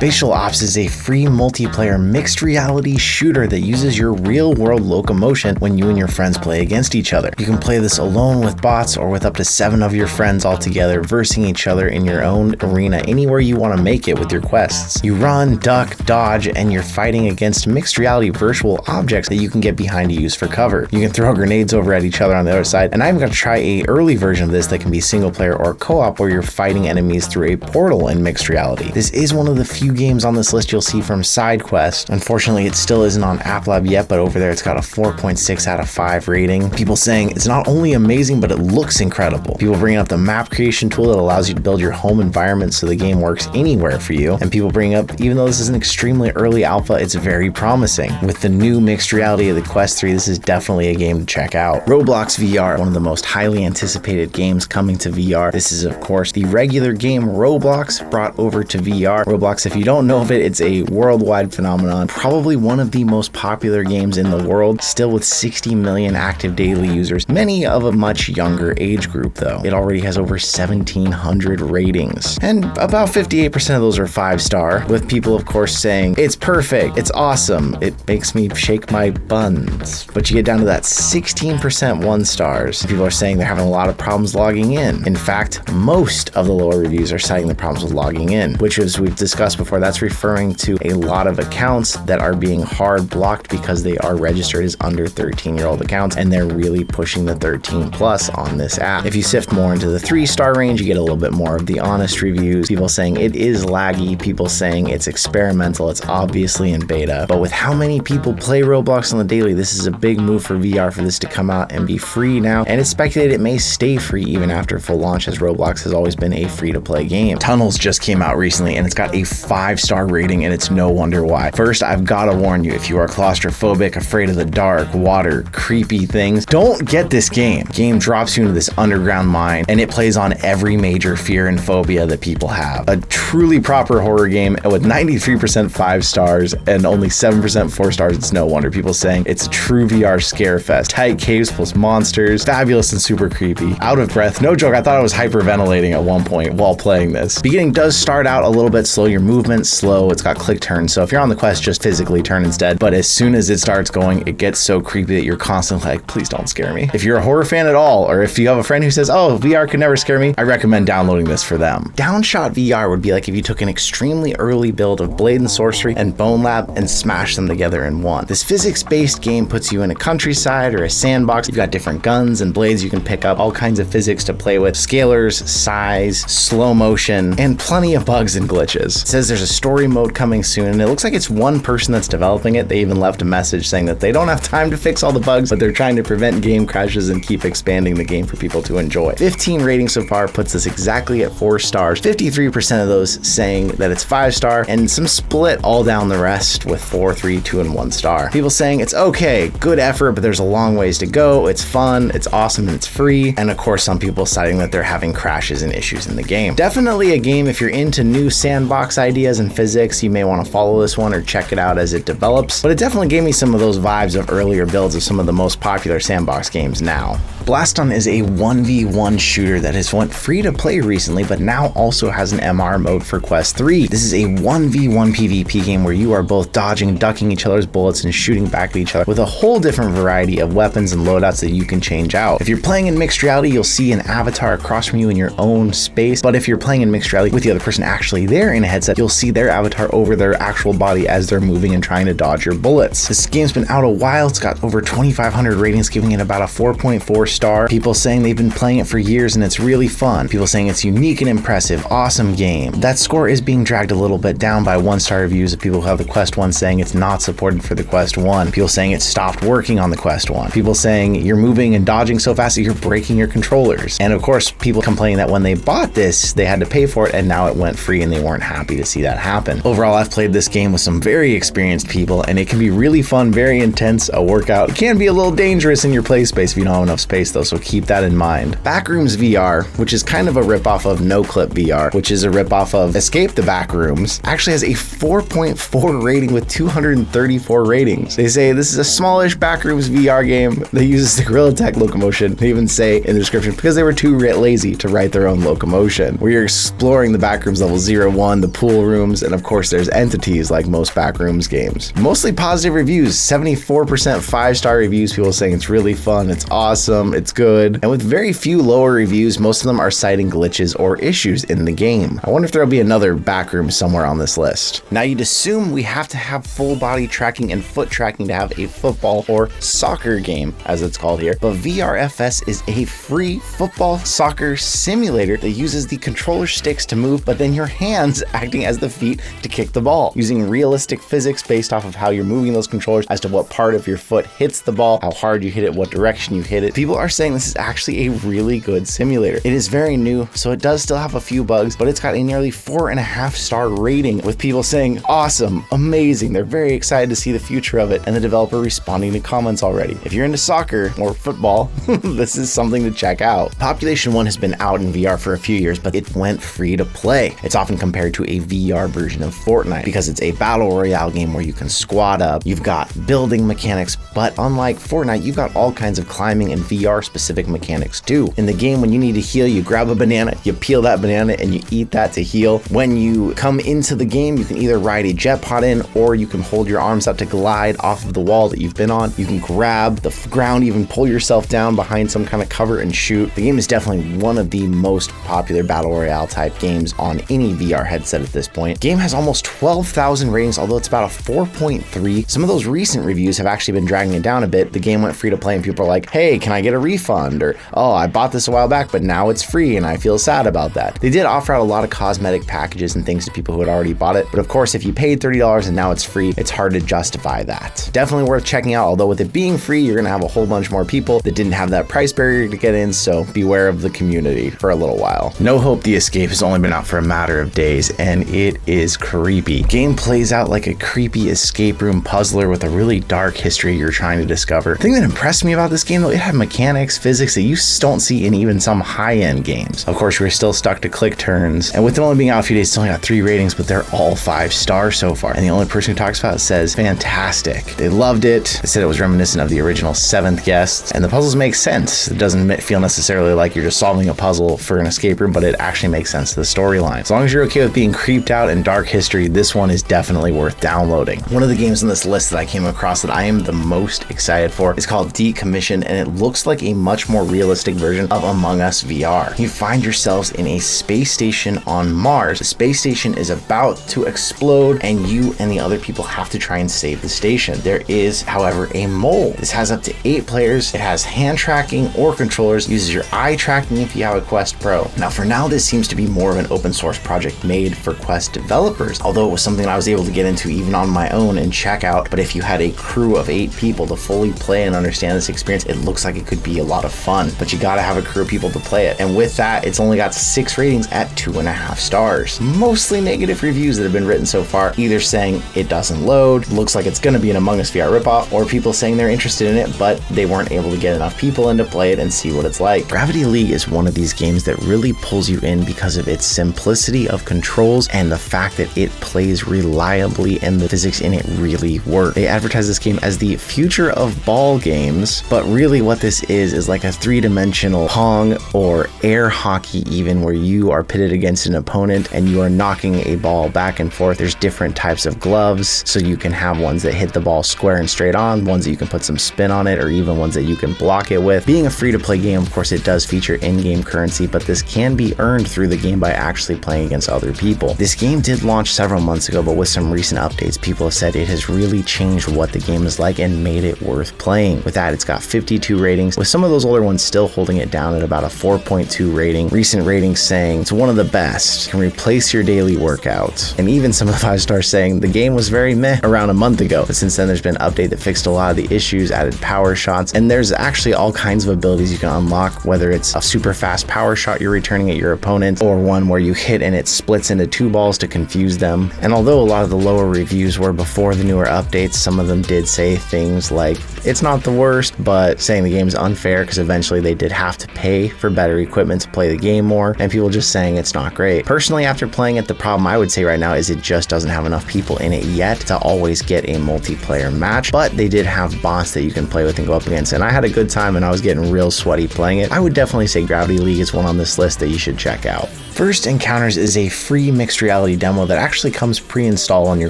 Spatial Ops is a free multiplayer mixed reality shooter that uses your real-world locomotion when you and your friends play against each other. You can play this alone with bots or with up to 7 of your friends all together, versing each other in your own arena anywhere you want to make it with your quests. You run, duck, dodge, and you're fighting against mixed reality virtual objects that you can get behind to use for cover. You can throw grenades over at each other on the other side, and I'm going to try a early version of this that can be single player or co-op where you're fighting enemies through a portal in mixed reality. This is one of the few games on this list you'll see from SideQuest. Unfortunately, it still isn't on App Lab yet, but over there it's got a 4.6 out of 5 rating. People saying it's not only amazing, but it looks incredible. People bringing up the map creation tool that allows you to build your home environment so the game works anywhere for you. And people bring up, even though this is an extremely early alpha, it's very promising. With the new mixed reality of the Quest 3, this is definitely a game to check out. Roblox VR, one of the most highly anticipated games coming to VR. This is, of course, the regular game Roblox brought over to VR. Roblox, if you don't know of it, it's a worldwide phenomenon. Probably one of the most popular games in the world, still with 60 million active daily users, many of a much younger age group though. It already has over 1,700 ratings, and about 58% of those are 5-star, with people of course saying, it's perfect, it's awesome, it makes me shake my buns. But you get down to that 16% 1-stars. People are saying they're having a lot of problems logging in. In fact, most of the lower reviews are citing the problems with logging in, which, as we've discussed before, that's referring to a lot of accounts that are being hard blocked because they are registered as under 13-year-old accounts, and they're really pushing the 13 plus on this app. If you sift more into the 3-star range, you get a little bit more of the honest reviews. People saying it is laggy, people saying it's experimental, it's obviously in beta. But with how many people play Roblox on the daily, this is a big move for VR for this to come out and be free now, and it's speculated it may stay free even after full launch, as Roblox has always been a free-to-play game. Tunnels just came out recently, and it's got a 5-star rating, and it's no wonder why. First, I've got to warn you, if you are claustrophobic, afraid of the dark, water, creepy things, don't get this game. The game drops you into this underground mine, and it plays on every major fear and phobia that people have. A truly proper horror game with 93% 5 stars and only 7% 4 stars. It's no wonder people saying it's a true VR scare fest. Tight caves plus monsters, fabulous and super creepy. Out of breath, no joke, I thought I was hyperventilating at one point while playing this. Beginning does start out a little bit slow, your movement's slow, it's got click turns, so if you're on the quest, just physically turn instead. But as soon as it starts going, it gets so creepy that you're constantly like, please don't scare me. If you're a horror fan at all, or if you have a friend who says, oh, VR could never scare me, I recommend downloading this for them. Downshot VR would be like if you took an extremely early build of Blade and Sorcery and Bone Lab and smashed them together in one. This physics-based game puts you in a countryside or a sandbox. You've got different guns and blades you can pick up, all kinds of physics to play with, scalars, size, slow motion, and plenty of bugs and glitches. It says there's a story mode coming soon, and it looks like it's one person that's developing it. They even left a message saying that they don't have time to fix all the bugs, but they're trying to prevent game crashes and keep expanding the game for people to enjoy. 15 ratings so far puts us exactly at 4 stars. 53% of those saying that it's 5-star, and some split all down the rest with 4, 3, 2, and 1 star. People saying it's okay, good effort, but there's a long ways to go. It's fun, it's awesome, and it's free. And of course, some people citing that they're having crashes and issues in the game. Definitely a game if you're into new sandbox ideas and physics, you may want to follow this one or check it out as it develops. But it definitely gave me some of those vibes of earlier builds of some of the most popular sandbox games now. Blaston is a 1v1 shooter that has went free to play recently, but now also has an MR mode for Quest 3. This is a 1v1 PvP game where you are both dodging and ducking each other's bullets and shooting back at each other with a whole different variety of weapons and loadouts that you can change out. If you're playing in mixed reality, you'll see an avatar across from you in your own space, but if you're playing in mixed reality with the other person actually there in a headset, you'll see their avatar over their actual body as they're moving and trying to dodge your bullets. This game's been out a while, it's got over 2,500 ratings, giving it about a 4.4 star. People saying they've been playing it for years and it's really fun. People saying it's unique and impressive, awesome game. That score is being dragged a little bit down by 1-star reviews of people who have the Quest 1 saying it's not supported for the Quest 1. People saying it stopped working on the Quest 1. People saying you're moving and dodging so fast that you're breaking your controllers. And of course, people complaining that when they bought this, they had to pay for it and now it went free and they weren't happy to see that happen. Overall, I've played this game with some very experienced people and it can be really fun, very intense, a workout. It can be a little dangerous in your play space if you don't have enough space though, so keep that in mind. Backrooms VR, which is kind of a ripoff of NoClip VR, which is a ripoff of Escape the Backrooms, actually has a 4.4 rating with 234 ratings. They say this is a smallish Backrooms VR game that uses the Gorilla Tech locomotion. They even say in the description, because they were too lazy to write their own locomotion, where you're exploring the Backrooms level 0, 1, the pool pool rooms, and of course there's entities like most Backrooms games. Mostly positive reviews, 74% 5-star reviews, people saying it's really fun, it's awesome, it's good. And with very few lower reviews, most of them are citing glitches or issues in the game. I wonder if there'll be another Backrooms somewhere on this list. Now you'd assume we have to have full body tracking and foot tracking to have a football or soccer game, as it's called here, but VRFS is a free football soccer simulator that uses the controller sticks to move, but then your hands acting as the feet to kick the ball, using realistic physics based off of how you're moving those controllers as to what part of your foot hits the ball, how hard you hit it, what direction you hit it. People are saying this is actually a really good simulator. It is very new, so it does still have a few bugs, but it's got a nearly 4.5-star rating, with people saying awesome, amazing, they're very excited to see the future of it, and the developer responding to comments already. If you're into soccer or football, this is something to check out. Population 1 has been out in VR for a few years, but it went free to play. It's often compared to a VR version of Fortnite because it's a battle royale game where you can squad up, you've got building mechanics, but unlike Fortnite, you've got all kinds of climbing and VR specific mechanics too. In the game, when you need to heal, you grab a banana, you peel that banana, and you eat that to heal. When you come into the game, you can either ride a jet pod in, or you can hold your arms up to glide off of the wall that you've been on. You can grab the ground, even pull yourself down behind some kind of cover and shoot. The game is definitely one of the most popular battle royale type games on any VR headset at this point. The game has almost 12,000 ratings, although it's about a 4.3. Some of those recent reviews have actually been dragging it down a bit. The game went free to play and people are like, hey, can I get a refund? Or, oh, I bought this a while back, but now it's free and I feel sad about that. They did offer out a lot of cosmetic packages and things to people who had already bought it. But of course, if you paid $30 and now it's free, it's hard to justify that. Definitely worth checking out, although with it being free, you're gonna have a whole bunch more people that didn't have that price barrier to get in, so beware of the community for a little while. No Hope The Escape has only been out for a matter of days, and it is creepy. Game plays out like a creepy escape room puzzler with a really dark history you're trying to discover. The thing that impressed me about this game, though, it had mechanics, physics that you don't see in even some high-end games. Of course, we're still stuck to click turns, and with it only being out a few days, it's only got 3 ratings, but they're all 5-star so far. And the only person who talks about it says, fantastic. They loved it. They said it was reminiscent of the original Seventh Guest, and the puzzles make sense. It doesn't feel necessarily like you're just solving a puzzle for an escape room, but it actually makes sense to the storyline. As long as you're okay with being creeped out and dark history, this one is definitely worth downloading. One of the games on this list that I came across that I am the most excited for is called Decommissioned, and it looks like a much more realistic version of Among Us VR. You find yourselves in a space station on Mars. The space station is about to explode, and you and the other people have to try and save the station. There is, however, a mole. This has up to 8 players. It has hand tracking or controllers, uses your eye tracking if you have a Quest Pro. Now, for now, this seems to be more of an open source project made for Quest developers, although it was something I was able to get into even on my own and check out. But if you had a crew of 8 people to fully play and understand this experience, it looks like it could be a lot of fun, but you gotta have a crew of people to play it. And with that, it's only got 6 ratings at 2.5 stars. Mostly negative reviews that have been written so far, either saying it doesn't load, looks like it's gonna be an Among Us VR ripoff, or people saying they're interested in it, but they weren't able to get enough people in to play it and see what it's like. Gravity League is one of these games that really pulls you in because of its simplicity of controls and the fact that it plays reliably and the physics in it really work. They advertise this game as the future of ball games, but really what this is like a 3-dimensional Pong or air hockey even, where you are pitted against an opponent and you are knocking a ball back and forth. There's different types of gloves, so you can have ones that hit the ball square and straight on, ones that you can put some spin on it, or even ones that you can block it with. Being a free-to-play game, of course, it does feature in-game currency, but this can be earned through the game by actually playing against other people. This game did launch several months ago, but with some recent updates, people have said it has really changed what the game is like and made it worth playing. With that, it's got 52 ratings, with some of those older ones still holding it down at about a 4.2 rating. Recent ratings saying it's one of the best, can replace your daily workout. And even some of the 5 stars saying the game was very meh around a month ago, but since then there's been an update that fixed a lot of the issues, added power shots, and there's actually all kinds of abilities you can unlock, whether it's a super fast power shot you're returning at your opponent, or one where you hit and it splits into 2 balls to confuse them. And although a lot of the lower reviews were before the newer updates, some of them did say things like it's not the worst, but saying the game's unfair because eventually they did have to pay for better equipment to play the game more, and people just saying it's not great. Personally, after playing it, the problem I would say right now is it just doesn't have enough people in it yet to always get a multiplayer match, but they did have bots that you can play with and go up against, and I had a good time and I was getting real sweaty playing it. I would definitely say Gravity League is one on this list that you should check out. First Encounters is a free mixed reality reality demo that actually comes pre-installed on your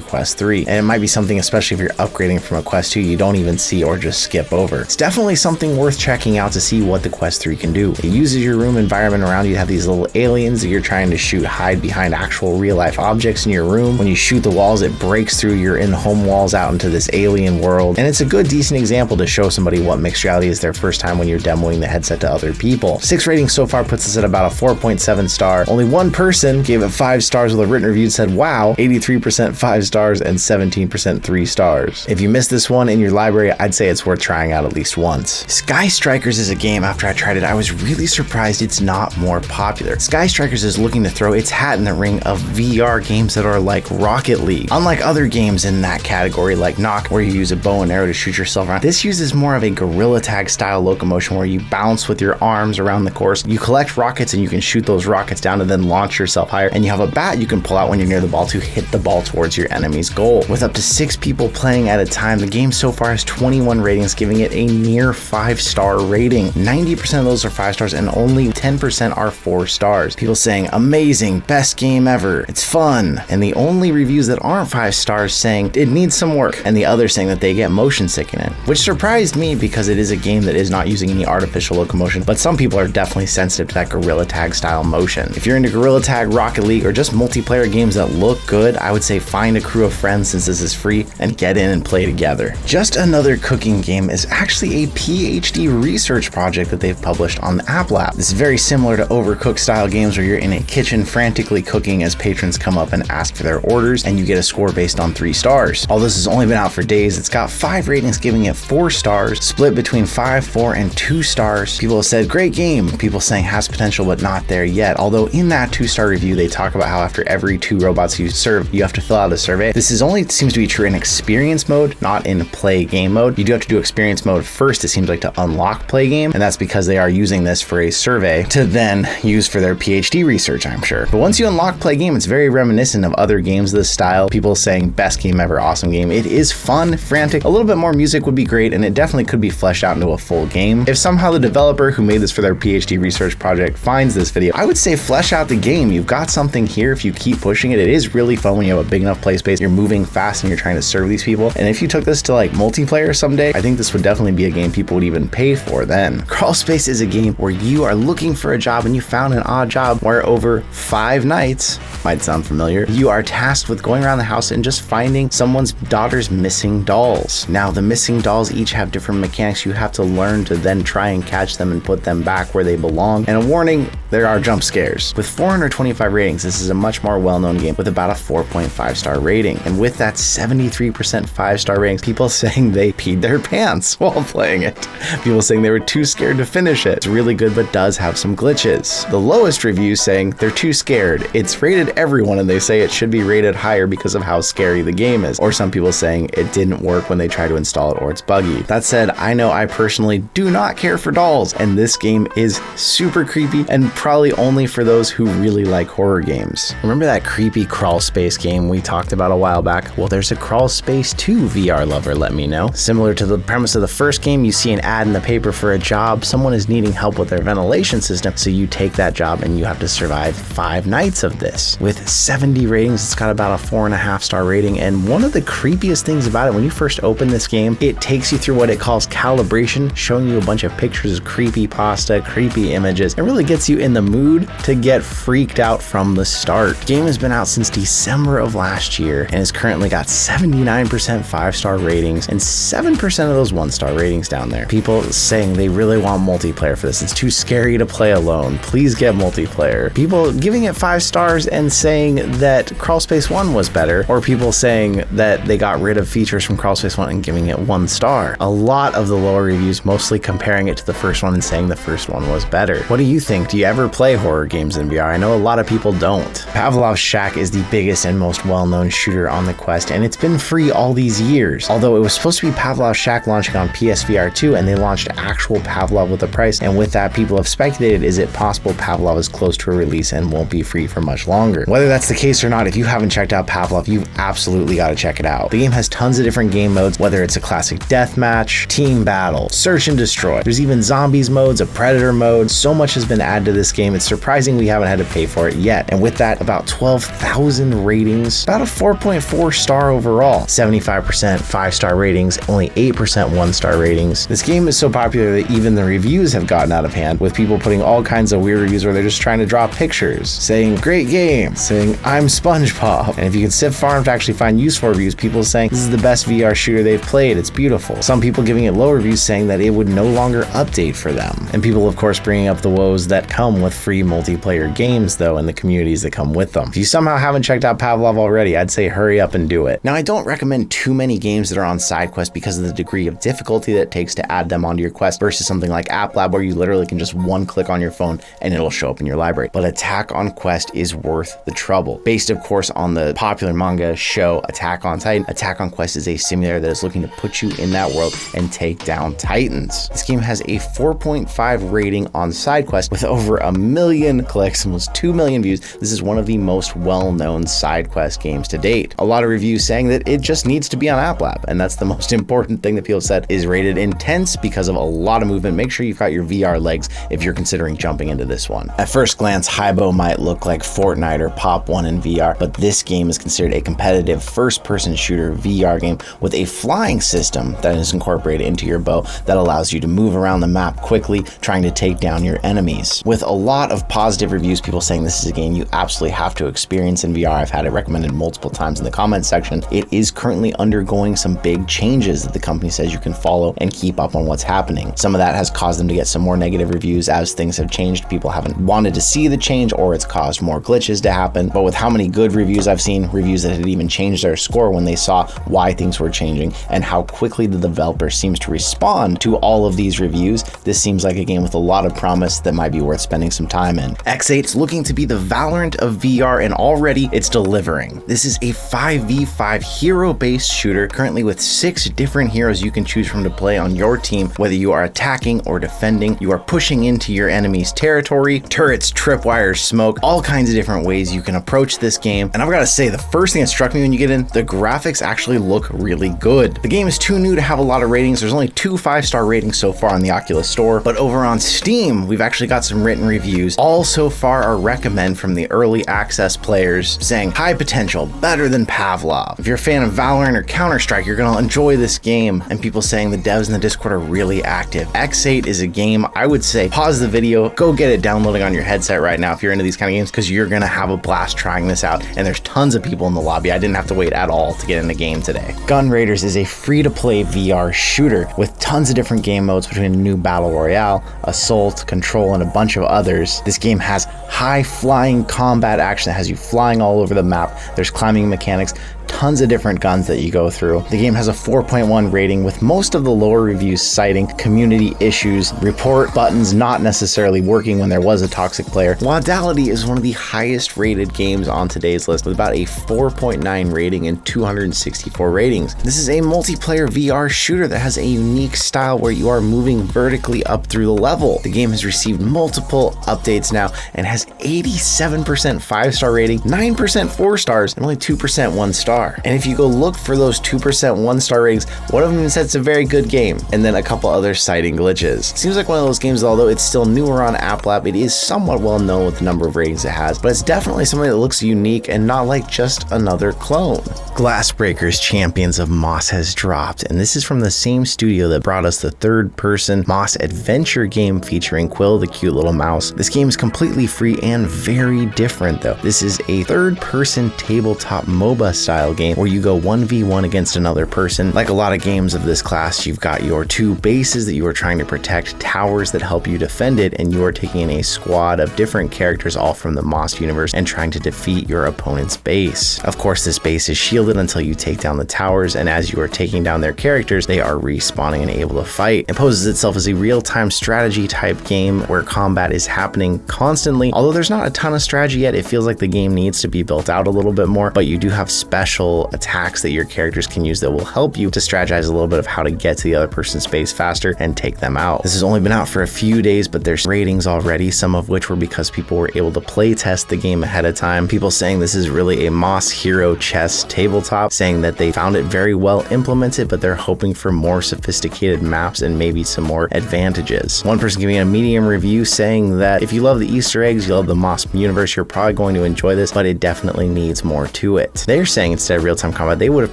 Quest 3. And it might be something, especially if you're upgrading from a Quest 2, you don't even see or just skip over. It's definitely something worth checking out to see what the Quest 3 can do. It uses your room environment around you to have these little aliens that you're trying to shoot hide behind actual real life objects in your room. When you shoot the walls, it breaks through your in-home walls out into this alien world. And it's a good, decent example to show somebody what mixed reality is their first time when you're demoing the headset to other people. 6 ratings so far puts us at about a 4.7 star. Only one person gave it 5 stars with a written review that said, wow, 83% 5 stars and 17% 3 stars. If you missed this one in your library, I'd say it's worth trying out at least once. Sky Strikers is a game, after I tried it, I was really surprised it's not more popular. Sky Strikers is looking to throw its hat in the ring of VR games that are like Rocket League. Unlike other games in that category like Knock, where you use a bow and arrow to shoot yourself around, this uses more of a gorilla tag style locomotion where you bounce with your arms around the course. You collect rockets and you can shoot those rockets down and then launch yourself higher. And you have a bat you can pull out when you're near the ball to hit the ball towards your enemy's goal. With up to 6 people playing at a time, the game so far has 21 ratings, giving it a near 5-star rating. 90% of those are 5 stars and only 10% are 4 stars. People saying, amazing, best game ever, it's fun. And the only reviews that aren't 5 stars saying it needs some work, and the others saying that they get motion sick in it, which surprised me because it is a game that is not using any artificial locomotion, but some people are definitely sensitive to that gorilla tag style motion. If you're into gorilla tag, Rocket League, or just multiplayer games that look good, I would say find a crew of friends since this is free and get in and play together. Just Another Cooking Game is actually a PhD research project that they've published on the App Lab. This is very similar to Overcooked style games where you're in a kitchen frantically cooking as patrons come up and ask for their orders, and you get a score based on 3 stars. Although this has only been out for days, it's got 5 ratings, giving it 4 stars, split between 5, 4, and 2 stars. People have said, great game. People saying has potential but not there yet. Although in that 2-star review, they talk about how after every 2 robots you serve, you have to fill out a survey. This is only seems to be true in experience mode, not in play game mode. You do have to do experience mode first, it seems like, to unlock play game, and that's because they are using this for a survey to then use for their PhD research, I'm sure. But once you unlock play game, it's very reminiscent of other games of this style. People saying best game ever, awesome game. It is fun, frantic, a little bit more music would be great, and it definitely could be fleshed out into a full game. If somehow the developer who made this for their PhD research project finds this video, I would say flesh out the game. You've got something here if you keep pushing it. It is really fun when you have a big enough play space, you're moving fast and you're trying to serve these people. And if you took this to like multiplayer someday, I think this would definitely be a game people would even pay for then. Crawl Space is a game where you are looking for a job and you found an odd job where over 5 nights, might sound familiar, you are tasked with going around the house and just finding someone's daughter's missing dolls. Now the missing dolls each have different mechanics. You have to learn to then try and catch them and put them back where they belong. And a warning, there are jump scares. With 425 ratings, this is a much more well-known game with about a 4.5 star rating. And with that 73% 5-star ratings, people saying they peed their pants while playing it. People saying they were too scared to finish it. It's really good, but does have some glitches. The lowest reviews saying they're too scared. It's rated everyone, and they say it should be rated higher because of how scary the game is. Or some people saying it didn't work when they tried to install it or it's buggy. That said, I know I personally do not care for dolls, and this game is super creepy and probably only for those who really like horror games. Remember that creepy Crawl Space game we talked about a while back? Well, there's a Crawl Space 2 VR lover, let me know. Similar to the premise of the first game, you see an ad in the paper for a job. Someone is needing help with their ventilation system, so you take that job and you have to survive 5 nights of this. With 70 ratings, it's got about a 4.5 star rating, and one of the creepiest things about it, when you first open this game, it takes you through what it calls calibration, showing you a bunch of pictures of creepy pasta, creepy images. It really gets you in the mood to get freaked out from the start. The game has been out since December of last year and has currently got 79% 5-star ratings and 7% of those 1-star ratings down there. People saying they really want multiplayer for this. It's too scary to play alone. Please get multiplayer. People giving it 5 stars and saying that Crawl Space 1 was better, or people saying that they got rid of features from Crawl Space 1 and giving it 1 star. A lot of the lower reviews mostly comparing it to the first one and saying the first one was better. What do you think? Do you ever play horror games in VR? I know a lot of people don't. Pavlov's Shack is the biggest and most well-known shooter on the Quest, and it's been free all these years. Although it was supposed to be Pavlov's Shack launching on PSVR 2, and they launched actual Pavlov with a price, and with that, people have speculated, is it possible Pavlov is close to a release and won't be free for much longer? Whether that's the case or not, if you haven't checked out Pavlov, you've absolutely got to check it out. The game has tons of different game modes, whether it's a classic deathmatch, team battle, search and destroy. There's even zombies modes, a predator mode. So much has been added to this game, it's surprising we haven't had to pay for it yet. And with that, about 12,000 ratings, about a 4.4 star overall, 75% 5-star ratings, only 8% 1-star ratings. This game is so popular that even the reviews have gotten out of hand, with people putting all kinds of weird reviews where they're just trying to draw pictures, saying great game, saying I'm SpongeBob. And if you can sift far enough to actually find useful reviews, people saying this is the best VR shooter they've played, it's beautiful. Some people giving it low reviews saying that it would no longer update for them. And people of course bringing up the woes that come with free multiplayer games though, and the communities that come with them. If you somehow haven't checked out Pavlov already, I'd say hurry up and do it. Now I don't recommend too many games that are on side quest because of the degree of difficulty that it takes to add them onto your quest versus something like AppLab where you literally can just one click on your phone and it'll show up in your library. But Attack on Quest is worth the trouble. Based of course on the popular manga show Attack on Titan, Attack on Quest is a simulator that is looking to put you in that world and take down titans. This game has a 4.5 rating on side quest with over 1 million clicks, almost 2 million views. This is one of the most well-known side quest games to date. A lot of reviews saying that it just needs to be on AppLab, and that's the most important thing that people said. Is rated intense because of a lot of movement. Make sure you've got your VR legs if you're considering jumping into this one. At first glance, Hybo might look like Fortnite or Pop 1 in VR, but this game is considered a competitive first-person shooter VR game with a flying system that is incorporated into your bow that allows you to move around the map quickly, trying to take down your enemies. With a lot of positive reviews, people saying this is a game you absolutely have to experience in VR. I've had it recommended multiple times in the comments section. It is currently undergoing some big changes that the company says you can follow and keep up on what's happening. Some of that has caused them to get some more negative reviews as things have changed. People haven't wanted to see the change, or it's caused more glitches to happen. But with how many good reviews I've seen, reviews that had even changed their score when they saw why things were changing and how quickly the developer seems to respond to all of these reviews, this seems like a game with a lot of promise that might be worth spending some time in. X8's looking to be the Valorant of VR, and already it's delivering. This is a 5v5 hero-based shooter, currently with 6 different heroes you can choose from to play on your team. Whether you are attacking or defending, you are pushing into your enemy's territory, turrets, tripwires, smoke, all kinds of different ways you can approach this game. And I've got to say, the first thing that struck me when you get in, the graphics actually look really good. The game is too new to have a lot of ratings. There's only 2 5-star ratings so far on the Oculus Store, but over on Steam, we've actually got some written reviews. All so far are recommend from the early access players saying high potential, better than Pavlov. If you're a fan of Valorant or Counter-Strike, you're gonna enjoy this game. And people saying the devs in the Discord are really active. X8 is a game I would say pause the video, go get it downloading on your headset right now if you're into these kind of games, because you're gonna have a blast trying this out. And there's tons of people in the lobby. I didn't have to wait at all to get in the game today. Gun Raiders is a free-to-play VR shooter with tons of different game modes between a new Battle Royale, Assault, Control, and a bunch of others. This game has high flying combat action that has you flying all over the map. There's climbing mechanics, tons of different guns that you go through. The game has a 4.1 rating, with most of the lower reviews citing community issues, report buttons not necessarily working when there was a toxic player. Laudality is one of the highest rated games on today's list with about a 4.9 rating and 264 ratings. This is a multiplayer VR shooter that has a unique style where you are moving vertically up through the level. The game has received multiple updates now and has 87% 5-star rating, 9% 4 stars, and only 2% 1 star. And if you go look for those 2% 1-star ratings, one of them even said it's a very good game, and then a couple others citing glitches. Seems like one of those games, although it's still newer on AppLab, it is somewhat well known with the number of ratings it has, but it's definitely something that looks unique and not like just another clone. Glassbreakers Champions of Moss has dropped, and this is from the same studio that brought us the third-person Moss adventure game featuring Quill the cute little mouse. This game is completely free and very different though. This is a third-person tabletop MOBA style game where you go 1v1 against another person. Like a lot of games of this class, you've got your 2 bases that you are trying to protect, towers that help you defend it, and you are taking in a squad of different characters all from the Moss universe and trying to defeat your opponent's base. Of course, this base is shielded until you take down the towers, and as you are taking down their characters, they are respawning and able to fight. It poses itself as a real-time strategy type game where combat is happening constantly. Although there's not a ton of strategy yet, it feels like the game needs to be built out a little bit more, but you do have special mental attacks that your characters can use that will help you to strategize a little bit of how to get to the other person's base faster and take them out. This has only been out for a few days, but there's ratings already, some of which were because people were able to play test the game ahead of time. People saying this is really a Moss Hero chess tabletop, saying that they found it very well implemented, but they're hoping for more sophisticated maps and maybe some more advantages. One person giving a medium review saying that if you love the Easter eggs, you love the Moss universe, you're probably going to enjoy this, but it definitely needs more to it. They're saying instead of real-time combat, they would have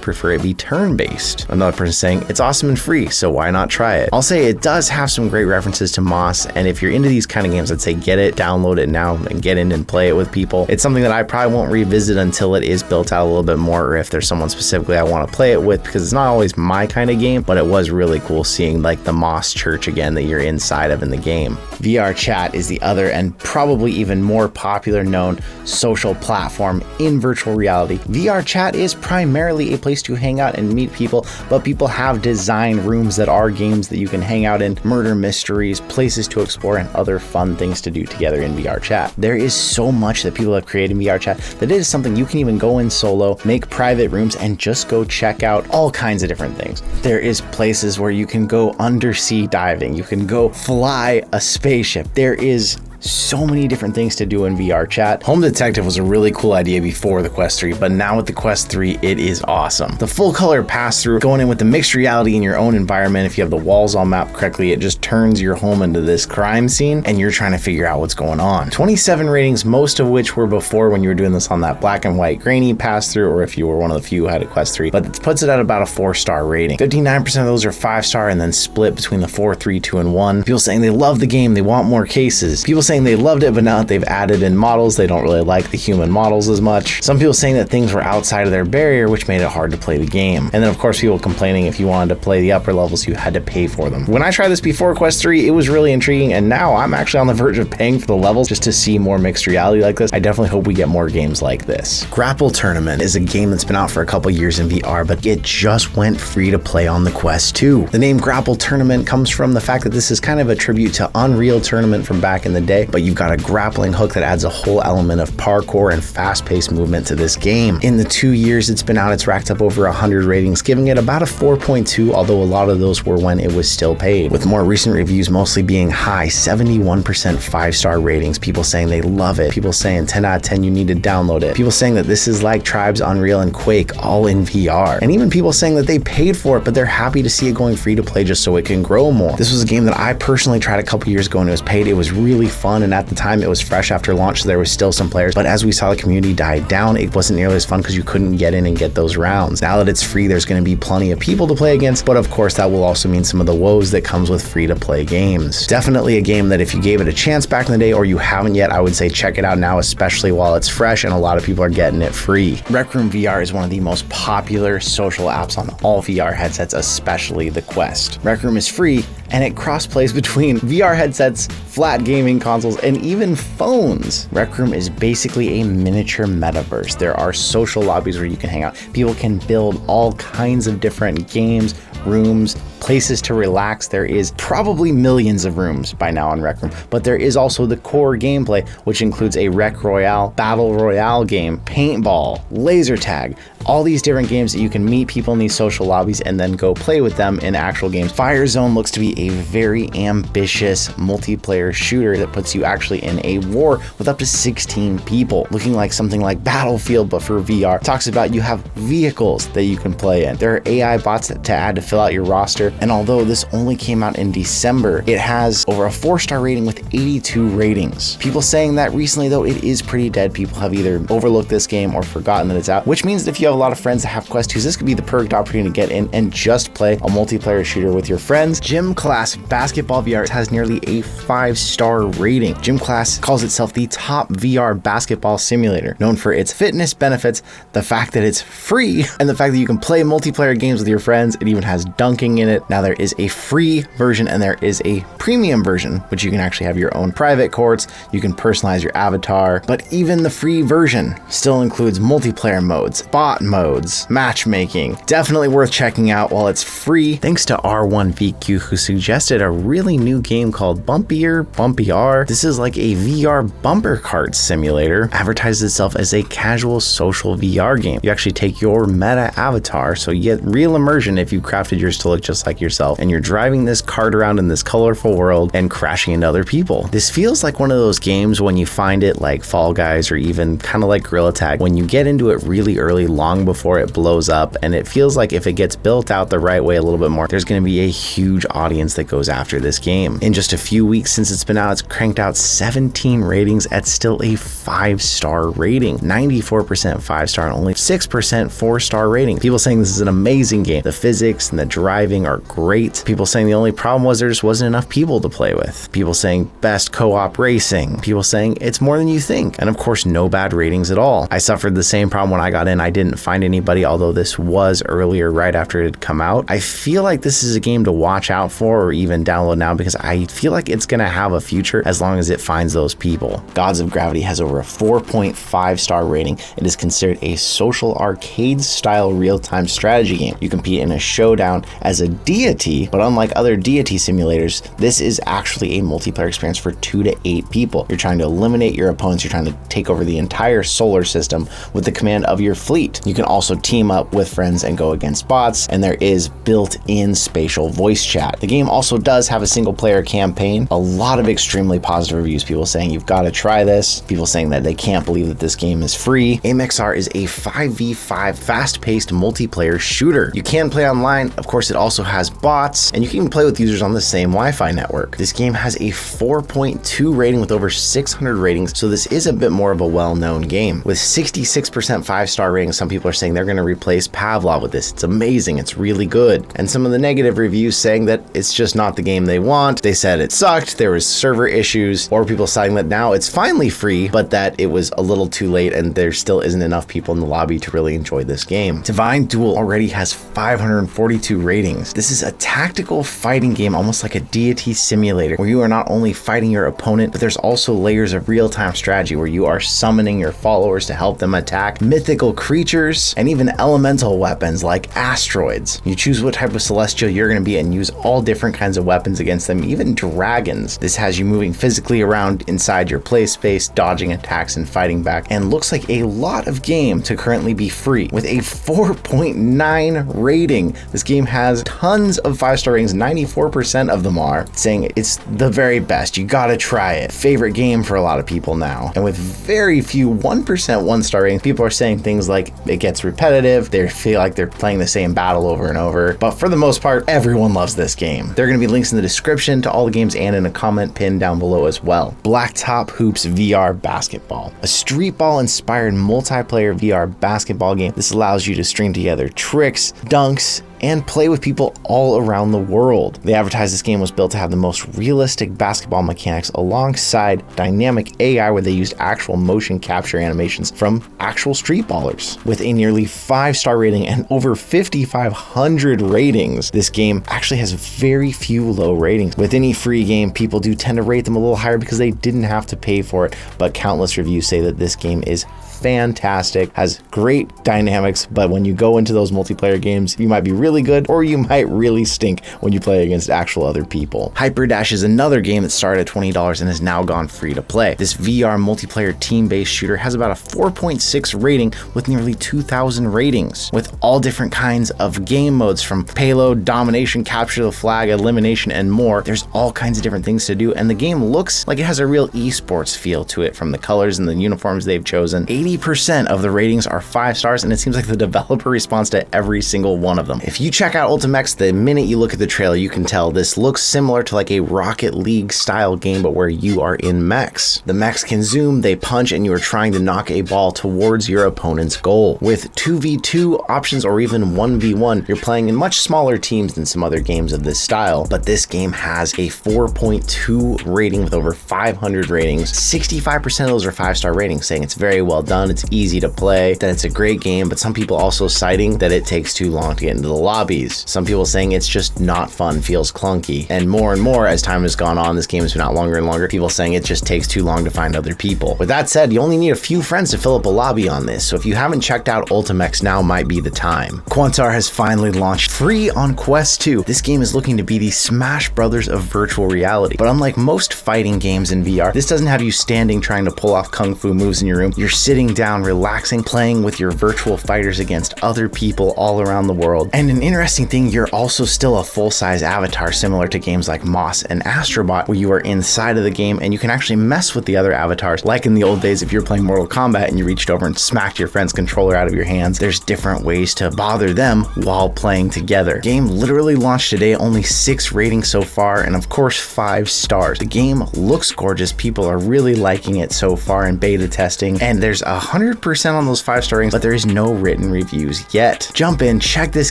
preferred it be turn-based. Another person saying it's awesome and free, so why not try it? I'll say it does have some great references to Moss, and if you're into these kind of games, I'd say get it, download it now, and get in and play it with people. It's something that I probably won't revisit until it is built out a little bit more, or if there's someone specifically I want to play it with, because it's not always my kind of game, but it was really cool seeing like the Moss church again that you're inside of in the game. VR Chat is the other and probably even more popular known social platform in virtual reality. VR Chat is primarily a place to hang out and meet people, but people have designed rooms that are games that you can hang out in, murder mysteries, places to explore, and other fun things to do together in VR Chat. There is so much that people have created in VR Chat that it is something you can even go in solo, make private rooms, and just go check out all kinds of different things. There is places where you can go undersea diving, you can go fly a spaceship. There is so many different things to do in VR Chat. Home Detective was a really cool idea before the Quest 3, but now with the Quest 3, it is awesome. The full color pass-through, going in with the mixed reality in your own environment, if you have the walls all mapped correctly, it just turns your home into this crime scene, and you're trying to figure out what's going on. 27 ratings, most of which were before when you were doing this on that black and white grainy pass-through, or if you were one of the few who had a Quest 3, but it puts it at about a 4-star rating. 59% of those are 5-star, and then split between the 4, 3, 2, and 1. People saying they love the game, they want more cases. People saying they loved it, but now that they've added in models, they don't really like the human models as much. Some people saying that things were outside of their barrier, which made it hard to play the game. And then of course people complaining if you wanted to play the upper levels, you had to pay for them. When I tried this before Quest 3, it was really intriguing, and now I'm actually on the verge of paying for the levels just to see more mixed reality like this. I definitely hope we get more games like this. Grapple Tournament is a game that's been out for a couple years in VR, but it just went free to play on the Quest 2. The name Grapple Tournament comes from the fact that this is kind of a tribute to Unreal Tournament from back in the day, but you've got a grappling hook that adds a whole element of parkour and fast-paced movement to this game. In the 2 years it's been out, it's racked up over 100 ratings, giving it about a 4.2, although a lot of those were when it was still paid, with more recent reviews mostly being high 71% 5-star ratings, people saying they love it, people saying 10 out of 10 you need to download it, people saying that this is like Tribes, Unreal, and Quake all in VR, and even people saying that they paid for it but they're happy to see it going free to play just so it can grow more. This was a game that I personally tried a couple years ago and it was paid. It was really fun, and at the time it was fresh after launch, so there was still some players, but as we saw the community die down, it wasn't nearly as fun because you couldn't get in and get those rounds. Now that it's free, there's going to be plenty of people to play against, but of course that will also mean some of the woes that comes with free to play games. Definitely a game that if you gave it a chance back in the day or you haven't yet, I would say check it out now, especially while it's fresh and a lot of people are getting it free. Rec Room VR is one of the most popular social apps on all VR headsets, especially the Quest. Rec Room is free and it cross-plays between VR headsets, flat gaming consoles, and even phones. Rec Room is basically a miniature metaverse. There are social lobbies where you can hang out. People can build all kinds of different games, rooms, places to relax. There is probably millions of rooms by now on Rec Room, but there is also the core gameplay, which includes a Rec Royale, Battle Royale game, paintball, laser tag, all these different games that you can meet people in these social lobbies and then go play with them in actual games. Firezone looks to be a very ambitious multiplayer shooter that puts you actually in a war with up to 16 people, looking like something like Battlefield but for VR. It talks about you have vehicles that you can play in. There are AI bots to add to fill out your roster, and although this only came out in December, it has over a 4-star rating with 82 ratings. People saying that recently though it is pretty dead. People have either overlooked this game or forgotten that it's out, which means that if you have a lot of friends that have Quest 2s, this could be the perfect opportunity to get in and just play a multiplayer shooter with your friends. Gym Class Basketball VR has nearly a 5-star rating. Gym Class calls itself the top VR basketball simulator, known for its fitness benefits, the fact that it's free, and the fact that you can play multiplayer games with your friends. It even has dunking in it. Now there is a free version and there is a premium version, which you can actually have your own private courts. You can personalize your avatar, but even the free version still includes multiplayer modes, bot bot modes, matchmaking. Definitely worth checking out while it's free. Thanks to R1VQ, who suggested a really new game called Bumpy-R. This is like a VR bumper cart simulator. Advertises itself as a casual social VR game. You actually take your meta avatar, so you get real immersion if you crafted yours to look just like yourself, and you're driving this cart around in this colorful world and crashing into other people. This feels like one of those games when you find it like Fall Guys or even kind of like Gorilla Tag, when you get into it really early, long before it blows up, and it feels like if it gets built out the right way a little bit more, there's going to be a huge audience that goes after this game. In just a few weeks since it's been out, it's cranked out 17 ratings at still a 5-star rating. 94% 5-star and only 6% 4-star rating. People saying this is an amazing game. The physics and the driving are great. People saying the only problem was there just wasn't enough people to play with. People saying best co-op racing. People saying it's more than you think. And of course, no bad ratings at all. I suffered the same problem when I got in. I didn't find anybody, although this was earlier, right after it had come out. I feel like this is a game to watch out for or even download now, because I feel like it's going to have a future as long as it finds those people. Gods of Gravity has over a 4.5-star rating. It is considered a social arcade-style real-time strategy game. You compete in a showdown as a deity, but unlike other deity simulators, this is actually a multiplayer experience for 2 to 8 people. You're trying to eliminate your opponents. You're trying to take over the entire solar system with the command of your fleet. You can also team up with friends and go against bots, and there is built-in spatial voice chat. The game also does have a single-player campaign. A lot of extremely positive reviews. People saying you've got to try this. People saying that they can't believe that this game is free. AIM-XR is a 5v5 fast-paced multiplayer shooter. You can play online. Of course, it also has bots, and you can even play with users on the same Wi-Fi network. This game has a 4.2 rating with over 600 ratings, so this is a bit more of a well-known game. With 66% 5-star ratings, some people are saying they're going to replace Pavlov with this. It's amazing. It's really good. And some of the negative reviews saying that it's just not the game they want. They said it sucked, there was server issues, or people saying that now it's finally free, but that it was a little too late and there still isn't enough people in the lobby to really enjoy this game. Divine Duel already has 542 ratings. This is a tactical fighting game, almost like a deity simulator, where you are not only fighting your opponent, but there's also layers of real-time strategy where you are summoning your followers to help them attack mythical creatures and even elemental weapons like asteroids. You choose what type of celestial you're going to be and use all different kinds of weapons against them, even dragons. This has you moving physically around inside your play space, dodging attacks and fighting back, and looks like a lot of game to currently be free. With a 4.9 rating, this game has tons of 5-star ratings. 94% of them are saying it's the very best. You gotta try it. Favorite game for a lot of people now. And with very few 1% 1-star ratings, people are saying things like it gets repetitive, they feel like they're playing the same battle over and over. But for the most part, everyone loves this game. There are gonna be links in the description to all the games and in a comment pinned down below as well. Blacktop Hoops VR Basketball. A street ball inspired multiplayer VR basketball game. This allows you to string together tricks, dunks, and play with people all around the world. They advertised this game was built to have the most realistic basketball mechanics alongside dynamic AI, where they used actual motion capture animations from actual street ballers. With a nearly 5-star rating and over 5,500 ratings, this game actually has very few low ratings. With any free game, people do tend to rate them a little higher because they didn't have to pay for it, but countless reviews say that this game is fantastic, has great dynamics, but when you go into those multiplayer games, you might be really good or you might really stink when you play against actual other people. Hyperdash is another game that started at $20 and has now gone free to play. This VR multiplayer team-based shooter has about a 4.6 rating with nearly 2,000 ratings, with all different kinds of game modes from payload, domination, capture the flag, elimination, and more. There's all kinds of different things to do, and the game looks like it has a real esports feel to it from the colors and the uniforms they've chosen. 80% of the ratings are 5 stars, and it seems like the developer responds to every single one of them. If you check out Ultimex, the minute you look at the trailer, you can tell this looks similar to like a Rocket League style game, but where you are in mechs. The mechs can zoom, they punch, and you are trying to knock a ball towards your opponent's goal. With 2v2 options or even 1v1, you're playing in much smaller teams than some other games of this style, but this game has a 4.2 rating with over 500 ratings. 65% of those are 5-star ratings, saying it's very well done, it's easy to play, that it's a great game, but some people also citing that it takes too long to get into the lobbies. Some people saying it's just not fun, feels clunky. And more as time has gone on, this game has been out longer and longer, people saying it just takes too long to find other people. With that said, you only need a few friends to fill up a lobby on this, so if you haven't checked out Ultimex, now might be the time. Quantar has finally launched free on Quest 2. This game is looking to be the Smash Brothers of virtual reality, but unlike most fighting games in VR, this doesn't have you standing trying to pull off kung fu moves in your room. You're sitting down, relaxing, playing with your virtual fighters against other people all around the world. And an interesting thing, you're also still a full-size avatar similar to games like Moss and Astrobot, where you are inside of the game and you can actually mess with the other avatars. Like in the old days, if you're playing Mortal Kombat and you reached over and smacked your friend's controller out of your hands, there's different ways to bother them while playing together. Game literally launched today, only 6 ratings so far, and of course 5 stars. The game looks gorgeous. People are really liking it so far in beta testing, and there's 100% on those 5-star ratings, but there is no written reviews yet. Jump in, check this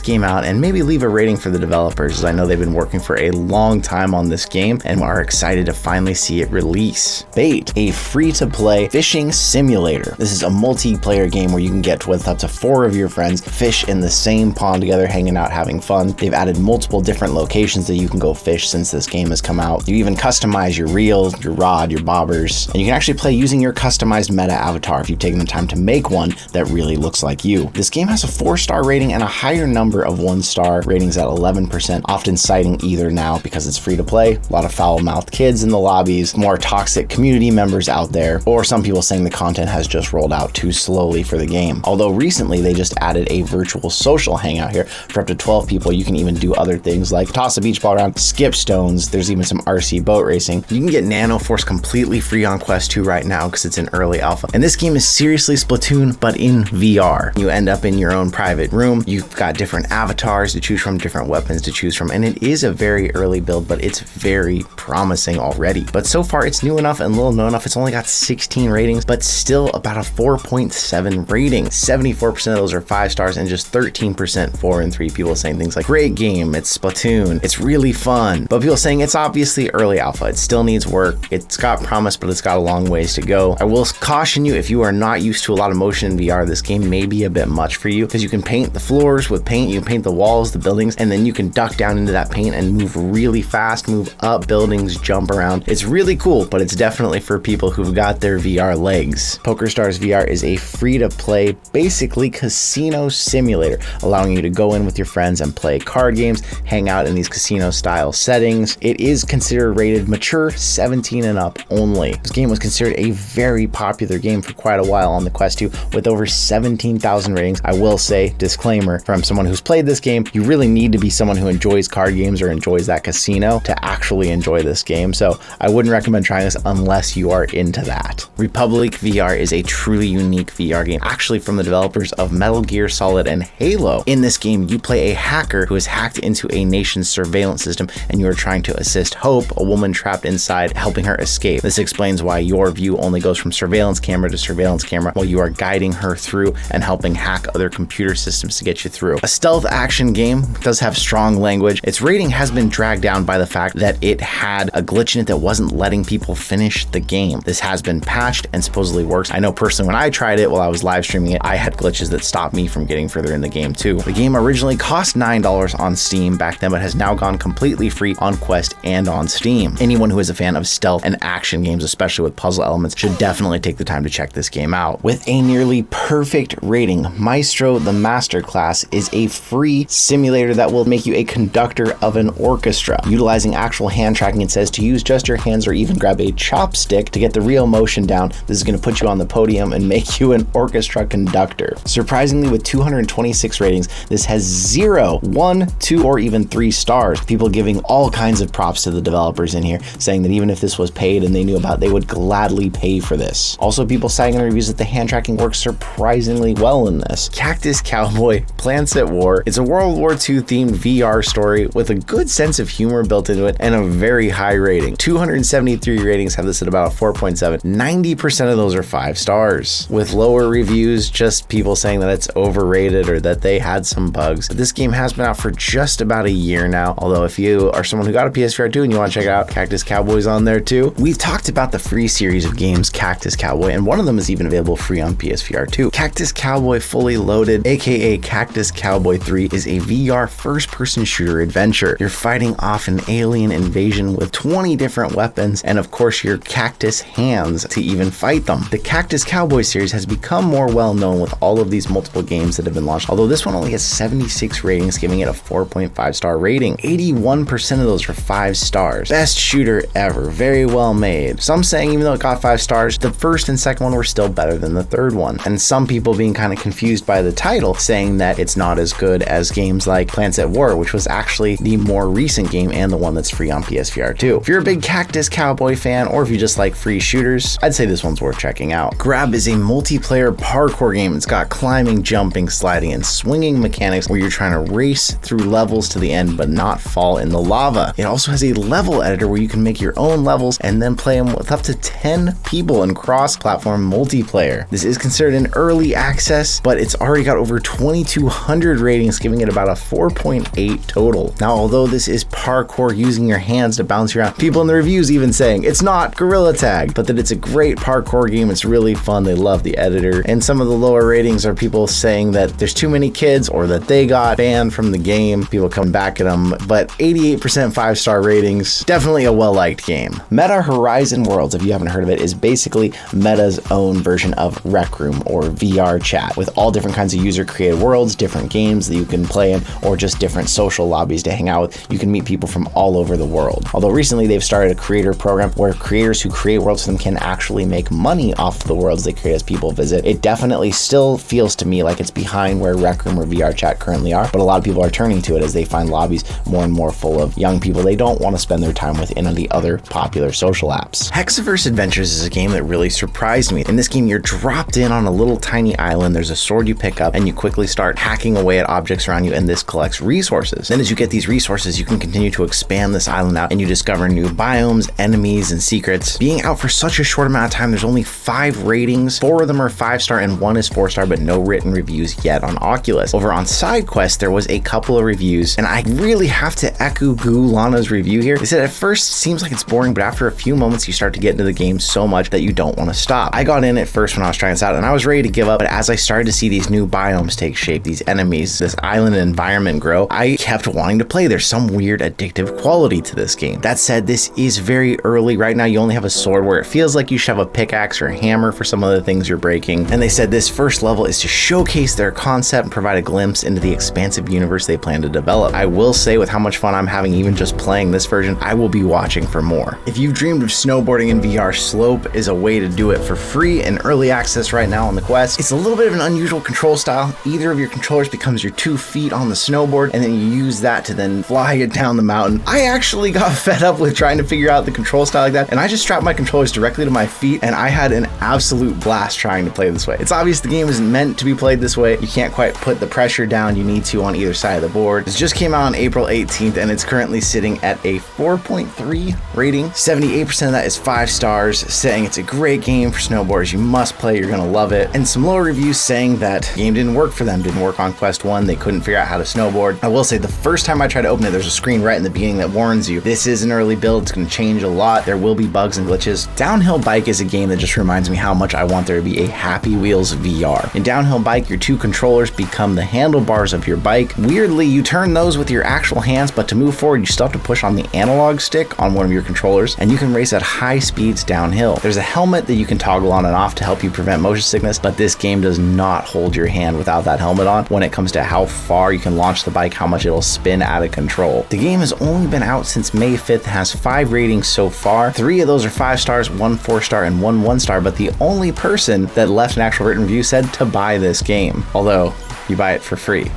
game out, and maybe leave a rating for the developers, as I know they've been working for a long time on this game and are excited to finally see it release. Bait, a free-to-play fishing simulator. This is a multiplayer game where you can get with up to 4 of your friends, fish in the same pond together, hanging out, having fun. They've added multiple different locations that you can go fish since this game has come out. You even customize your reels, your rod, your bobbers, and you can actually play using your customized meta avatar if you've taken the time to make one that really looks like you. This game has a 4-star rating and a higher number of 1-star ratings at 11%, often citing either now because it's free to play, a lot of foul-mouthed kids in the lobbies, more toxic community members out there, or some people saying the content has just rolled out too slowly for the game. Although recently they just added a virtual social hangout here for up to 12 people. You can even do other things like toss a beach ball around, skip stones. There's even some RC boat racing. You can get Nano Force completely free on Quest 2 right now because it's in early alpha. And this game is seriously Splatoon, but in VR. You end up in your own private room. You've got different avatars to choose from, different weapons to choose from, and it is a very early build, but it's very promising already. But so far it's new enough and little known enough. It's only got 16 ratings, but still about a 4.7 rating. 74% of those are 5 stars and just 13% 4 and 3. People saying things like, great game, it's Splatoon, it's really fun. But people saying it's obviously early alpha. It still needs work. It's got promise, but it's got a long ways to go. I will caution you, if you are not used to a lot of motion in VR, this game may be a bit much for you because you can paint the floors with paint, you can paint the walls, the buildings, and then you can duck down into that paint and move really fast, move up buildings, jump around. It's really cool, but it's definitely for people who've got their VR legs. PokerStars VR is a free-to-play, basically casino simulator, allowing you to go in with your friends and play card games, hang out in these casino-style settings. It is considered rated mature, 17 and up only. This game was considered a very popular game for quite a while on the Quest 2 with over 17,000 ratings. I will say, disclaimer, from someone who's played this game, you really need to be someone who enjoys card games or enjoys that casino to actually enjoy this game. So I wouldn't recommend trying this unless you are into that. Republic VR is a truly unique VR game, actually from the developers of Metal Gear Solid and Halo. In this game, you play a hacker who is hacked into a nation's surveillance system, and you are trying to assist Hope, a woman trapped inside, helping her escape. This explains why your view only goes from surveillance camera to surveillance camera while you are guiding her through and helping hack other computer systems to get you through. A stealth action game, does have strong language. Its rating has been dragged down by the fact that it had a glitch in it that wasn't letting people finish the game. This has been patched and supposedly works. I know personally when I tried it while I was live streaming it, I had glitches that stopped me from getting further in the game too. The game originally cost $9 on Steam back then, but has now gone completely free on Quest and on Steam. Anyone who is a fan of stealth and action games, especially with puzzle elements, should definitely take the time to check this game out. With a nearly perfect rating, Maestro the Masterclass is a free simulator that will make you a conductor of an orchestra. Utilizing actual hand tracking, it says to use just your hands or even grab a chopstick to get the real motion down. This is going to put you on the podium and make you an orchestra conductor. Surprisingly, with 226 ratings, this has 0, 1, 2, or even 3 stars. People giving all kinds of props to the developers in here, saying that even if this was paid and they knew about it, they would gladly pay for this. Also, people citing in reviews that the hand tracking works surprisingly well in this. Cactus Cowboy Plants at War. It's a World War II themed VR story with a good sense of humor built into it and a very high rating. 273 ratings have this at about a 4.7. 90% of those are 5 stars. With lower reviews, just people saying that it's overrated or that they had some bugs. But this game has been out for just about a year now, although if you are someone who got a PSVR 2 and you want to check it out, Cactus Cowboy's on there too. We've talked about the free series of games Cactus Cowboy, and one of them is even available free on PSVR 2. Cactus Cowboy Fully Loaded, aka Cactus Cowboy 3, 3 is a VR first-person shooter adventure. You're fighting off an alien invasion with 20 different weapons, and of course your cactus hands to even fight them. The Cactus Cowboy series has become more well-known with all of these multiple games that have been launched, although this one only has 76 ratings, giving it a 4.5 star rating. 81% of those are 5 stars. Best shooter ever. Very well made. Some saying even though it got 5 stars, the first and second one were still better than the third one. And some people being kind of confused by the title, saying that it's not as good as games like Plants at War, which was actually the more recent game and the one that's free on PSVR 2. If you're a big Cactus Cowboy fan, or if you just like free shooters, I'd say this one's worth checking out. Grab is a multiplayer parkour game. It's got climbing, jumping, sliding, and swinging mechanics where you're trying to race through levels to the end but not fall in the lava. It also has a level editor where you can make your own levels and then play them with up to 10 people in cross-platform multiplayer. This is considered an early access, but it's already got over 2,200 ratings, giving it about a 4.8 total. Now, although this is parkour using your hands to bounce around, people in the reviews even saying it's not Gorilla Tag, but that it's a great parkour game. It's really fun. They love the editor. And some of the lower ratings are people saying that there's too many kids or that they got banned from the game. People come back at them, but 88% 5-star ratings. Definitely a well-liked game. Meta Horizon Worlds, if you haven't heard of it, is basically Meta's own version of Rec Room or VR chat, with all different kinds of user-created worlds, different games that you can play in, or just different social lobbies to hang out with. You can meet people from all over the world. Although recently they've started a creator program where creators who create worlds for them can actually make money off the worlds they create as people visit. It definitely still feels to me like it's behind where Rec Room or VR chat currently are, but a lot of people are turning to it as they find lobbies more and more full of young people they don't want to spend their time with in the other popular social apps. Hexiverse Adventures is a game that really surprised me. In this game, you're dropped in on a little tiny island. There's a sword you pick up and you quickly start hacking away at objects around you, and this collects resources. Then as you get these resources, you can continue to expand this island out and you discover new biomes, enemies, and secrets. Being out for such a short amount of time, there's only 5 ratings. 4 of them are 5-star and 1 is 4-star, but no written reviews yet on Oculus. Over on SideQuest, there was a couple of reviews, and I really have to echo Lana's review here. They said at first it seems like it's boring, but after a few moments you start to get into the game so much that you don't want to stop. I got in at first when I was trying this out and I was ready to give up, but as I started to see these new biomes take shape, these enemies, this island environment grow, I kept wanting to play. There's some weird addictive quality to this game. That said, this is very early. Right now you only have a sword where it feels like you should have a pickaxe or a hammer for some of the things you're breaking. And they said this first level is to showcase their concept and provide a glimpse into the expansive universe they plan to develop. I will say, with how much fun I'm having even just playing this version, I will be watching for more. If you've dreamed of snowboarding in VR, Slope is a way to do it for free and early access right now on the Quest. It's a little bit of an unusual control style. Either of your controllers becomes your 2 feet on the snowboard, and then you use that to then fly it down the mountain. I actually got fed up with trying to figure out the control style like that, and I just strapped my controllers directly to my feet, and I had an absolute blast trying to play this way. It's obvious the game isn't meant to be played this way. You can't quite put the pressure down you need to on either side of the board. This just came out on April 18th, and it's currently sitting at a 4.3 rating. 78% of that is 5 stars, saying it's a great game for snowboarders. You must play, you're gonna love it. And some lower reviews saying that the game didn't work for them, didn't work on Quest 1, they couldn't figure out how to snowboard. I will say the first time I tried to open it, there's a screen right in the beginning that warns you, this is an early build, it's gonna change a lot, there will be bugs and glitches. Downhill Bike is a game that just reminds me how much I want there to be a Happy Wheels VR. In Downhill Bike, your 2 controllers become the handlebars of your bike. Weirdly, you turn those with your actual hands, but to move forward, you still have to push on the analog stick on one of your controllers, and you can race at high speeds downhill. There's a helmet that you can toggle on and off to help you prevent motion sickness, but this game does not hold your hand without that helmet on when it comes to how far you can launch the bike, how much it'll spin out of control. The game has only been out since May 5th, has 5 ratings so far. 3 of those are 5 stars, 1 4-star, and 1 1-star, but the only person that left an actual written review said to buy this game, although you buy it for free.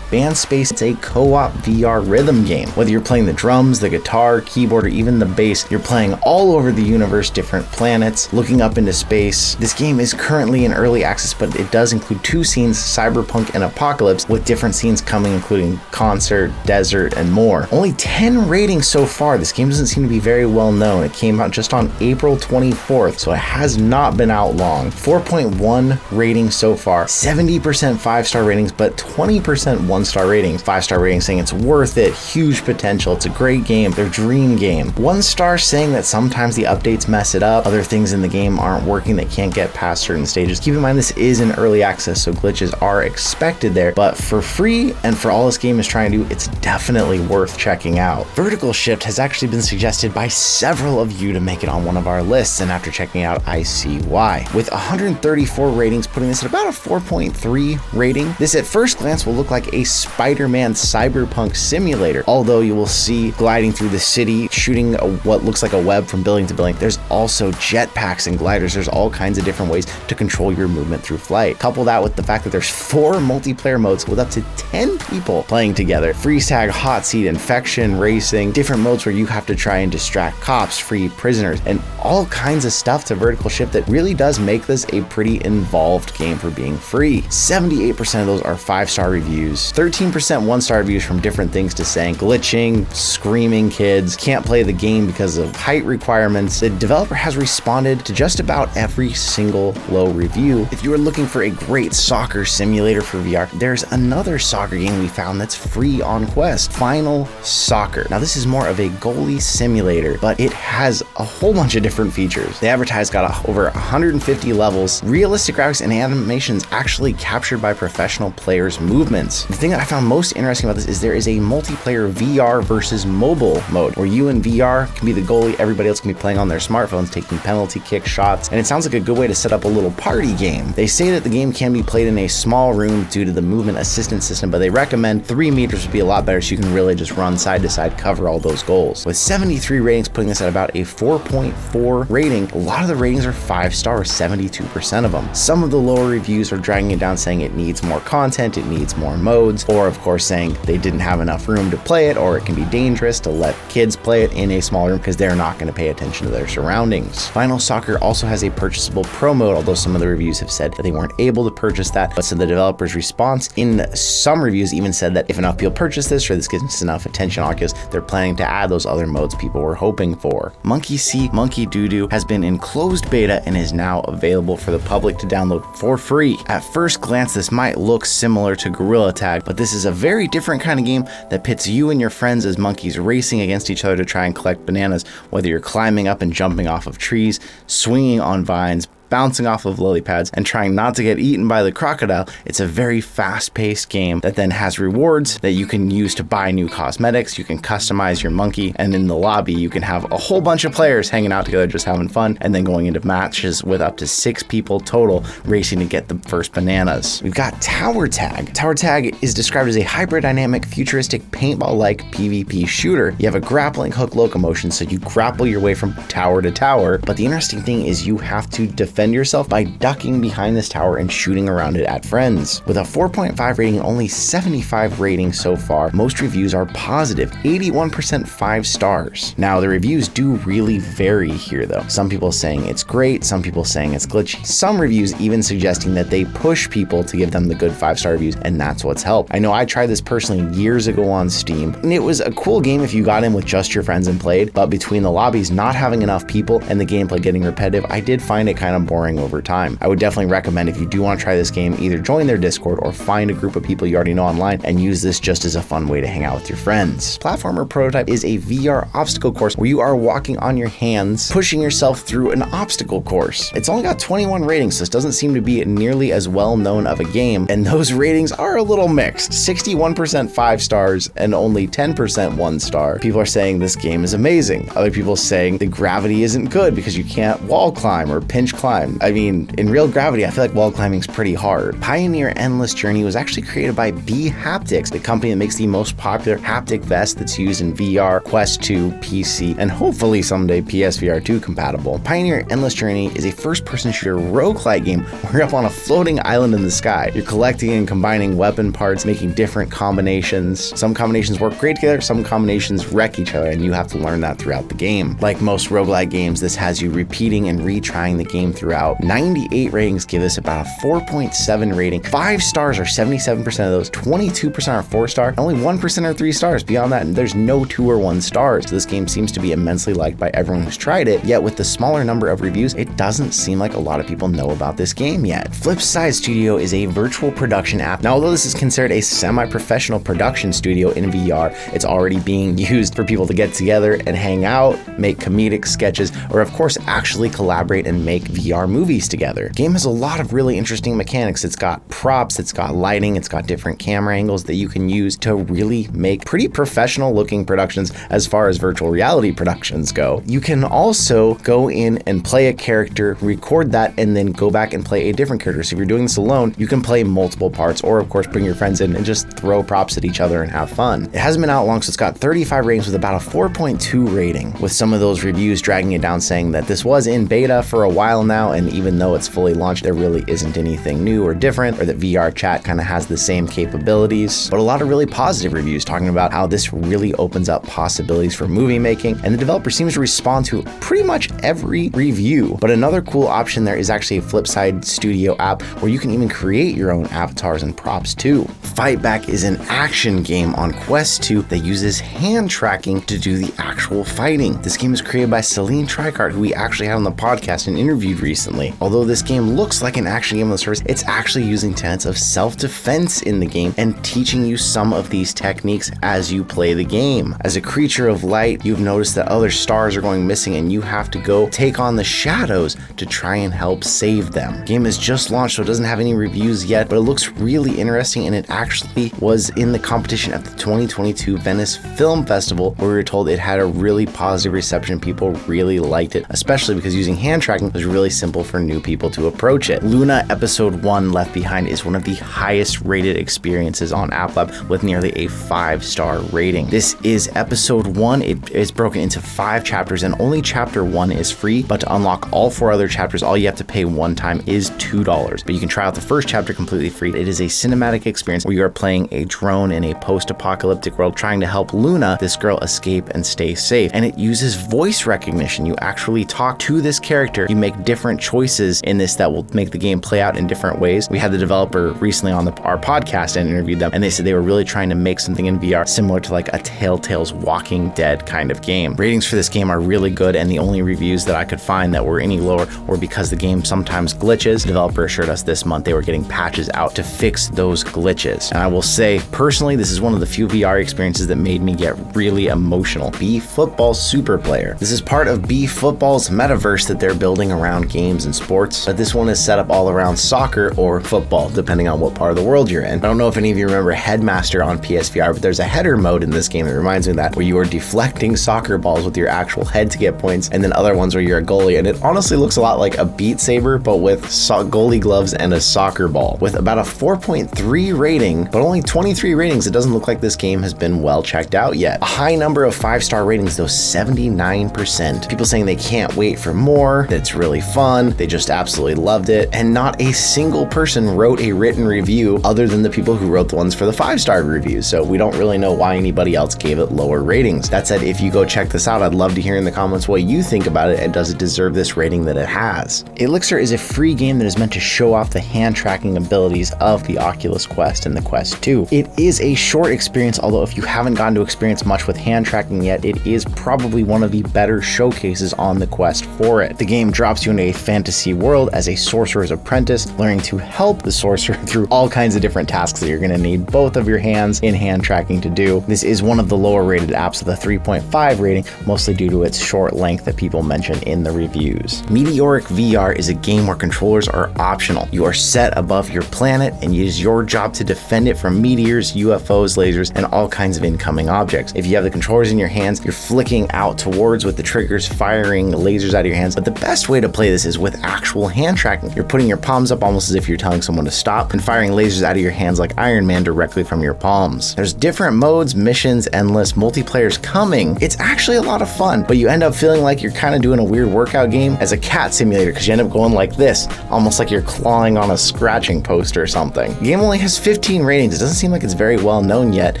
Band Space, it's a co-op VR rhythm game. Whether you're playing the drums, the guitar, keyboard, or even the bass, you're playing all over the universe, different planets, looking up into space. This game is currently in early access, but it does include 2 scenes, Cyberpunk and Apocalypse, with different scenes coming, including concert, desert, and more. Only 10 ratings so far. This game doesn't seem to be very well known. It came out just on April 24th, so it has not been out long. 4.1 ratings so far, 70% 5-star ratings, but 20% 1-star ratings. 5-star ratings saying it's worth it, huge potential, it's a great game, their dream game. 1-star saying that sometimes the updates mess it up, other things in the game aren't working, they can't get past certain stages. Keep in mind this is in early access, so glitches are expected there, but for free and for all this game is trying to do, it's definitely worth checking out. Vertical Shift has actually been suggested by several of you to make it on one of our lists, and after checking out, I see why. With 134 ratings, putting this at about a 4.3 rating, this at first glance will look like a Spider-Man cyberpunk simulator, although you will see gliding through the city, shooting what looks like a web from building to building. There's also jetpacks and gliders. There's all kinds of different ways to control your movement through flight. Couple that with the fact that there's 4 multiplayer modes with up to 10 people playing together. Freeze tag, hot seat, infection, racing, different modes where you have to try and distract cops, free prisoners, and all kinds of stuff to Vertical Shift that really does make this a pretty involved game for being free. 78% of those are 5-star reviews, 13% 1-star reviews from different things to saying glitching, screaming kids, can't play the game because of height requirements. The developer has responded to just about every single low review. If you are looking for a great soccer simulator for VR, there's another soccer game we found that's free on Quest, Final Soccer. Now this is more of a goalie simulator, but it has a whole bunch of different features. The advertised got over 150 levels, realistic graphics and animations actually captured by professional players' movements. The thing that I found most interesting about this is there is a multiplayer VR versus mobile mode where you in VR can be the goalie, everybody else can be playing on their smartphones, taking penalty kick shots, and it sounds like a good way to set up a little party game. They say that the game can be played in a small room due to the movement assistance system, but they recommend 3 meters would be a lot better so you can really just run side to side, cover all those goals. With 73 ratings, putting this at about a 4.4 rating, a lot of the ratings are 5-star, 72% of them. Some of the lower reviews are dragging it down, saying it needs more content, it needs more modes, or of course saying they didn't have enough room to play it, or it can be dangerous to let kids play it in a small room because they're not going to pay attention to their surroundings. Final Soccer also has a purchasable pro mode, although some of the reviews have said that they weren't able to purchase that, but so the developer's response in some reviews even said that if enough people purchase this, or this gets enough attention on Oculus, they're planning to add those other modes people were hoping for. Monkey See, Monkey Doo Doo has been in closed beta and is now available for the public to download for free. At first glance, this might look similar to Gorilla Tag, but this is a very different kind of game that pits you and your friends as monkeys racing against each other to try and collect bananas, whether you're climbing up and jumping off of trees, swinging on vines, bouncing off of lily pads, and trying not to get eaten by the crocodile. It's a very fast-paced game that then has rewards that you can use to buy new cosmetics. You can customize your monkey, and in the lobby you can have a whole bunch of players hanging out together just having fun, and then going into matches with up to 6 people total racing to get the first bananas. We've got Tower Tag. Tower Tag is described as a hyper-dynamic, futuristic, paintball-like PvP shooter. You have a grappling hook locomotion, so you grapple your way from tower to tower, but the interesting thing is you have to defend yourself by ducking behind this tower and shooting around it at friends. With a 4.5 rating and only 75 ratings so far, most reviews are positive, 81% 5 stars. Now the reviews do really vary here though. Some people saying it's great, some people saying it's glitchy, some reviews even suggesting that they push people to give them the good 5-star reviews, and that's what's helped. I know I tried this personally years ago on Steam, and it was a cool game if you got in with just your friends and played, but between the lobbies not having enough people and the gameplay getting repetitive, I did find it kind of boring over time. I would definitely recommend, if you do want to try this game, either join their Discord or find a group of people you already know online and use this just as a fun way to hang out with your friends. Platformer Prototype is a VR obstacle course where you are walking on your hands, pushing yourself through an obstacle course. It's only got 21 ratings, so this doesn't seem to be nearly as well known of a game, and those ratings are a little mixed. 61% 5 stars and only 10% 1 star. People are saying this game is amazing. Other people saying the gravity isn't good because you can't wall climb or pinch climb. I mean, in real gravity, I feel like wall climbing is pretty hard. Pioneer Endless Journey was actually created by B Haptics, the company that makes the most popular haptic vest that's used in VR, Quest 2, PC, and hopefully someday PSVR 2 compatible. Pioneer Endless Journey is a first-person shooter roguelike game where you're up on a floating island in the sky. You're collecting and combining weapon parts, making different combinations. Some combinations work great together, some combinations wreck each other, and you have to learn that throughout the game. Like most roguelike games, this has you repeating and retrying the game throughout throughout. 98 ratings give us about a 4.7 rating. 5 stars are 77% of those, 22% are 4-star, only 1% are 3 stars. Beyond that, there's no 2 or 1 stars. So this game seems to be immensely liked by everyone who's tried it, yet with the smaller number of reviews, it doesn't seem like a lot of people know about this game yet. Flipside Studio is a virtual production app. Now, although this is considered a semi-professional production studio in VR, it's already being used for people to get together and hang out, make comedic sketches, or of course actually collaborate and make VR movies together. The game has a lot of really interesting mechanics. It's got props, it's got lighting, it's got different camera angles that you can use to really make pretty professional looking productions as far as virtual reality productions go. You can also go in and play a character, record that, and then go back and play a different character. So if you're doing this alone, you can play multiple parts, or of course bring your friends in and just throw props at each other and have fun. It hasn't been out long, so it's got 35 ratings with about a 4.2 rating, with some of those reviews dragging it down saying that this was in beta for a while now, and even though it's fully launched, there really isn't anything new or different, or that VR chat kind of has the same capabilities. But a lot of really positive reviews talking about how this really opens up possibilities for movie making, and the developer seems to respond to pretty much every review. But another cool option there is actually a Flipside Studio app where you can even create your own avatars and props too. Fight Back is an action game on Quest 2 that uses hand tracking to do the actual fighting. This game is created by Celine Tricart, who we actually had on the podcast and interviewed recently. Although this game looks like an action game on the surface, it's actually using tenets of self-defense in the game and teaching you some of these techniques as you play the game. As a creature of light, you've noticed that other stars are going missing and you have to go take on the shadows to try and help save them. The game is just launched, so it doesn't have any reviews yet, but it looks really interesting, and it actually was in the competition at the 2022 Venice Film Festival, where we were told it had a really positive reception. People really liked it, especially because using hand tracking was really simple for new people to approach it. Luna Episode 1 Left Behind is one of the highest rated experiences on App Lab with nearly a 5-star rating. This is Episode 1. It is broken into 5 chapters, and only Chapter 1 is free, but to unlock all 4 other chapters, all you have to pay one time is $2. But you can try out the first chapter completely free. It is a cinematic experience where you are playing a drone in a post-apocalyptic world trying to help Luna, this girl, escape and stay safe. And it uses voice recognition. You actually talk to this character. You make different choices in this that will make the game play out in different ways. We had the developer recently on our podcast and interviewed them, and they said they were really trying to make something in VR similar to like a Telltale's Walking Dead kind of game. Ratings for this game are really good, and the only reviews that I could find that were any lower were because the game sometimes glitches. The developer assured us this month they were getting patches out to fix those glitches. And I will say, personally, this is one of the few VR experiences that made me get really emotional. B-Football Super Player. This is part of B-Football's metaverse that they're building around games and sports, but this one is set up all around soccer or football, depending on what part of the world you're in. I don't know if any of you remember Headmaster on PSVR, but there's a header mode in this game that reminds me of that, where you are deflecting soccer balls with your actual head to get points, and then other ones where you're a goalie, and it honestly looks a lot like a Beat Saber, but with goalie gloves and a soccer ball. With about a 4.3 rating, but only 23 ratings, it doesn't look like this game has been well checked out yet. A high number of 5-star ratings though, 79%. People saying they can't wait for more, that it's really fun, they just absolutely loved it, and not a single person wrote a written review other than the people who wrote the ones for the 5-star reviews, so we don't really know why anybody else gave it lower ratings. That said, if you go check this out, I'd love to hear in the comments what you think about it, and does it deserve this rating that it has. Elixir is a free game that is meant to show off the hand tracking abilities of the Oculus Quest and the Quest 2. It is a short experience, although if you haven't gotten to experience much with hand tracking yet, it is probably one of the better showcases on the Quest for it. The game drops you into a fantasy world as a sorcerer's apprentice, learning to help the sorcerer through all kinds of different tasks that you're going to need both of your hands in hand tracking to do. This is one of the lower rated apps with a 3.5 rating, mostly due to its short length that people mention in the reviews. Meteoric VR is a game where controllers are optional. You are set above your planet, and it is your job to defend it from meteors, UFOs, lasers, and all kinds of incoming objects. If you have the controllers in your hands, you're flicking out towards with the triggers, firing lasers out of your hands. But the best way to play this is with actual hand tracking. You're putting your palms up almost as if you're telling someone to stop, and firing lasers out of your hands like Iron Man directly from your palms. There's different modes, missions, endless, multiplayer's coming. It's actually a lot of fun, but you end up feeling like you're kind of doing a weird workout game as a cat simulator, because you end up going like this, almost like you're clawing on a scratching post or something. The game only has 15 ratings. It doesn't seem like it's very well known yet,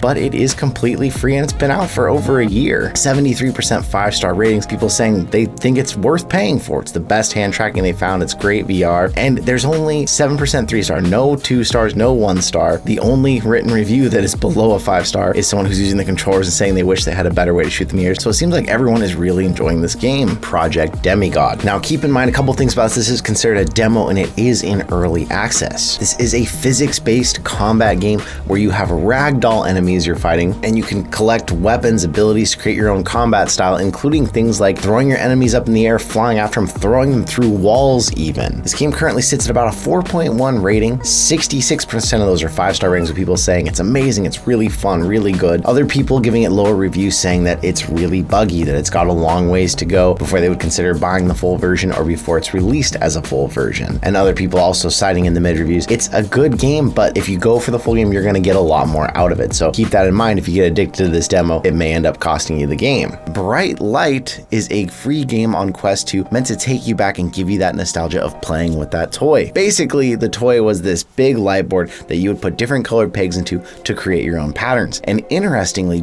but it is completely free and it's been out for over a year. 73% 5-star ratings, people saying they think it's worth paying for. It's the best hand tracking they found. It's great VR, and there's only 7% 3-star, no 2 stars, no 1 star. The only written review that is below a 5-star is someone who's using the controllers and saying they wish they had a better way to shoot the mirrors. So it seems like everyone is really enjoying this game, Project Demigod. Now keep in mind a couple things about this is considered a demo and it is in early access. This is a physics-based combat game where you have ragdoll enemies you're fighting, and you can collect weapons, abilities to create your own combat style, including things like throwing your enemies up in the air, flying after them, throwing them through walls even. This game currently sits at about a 4.1 rating. 66% of those are 5-star ratings, with people saying it's amazing, it's really fun, really good. Other people giving it lower reviews saying that it's really buggy, that it's got a long ways to go before they would consider buying the full version or before it's released as a full version. And other people also citing in the mid reviews, it's a good game, but if you go for the full game, you're going to get a lot more out of it. So keep that in mind. If you get addicted to this demo, it may end up costing you the game. Bright Light is a free game on Quest 2 meant to take you back and give you that nostalgia of playing with that toy. Basically, the toy was this big light board that you would put different colored pegs into to create your own patterns. And interestingly,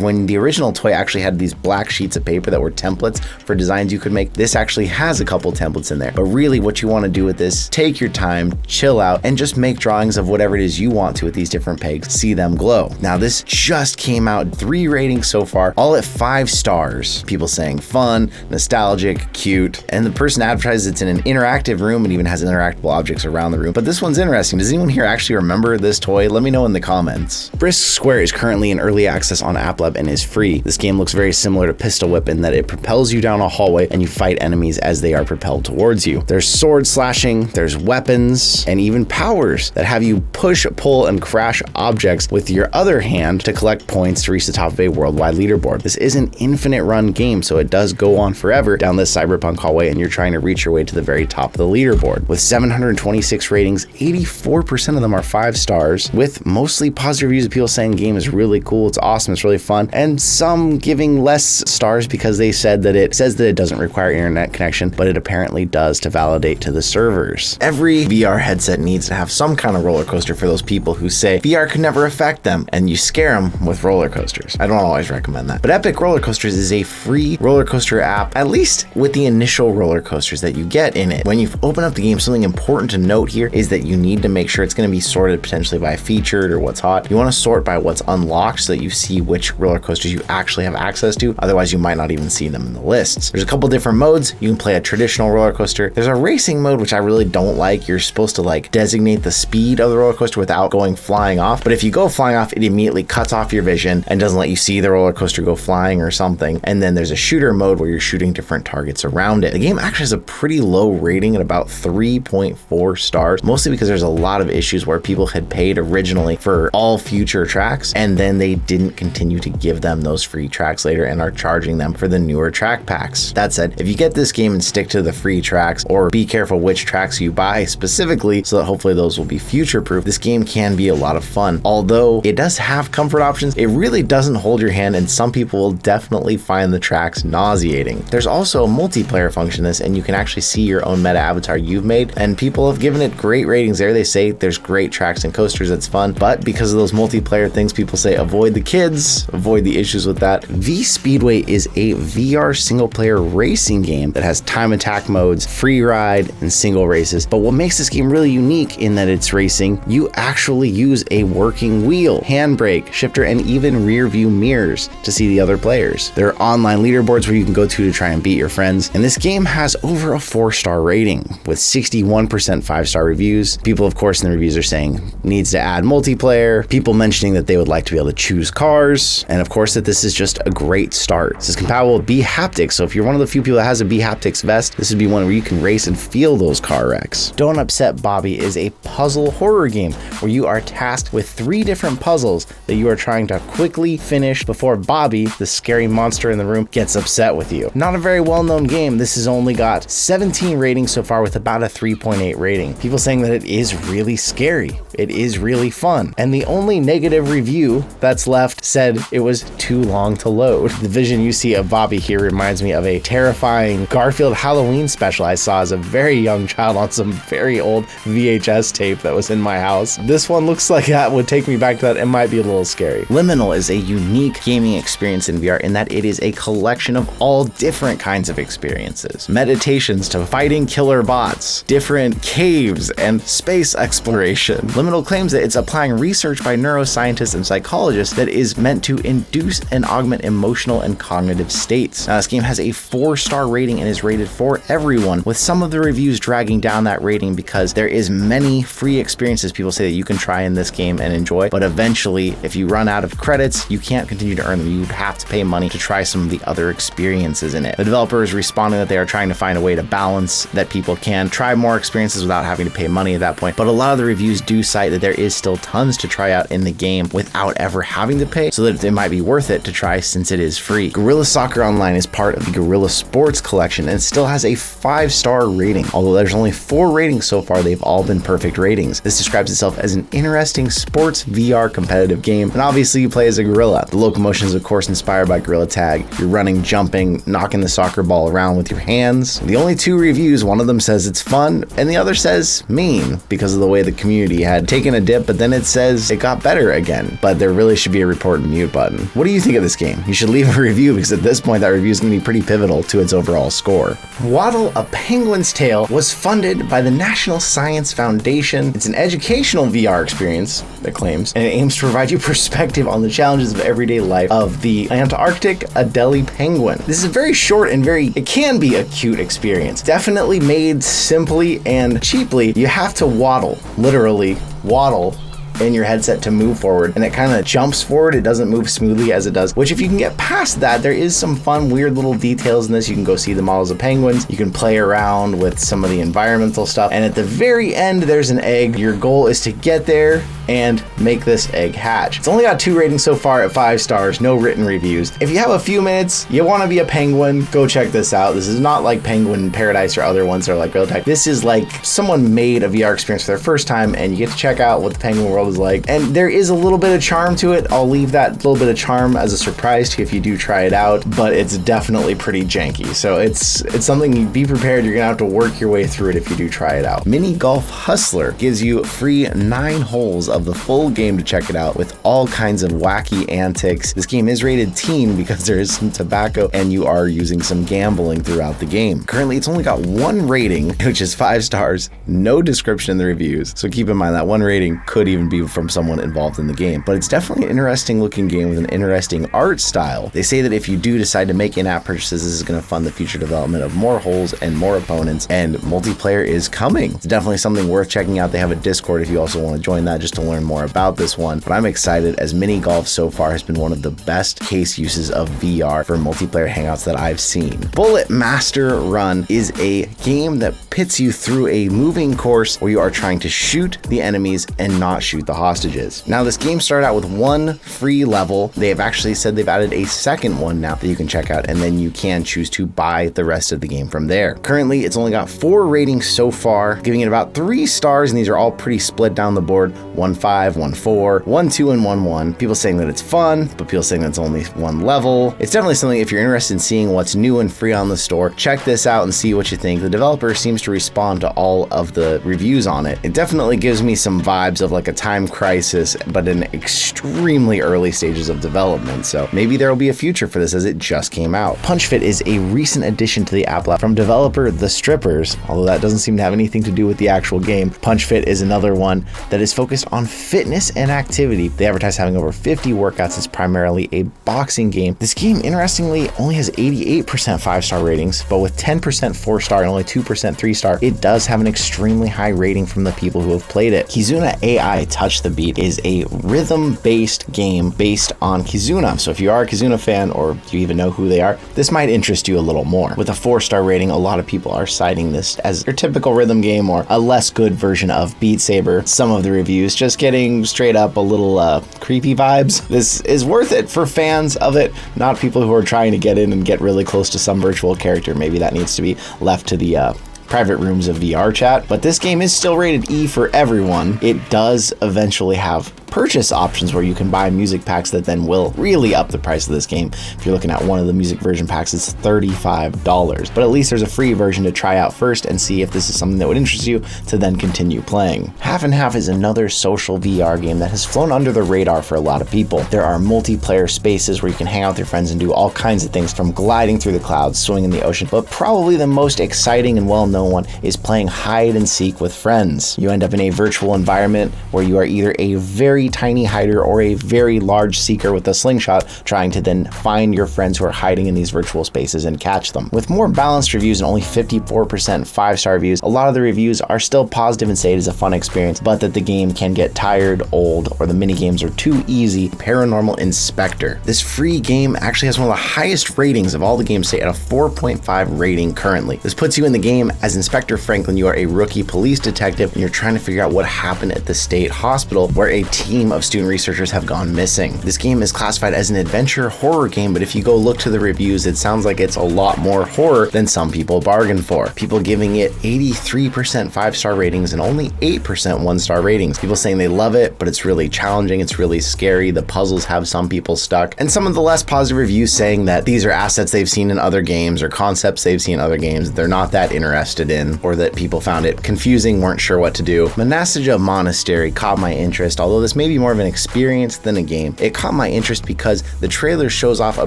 when the original toy actually had these black sheets of paper that were templates for designs you could make, this actually has a couple templates in there. But really what you want to do with this, take your time, chill out, and just make drawings of whatever it is you want to with these different pegs, see them glow. Now this just came out, 3 ratings so far, all at 5 stars. People saying fun, nostalgic, cute, and the person advertises it's in an interactive room and even has interactable objects around the room. But this one's interesting. Does anyone here actually remember this toy? Let me know in the comments. Brisk Square is currently in early access on App Lab and is free. This game looks very similar to Pistol Whip in that it propels you down a hallway and you fight enemies as they are propelled towards you. There's sword slashing, there's weapons, and even powers that have you push, pull, and crash objects with your other hand to collect points to reach the top of a worldwide leaderboard. This is an infinite run game, so it does go on forever down this cyberpunk hallway, and you're trying to reach your way to the very top of the leaderboard. With 726 ratings, 84% of them are 5 stars, with mostly positive reviews of people saying the game is really cool, it's awesome, it's really fun, and some giving less stars because they said that it says that it doesn't require internet connection, but it apparently does to validate to the servers. Every VR headset needs to have some kind of roller coaster for those people who say VR could never affect them, and you scare them with roller coasters. I don't always recommend that. But Epic Roller Coasters is a free roller coaster app, at least with the initial roller coasters that you get in it. When you open up the game, something important to note here is that you need to make sure it's going to be sorted potentially by featured or what's hot. You want to sort by what's unlocked so that you see which roller coasters you actually have access to. Otherwise, you might not even see them in the lists. There's a couple different modes. You can play a traditional roller coaster. There's a racing mode, which I really don't like. You're supposed to like designate the speed of the roller coaster without going flying off. But if you go flying off, it immediately cuts off your vision and doesn't let you see the roller coaster go flying or something. And then there's a shooter mode where you're shooting different targets around it. The game actually has a pretty low rating at about 3.4 stars, mostly because there's a lot of issues where people had paid originally for all future tracks, and then they didn't continue to give them those free tracks later and are charging them for the newer track packs. That said, if you get this game and stick to the free tracks, or be careful which tracks you buy specifically so that hopefully those will be future proof, this game can be a lot of fun. Although it does have comfort options, it really doesn't hold your hand, and some people will definitely find the tracks nauseating. There's also a multiplayer function in this, and you can actually see your own meta avatar you've made, and people have given it great ratings there. They say there's great tracks and coasters, it's fun, but because of those multiplayer things, people say avoid the kids, avoid the issues with that. V Speedway is a VR single player racing game that has time attack modes, free ride, and single races. But what makes this game really unique in that it's racing, you actually use a working wheel, handbrake, shifter, and even rear view mirrors to see the other players. There are online leaderboards where you can go to try and beat your friends, and this game has over a 4-star rating with 61% 5-star reviews. People, of course, in the reviews are saying needs to add multiplayer, people mentioning that they would like to be able to choose cars, and of course that this is just a great start. This is compatible with bHaptics, so if you're one of the few people that has a bHaptics vest, this would be one where you can race and feel those car wrecks. Don't Upset Bobby is a puzzle horror game where you are tasked with 3 different puzzles that you are trying to quickly finish before Bobby, the scary monster in the room, gets upset with you. Not a very well-known game. This has only got 17 ratings so far with about a 3.8 rating. People saying that it is really scary. it is really fun. And the only negative review that's left said it was too long to load. The vision you see of Bobby here reminds me of a terrifying Garfield Halloween special I saw as a very young child on some very old VHS tape that was in my house. This one looks like that would take me back to that. It might be a little scary. Liminal is a unique gaming experience in VR in that it is a collection of all different kinds of experiences. Meditations to fighting killer bots, different caves, and space exploration. Liminal claims that it's applying research by neuroscientists and psychologists that is meant to induce and augment emotional and cognitive states. Now, this game has a 4-star rating and is rated for everyone, with some of the reviews dragging down that rating because there is many free experiences people say that you can try in this game and enjoy, but eventually, if you run out of credits, you can't continue to earn them. You would have to pay money to try some of the other experiences in it. The developer is responding that they are trying to find a way to balance that people can try more experiences without having to pay money at that point, but a lot of the reviews do cite that there is still tons to try out in the game without ever having to pay, so that it might be worth it to try since it is free. Guerrilla Soccer Online is part of the Guerrilla Sports collection and still has a 5-star rating. Although there's only 4 ratings so far, they've all been perfect ratings. This describes itself as an interesting sports VR competitive game, and obviously you play as a gorilla. The locomotion is of course inspired by Gorilla Tag. You're running, jumping, knocking the soccer ball around with your hands. The only 2 reviews, one of them says it's fun and the other says mean because of the way the community had taken a dip, but then it says it got better again. But there really should be a report and mute button. What do you think of this game? You should leave a review because at this point that review is going to be pretty pivotal to its overall score. Waddle: A Penguin's Tale was funded by the National Science Foundation. It's an educational VR experience, it claims, and it aims to provide you perspective on the challenges of everyday life of the Antarctic Adelie penguin. This is a very short and it can be a cute experience. Definitely made simply and cheaply. You have to waddle, literally waddle in your headset to move forward, and it kind of jumps forward. It doesn't move smoothly as it does, which if you can get past that, there is some fun, weird little details in this. You can go see the models of penguins. You can play around with some of the environmental stuff. And at the very end, there's an egg. Your goal is to get there and make this egg hatch. It's only got 2 ratings so far at 5 stars, no written reviews. If you have a few minutes, you want to be a penguin, go check this out. This is not like Penguin Paradise or other ones that are like real tech. This is like someone made a VR experience for their first time, and you get to check out what the penguin world is like. And there is a little bit of charm to it. I'll leave that little bit of charm as a surprise to you if you do try it out, but it's definitely pretty janky. So it's something, you be prepared, you're gonna have to work your way through it if you do try it out. Mini Golf Hustler gives you free 9 holes of the full game to check it out with all kinds of wacky antics. This game is rated teen because there is some tobacco and you are using some gambling throughout the game. Currently, it's only got 1 rating, which is 5 stars, no description in the reviews. So keep in mind that 1 rating could even be from someone involved in the game, but it's definitely an interesting looking game with an interesting art style. They say that if you do decide to make in-app purchases, this is going to fund the future development of more holes and more opponents, and multiplayer is coming. It's definitely something worth checking out. They have a Discord if you also want to join that just to learn more about this one, but I'm excited as Mini Golf so far has been one of the best case uses of VR for multiplayer hangouts that I've seen. Bullet Master Run is a game that pits you through a moving course where you are trying to shoot the enemies and not shoot the hostages. Now, this game started out with 1 free level. They have actually said they've added a second one now that you can check out, and then you can choose to buy the rest of the game from there. Currently, it's only got 4 ratings so far, giving it about 3 stars, and these are all pretty split down the board. 1.5, 1.4, 1.2, and 1.1. People saying that it's fun, but people saying that it's only 1 level. It's definitely something, if you're interested in seeing what's new and free on the store, check this out and see what you think. The developer seems to respond to all of the reviews on it. It definitely gives me some vibes of like a Time Crisis, but in extremely early stages of development. So maybe there will be a future for this as it just came out. Punch Fit is a recent addition to the app lab from developer The Strippers, although that doesn't seem to have anything to do with the actual game. Punch Fit is another one that is focused on fitness and activity. They advertise having over 50 workouts. It's primarily a boxing game. This game, interestingly, only has 88% 5-star ratings, but with 10% 4-star and only 2% 3-star, it does have an extremely high rating from the people who have played it. Kizuna AI Touch the Beat is a rhythm-based game based on Kizuna. So if you are a Kizuna fan or you even know who they are, this might interest you a little more. With a 4-star rating, a lot of people are citing this as your typical rhythm game or a less good version of Beat Saber. Some of the reviews just getting straight up a little creepy vibes. This is worth it for fans of it, not people who are trying to get in and get really close to some virtual character. Maybe that needs to be left to the private rooms of VR chat, but this game is still rated E for everyone. It does eventually have purchase options where you can buy music packs that then will really up the price of this game. If you're looking at one of the music version packs, it's $35, but at least there's a free version to try out first and see if this is something that would interest you to then continue playing. Half and Half is another social VR game that has flown under the radar for a lot of people. There are multiplayer spaces where you can hang out with your friends and do all kinds of things, from gliding through the clouds, swimming in the ocean, but probably the most exciting and well-known one is playing hide and seek with friends. You end up in a virtual environment where you are either a very tiny hider or a very large seeker with a slingshot, trying to then find your friends who are hiding in these virtual spaces and catch them. With more balanced reviews and only 54% 5-star reviews, a lot of the reviews are still positive and say it is a fun experience, but that the game can get tired, old, or the mini games are too easy. Paranormal Inspector. This free game actually has one of the highest ratings of all the games, say at a 4.5 rating currently. This puts you in the game as Inspector Franklin. You are a rookie police detective and you're trying to figure out what happened at the state hospital where a team of student researchers have gone missing. This game is classified as an adventure horror game, but if you go look to the reviews, it sounds like it's a lot more horror than some people bargain for. People giving it 83% 5-star ratings and only 8% 1-star ratings. People saying they love it, but it's really challenging, it's really scary, the puzzles have some people stuck, and some of the less positive reviews saying that these are assets they've seen in other games or concepts they've seen in other games that they're not that interested in, or that people found it confusing, weren't sure what to do. Monastica Monastery caught my interest, although this may be more of an experience than a game. It caught my interest because the trailer shows off a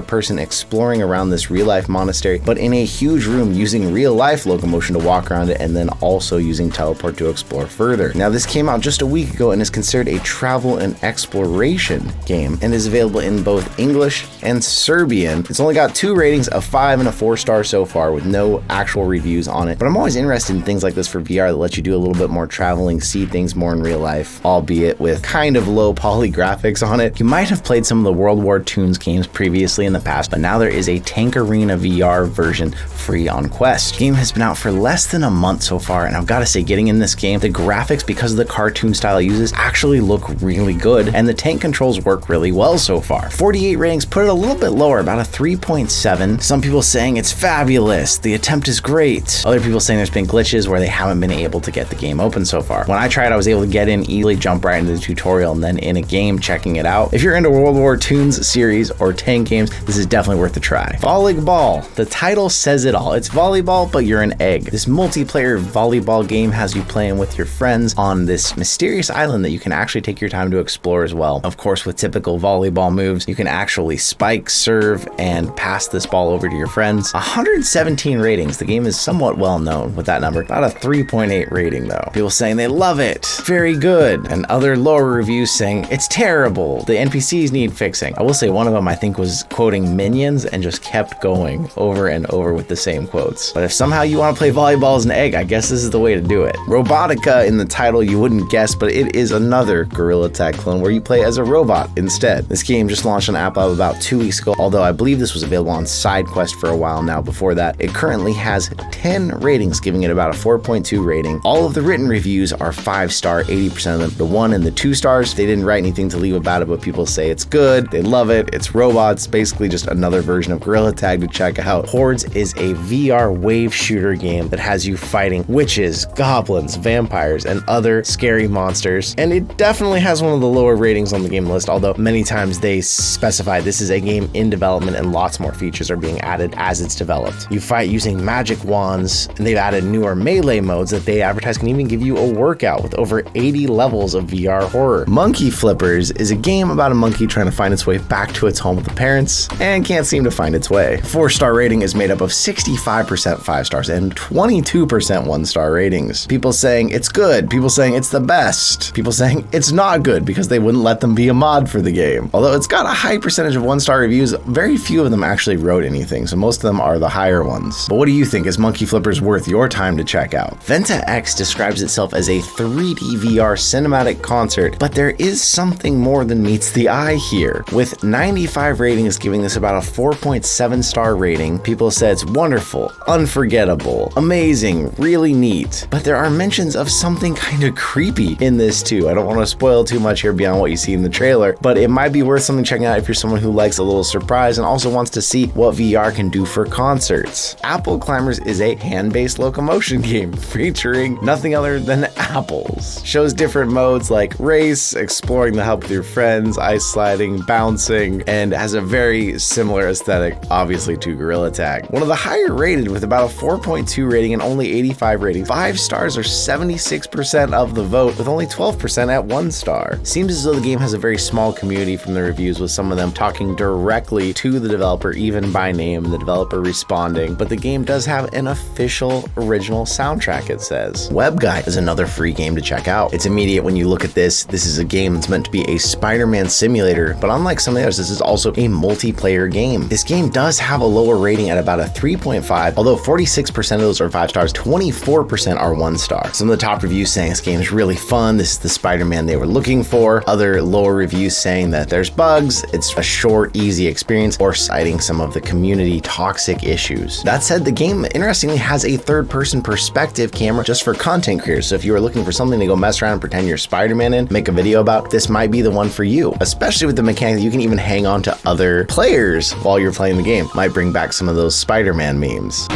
person exploring around this real-life monastery, but in a huge room using real-life locomotion to walk around it, and then also using teleport to explore further. Now, this came out just a week ago and is considered a travel and exploration game and is available in both English and Serbian. It's only got 2 ratings, a 5 and a 4-star so far, with no actual reviews on it, but I'm always interested in things like this for VR that let you do a little bit more traveling, see things more in real life, albeit with kind of low poly graphics on it. You might have played some of the World War Toons games previously in the past, but now there is a Tank Arena VR version free on Quest. The game has been out for less than a month so far, and I've got to say, getting in this game, the graphics, because of the cartoon style it uses, actually look really good, and the tank controls work really well so far. 48 ratings put it a little bit lower, about a 3.7. Some people saying it's fabulous, the attempt is great. Other people saying there's been glitches where they haven't been able to get the game open so far. When I tried, I was able to get in, easily jump right into the tutorial, and then in a game checking it out. If you're into World War Toons series or tank games, this is definitely worth a try. Volleyball. The title says it all. It's volleyball, but you're an egg. This multiplayer volleyball game has you playing with your friends on this mysterious island that you can actually take your time to explore as well. Of course, with typical volleyball moves, you can actually spike, serve, and pass this ball over to your friends. 117 ratings. The game is somewhat well known with that number. About a 3.8 rating though. People saying they love it, very good, and other lower reviews saying it's terrible, the NPCs need fixing. I will say one of them I think was quoting Minions and just kept going over and over with the same quotes. But if somehow you want to play volleyball as an egg, I guess this is the way to do it. Robotica in the title, you wouldn't guess, but it is another Gorilla Tag clone where you play as a robot instead. This game just launched on App Lab about 2 weeks ago, although I believe this was available on SideQuest for a while now before that. It currently has 10 ratings, giving it about a 4.2 rating. All of the written reviews are 5-star, 80% of them. The 1 and the 2 stars, they didn't write anything to leave about it, but people say it's good, they love it, it's robots, basically just another version of Gorilla Tag to check out. Hordes is a VR wave shooter game that has you fighting witches, goblins, vampires, and other scary monsters, and it definitely has one of the lower ratings on the game list, although many times they specify this is a game in development and lots more features are being added as it's developed. You fight using magic wands, and they've added newer melee modes that they advertise can even give you a workout with over 80 levels of VR horror. Monkey Flippers is a game about a monkey trying to find its way back to its home with the parents and can't seem to find its way. 4-star rating is made up of 65% 5 stars and 22% 1-star ratings. People saying it's good, people saying it's the best, people saying it's not good because they wouldn't let them be a mod for the game. Although it's got a high percentage of 1-star reviews, very few of them actually wrote anything, so most of them are the higher ones. But what do you think? Is Monkey Flippers worth your time to check out? Venta X describes itself as a 3D VR cinematic concert, but there there is something more than meets the eye here. With 95 ratings giving this about a 4.7 star rating, people said it's wonderful, unforgettable, amazing, really neat. But there are mentions of something kind of creepy in this too. I don't want to spoil too much here beyond what you see in the trailer, but it might be worth something checking out if you're someone who likes a little surprise and also wants to see what VR can do for concerts. Apple Climbers is a hand-based locomotion game featuring nothing other than apples. Shows different modes like race, exploring the hub with your friends, ice sliding, bouncing, and has a very similar aesthetic, obviously, to Gorilla Tag. One of the higher rated with about a 4.2 rating and only 85 ratings. 5 stars are 76% of the vote, with only 12% at 1 star. Seems as though the game has a very small community from the reviews, with some of them talking directly to the developer, even by name, and the developer responding. But the game does have an official original soundtrack, it says. WebGuide is another free game to check out. It's immediate when you look at this. This is a game that's meant to be a Spider-Man simulator, but unlike some of the others, this is also a multiplayer game. This game does have a lower rating at about a 3.5, although 46% of those are 5 stars, 24% are 1 star. Some of the top reviews saying this game is really fun, this is the Spider-Man they were looking for. Other lower reviews saying that there's bugs, it's a short, easy experience, or citing some of the community toxic issues. That said, the game interestingly has a third-person perspective camera just for content creators, so if you are looking for something to go mess around and pretend you're Spider-Man in, make a video about, this might be the one for you, especially with the mechanic that you can even hang on to other players while you're playing the game. Might bring back some of those Spider-Man memes.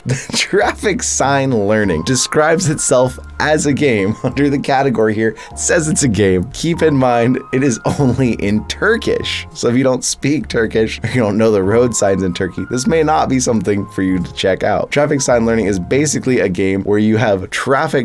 The Traffic Sign Learning describes itself as a game. Under the category here, it says it's a game. Keep in mind, it is only in Turkish. So if you don't speak Turkish, or you don't know the road signs in Turkey, this may not be something for you to check out. Traffic Sign Learning is basically a game where you have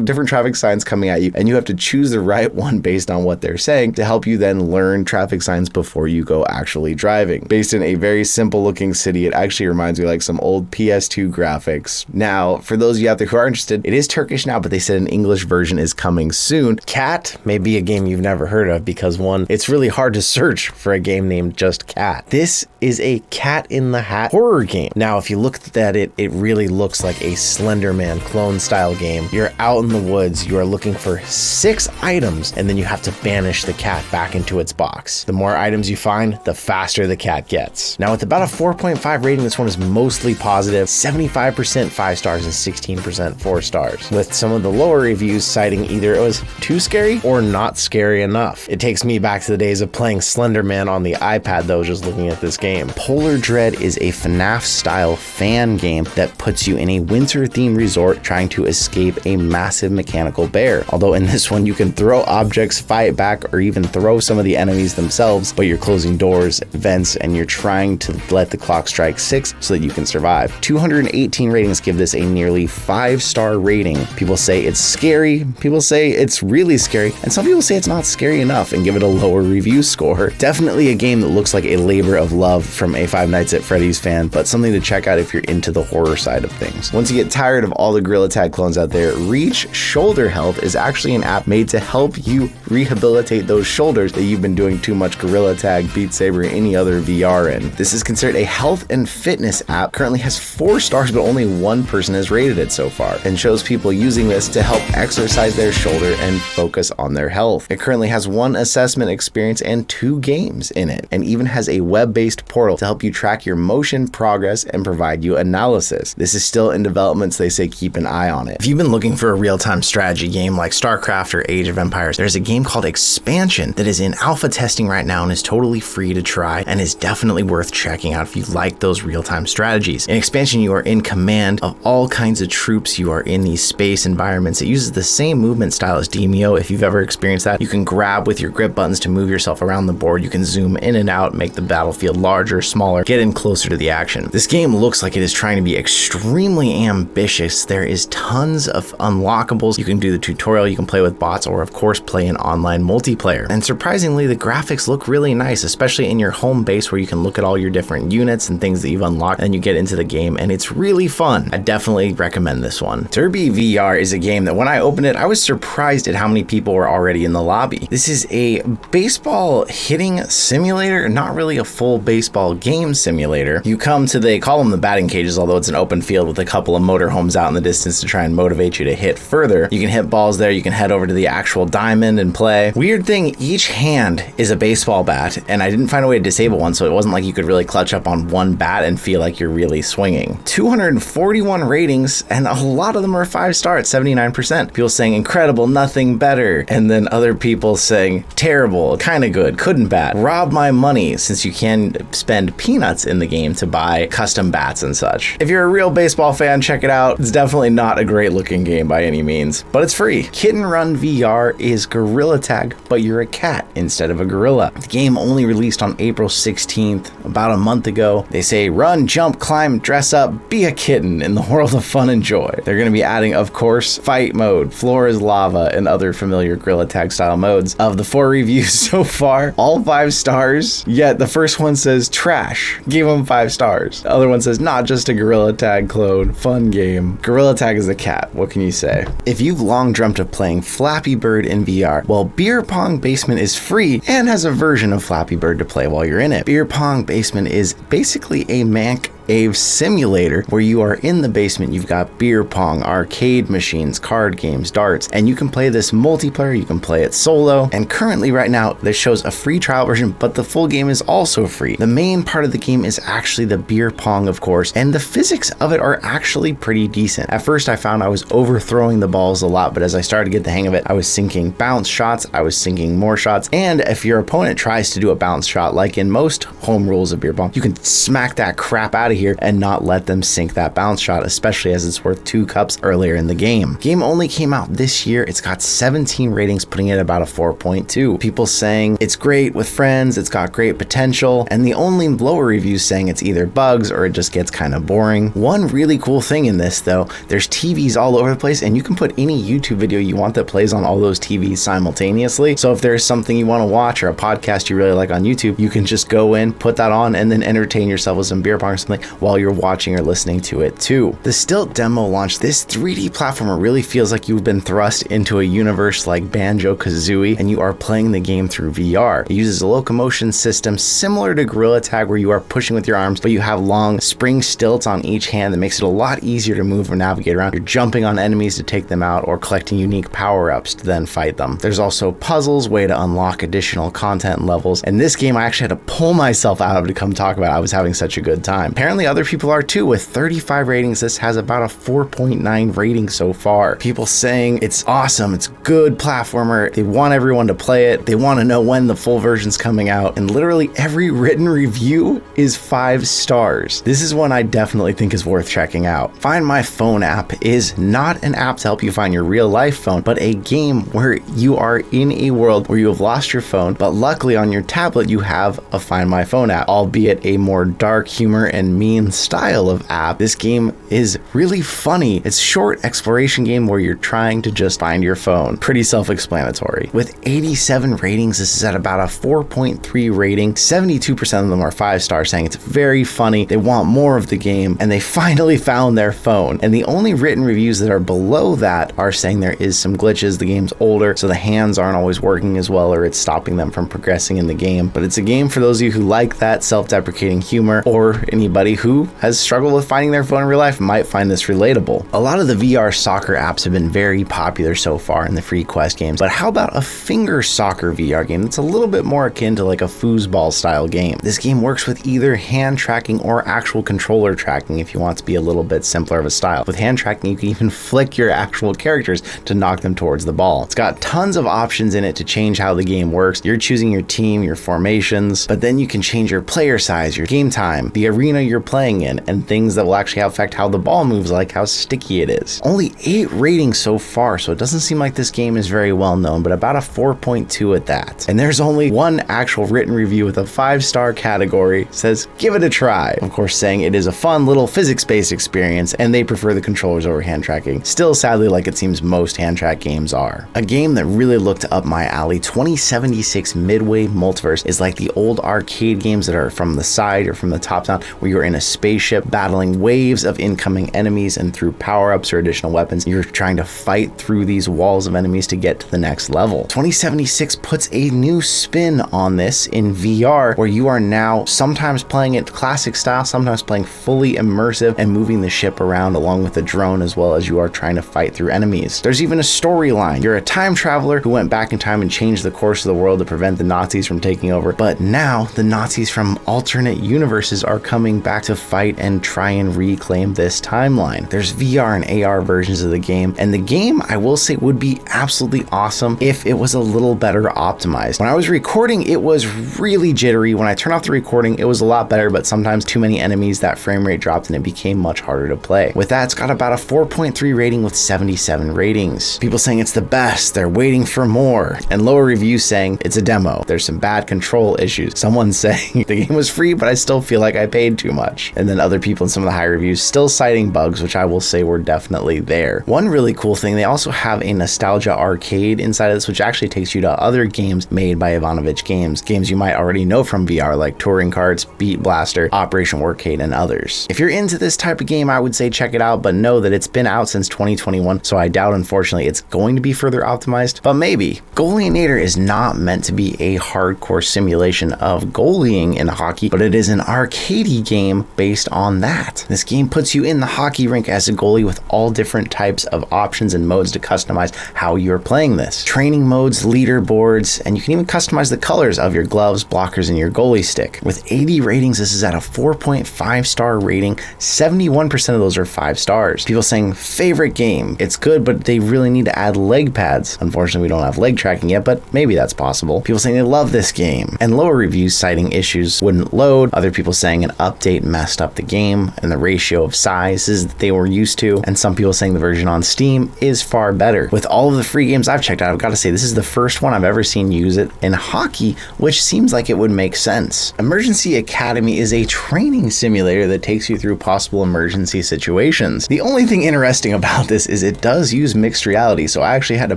different traffic signs coming at you, and you have to choose the right one based on what they're saying to help you then learn traffic signs before you go actually driving. Based in a very simple looking city, it actually reminds me like some old PS2 graphics. Now, for those of you out there who are interested, it is Turkish now, but they said an English version is coming soon. Cat may be a game you've never heard of because, one, it's really hard to search for a game named just Cat. This is a Cat in the Hat horror game. Now, if you look at it, it really looks like a Slender Man clone style game. You're out in the woods, you are looking for 6 items, and then you have to banish the cat back into its box. The more items you find, the faster the cat gets. Now, with about a 4.5 rating, this one is mostly positive, 75% 5 stars and 16% 4 stars, with some of the lower reviews citing either it was too scary or not scary enough. It takes me back to the days of playing Slender Man on the iPad though, just looking at this game. Polar Dread is a FNAF style fan game that puts you in a winter themed resort trying to escape a massive mechanical bear. Although in this one you can throw objects, fight back, or even throw some of the enemies themselves, but you're closing doors, vents, and you're trying to let the clock strike 6 so that you can survive. 218 ratings give this a nearly 5-star rating. People say it's scary, people say it's really scary, and some people say it's not scary enough and give it a lower review score. Definitely a game that looks like a labor of love from a Five Nights at Freddy's fan, but something to check out if you're into the horror side of things. Once you get tired of all the Gorilla Tag clones out there, Reach Shoulder Health is actually an app made to help you rehabilitate those shoulders that you've been doing too much Gorilla Tag, Beat Saber, or any other VR in. This is considered a health and fitness app, currently has 4 stars, but only 1 person has rated it so far, and shows people using this to help exercise their shoulder and focus on their health. It currently has 1 assessment experience and 2 games in it, and even has a web-based portal to help you track your motion progress and provide you analysis. This is still in development, so they say keep an eye on it. If you've been looking for a real-time strategy game like StarCraft or Age of Empires, there's a game called Expansion that is in alpha testing right now and is totally free to try and is definitely worth checking out if you like those real-time strategies. In Expansion, you are in command of all kinds of troops. You are in these space environments. It uses the same movement style as Demeo. If you've ever experienced that, you can grab with your grip buttons to move yourself around the board. You can zoom in and out, make the battlefield larger, smaller, get in closer to the action. This game looks like it is trying to be extremely ambitious. There is tons of unlockables. You can do the tutorial, you can play with bots, or of course play in online multiplayer. And surprisingly, the graphics look really nice, especially in your home base where you can look at all your different units and things that you've unlocked, and you get into the game, and it's really fun. fun. I definitely recommend this one. Derby VR is a game that when I opened it, I was surprised at how many people were already in the lobby. This is a baseball hitting simulator, not really a full baseball game simulator. You come to, they call them the batting cages, although it's an open field with a couple of motorhomes out in the distance to try and motivate you to hit further. You can hit balls there. You can head over to the actual diamond and play. Weird thing, each hand is a baseball bat, and I didn't find a way to disable one, so it wasn't like you could really clutch up on one bat and feel like you're really swinging. 241 ratings, and a lot of them are 5-star at 79%. People saying incredible, nothing better, and then other people saying terrible, kind of good, couldn't bat, rob my money, since you can spend peanuts in the game to buy custom bats and such. If you're a real baseball fan, check it out. It's definitely not a great looking game by any means, but it's free. Kitten Run VR is Gorilla Tag, but you're a cat instead of a gorilla. The game only released on April 16th, about a month ago. They say run, jump, climb, dress up, be a kitten in the world of fun and joy. They're going to be adding, of course, fight mode, floor is lava, and other familiar Gorilla Tag style modes. Of the 4 reviews so far, all 5 stars, yet the first one says trash. Gave them 5 stars. The other one says not just a Gorilla Tag clone, fun game. Gorilla Tag is a cat, what can you say? If you've long dreamt of playing Flappy Bird in VR, well, Beer Pong Basement is free and has a version of Flappy Bird to play while you're in it. Beer Pong Basement is basically a man-cave simulator where you are in the basement. You've got beer pong, arcade machines, card games, darts, and you can play this multiplayer. You can play it solo, and currently right now this shows a free trial version, but the full game is also free. The main part of the game is actually the beer pong, of course, and the physics of it are actually pretty decent. At first I found I was overthrowing the balls a lot, but as I started to get the hang of it, I was sinking bounce shots, I was sinking more shots, and if your opponent tries to do a bounce shot, like in most home rules of beer pong, you can smack that crap out of here and not let them sink that bounce shot, especially as it's worth 2 cups earlier in the game. Game only came out this year. It's got 17 ratings, putting it about a 4.2. People saying it's great with friends, it's got great potential, and the only lower reviews saying it's either bugs or it just gets kind of boring. One really cool thing in this though, there's TVs all over the place, and you can put any YouTube video you want that plays on all those TVs simultaneously. So if there's something you want to watch or a podcast you really like on YouTube, you can just go in, put that on, and then entertain yourself with some beer pong or something while you're watching or listening to it too. The Stilt demo launch, this 3D platformer really feels like you've been thrust into a universe like Banjo-Kazooie, and you are playing the game through VR. It uses a locomotion system similar to Gorilla Tag, where you are pushing with your arms, but you have long spring stilts on each hand that makes it a lot easier to move or navigate around. You're jumping on enemies to take them out or collecting unique power-ups to then fight them. There's also puzzles, way to unlock additional content and levels, and this game I actually had to pull myself out of to come talk about. I was having such a good time. Apparently other people are too. With 35 ratings, this has about a 4.9 rating so far. People saying it's awesome, it's good platformer, they want everyone to play it, they want to know when the full version's coming out, and literally every written review is 5 stars. This is one I definitely think is worth checking out. Find My Phone app is not an app to help you find your real life phone, but a game where you are in a world where you have lost your phone, but luckily on your tablet you have a Find My Phone app, albeit a more dark humor and mean style of app. This game is really funny. It's a short exploration game where you're trying to just find your phone. Pretty self-explanatory. With 87 ratings, this is at about a 4.3 rating. 72% of them are 5 stars, saying it's very funny, they want more of the game, and they finally found their phone. And the only written reviews that are below that are saying there is some glitches, the game's older, so the hands aren't always working as well, or it's stopping them from progressing in the game. But it's a game for those of you who like that self-deprecating humor, or anybody who has struggled with finding their phone in real life might find this relatable. A lot of the VR soccer apps have been very popular so far in the free Quest games, but how about a finger soccer VR game that's a little bit more akin to like a foosball style game? This game works with either hand tracking or actual controller tracking if you want to be a little bit simpler of a style. With hand tracking, you can even flick your actual characters to knock them towards the ball. It's got tons of options in it to change how the game works. You're choosing your team, your formations, but then you can change your player size, your game time, the arena you're playing in, and things that will actually affect how the ball moves, like how sticky it is. Only 8 ratings so far, so it doesn't seem like this game is very well known, but about a 4.2 at that. And there's only one actual written review with a 5-star category, says give it a try. Of course, saying it is a fun little physics-based experience, and they prefer the controllers over hand tracking. Still, sadly, like it seems most hand track games are. A game that really looked up my alley, 2076 Midway Multiverse, is like the old arcade games that are from the side or from the top down, where you're in a spaceship battling waves of incoming enemies, and through power-ups or additional weapons, you're trying to fight through these walls of enemies to get to the next level. 2076 puts a new spin on this in VR, where you are now sometimes playing it classic style, sometimes playing fully immersive and moving the ship around along with the drone, as well as you are trying to fight through enemies. There's even a storyline. You're a time traveler who went back in time and changed the course of the world to prevent the Nazis from taking over, but now the Nazis from alternate universes are coming back to fight and try and reclaim this timeline. There's VR and AR versions of the game, and the game, I will say, would be absolutely awesome if it was a little better optimized. When I was recording, it was really jittery. When I turned off the recording, it was a lot better, but sometimes too many enemies, that frame rate dropped and it became much harder to play. With that, it's got about a 4.3 rating with 77 ratings. People saying it's the best, they're waiting for more, and lower reviews saying it's a demo. There's some bad control issues. Someone's saying the game was free, but I still feel like I paid too much. And then other people in some of the high reviews still citing bugs, which I will say were definitely there. One really cool thing, they also have a nostalgia arcade inside of this, which actually takes you to other games made by Ivanovich Games. Games you might already know from VR, like Touring Carts, Beat Blaster, Operation Workade, and others. If you're into this type of game, I would say check it out, but know that it's been out since 2021, so I doubt, unfortunately, it's going to be further optimized, but maybe. Goalieinator is not meant to be a hardcore simulation of goalieing in hockey, but it is an arcadey game based on that. This game puts you in the hockey rink as a goalie with all different types of options and modes to customize how you're playing this. Training modes, leaderboards, and you can even customize the colors of your gloves, blockers, and your goalie stick. With 80 ratings, this is at a 4.5 star rating. 71% of those are 5 stars. People saying favorite game. It's good, but they really need to add leg pads. Unfortunately, we don't have leg tracking yet, but maybe that's possible. People saying they love this game, and lower reviews citing issues wouldn't load. Other people saying an update messed up the game and the ratio of sizes that they were used to, and some people saying the version on Steam is far better. With all of the free games I've checked out, I've got to say this is the first one I've ever seen use it in hockey, which seems like it would make sense. Emergency Academy is a training simulator that takes you through possible emergency situations. The only thing interesting about this is it does use mixed reality, so I actually had to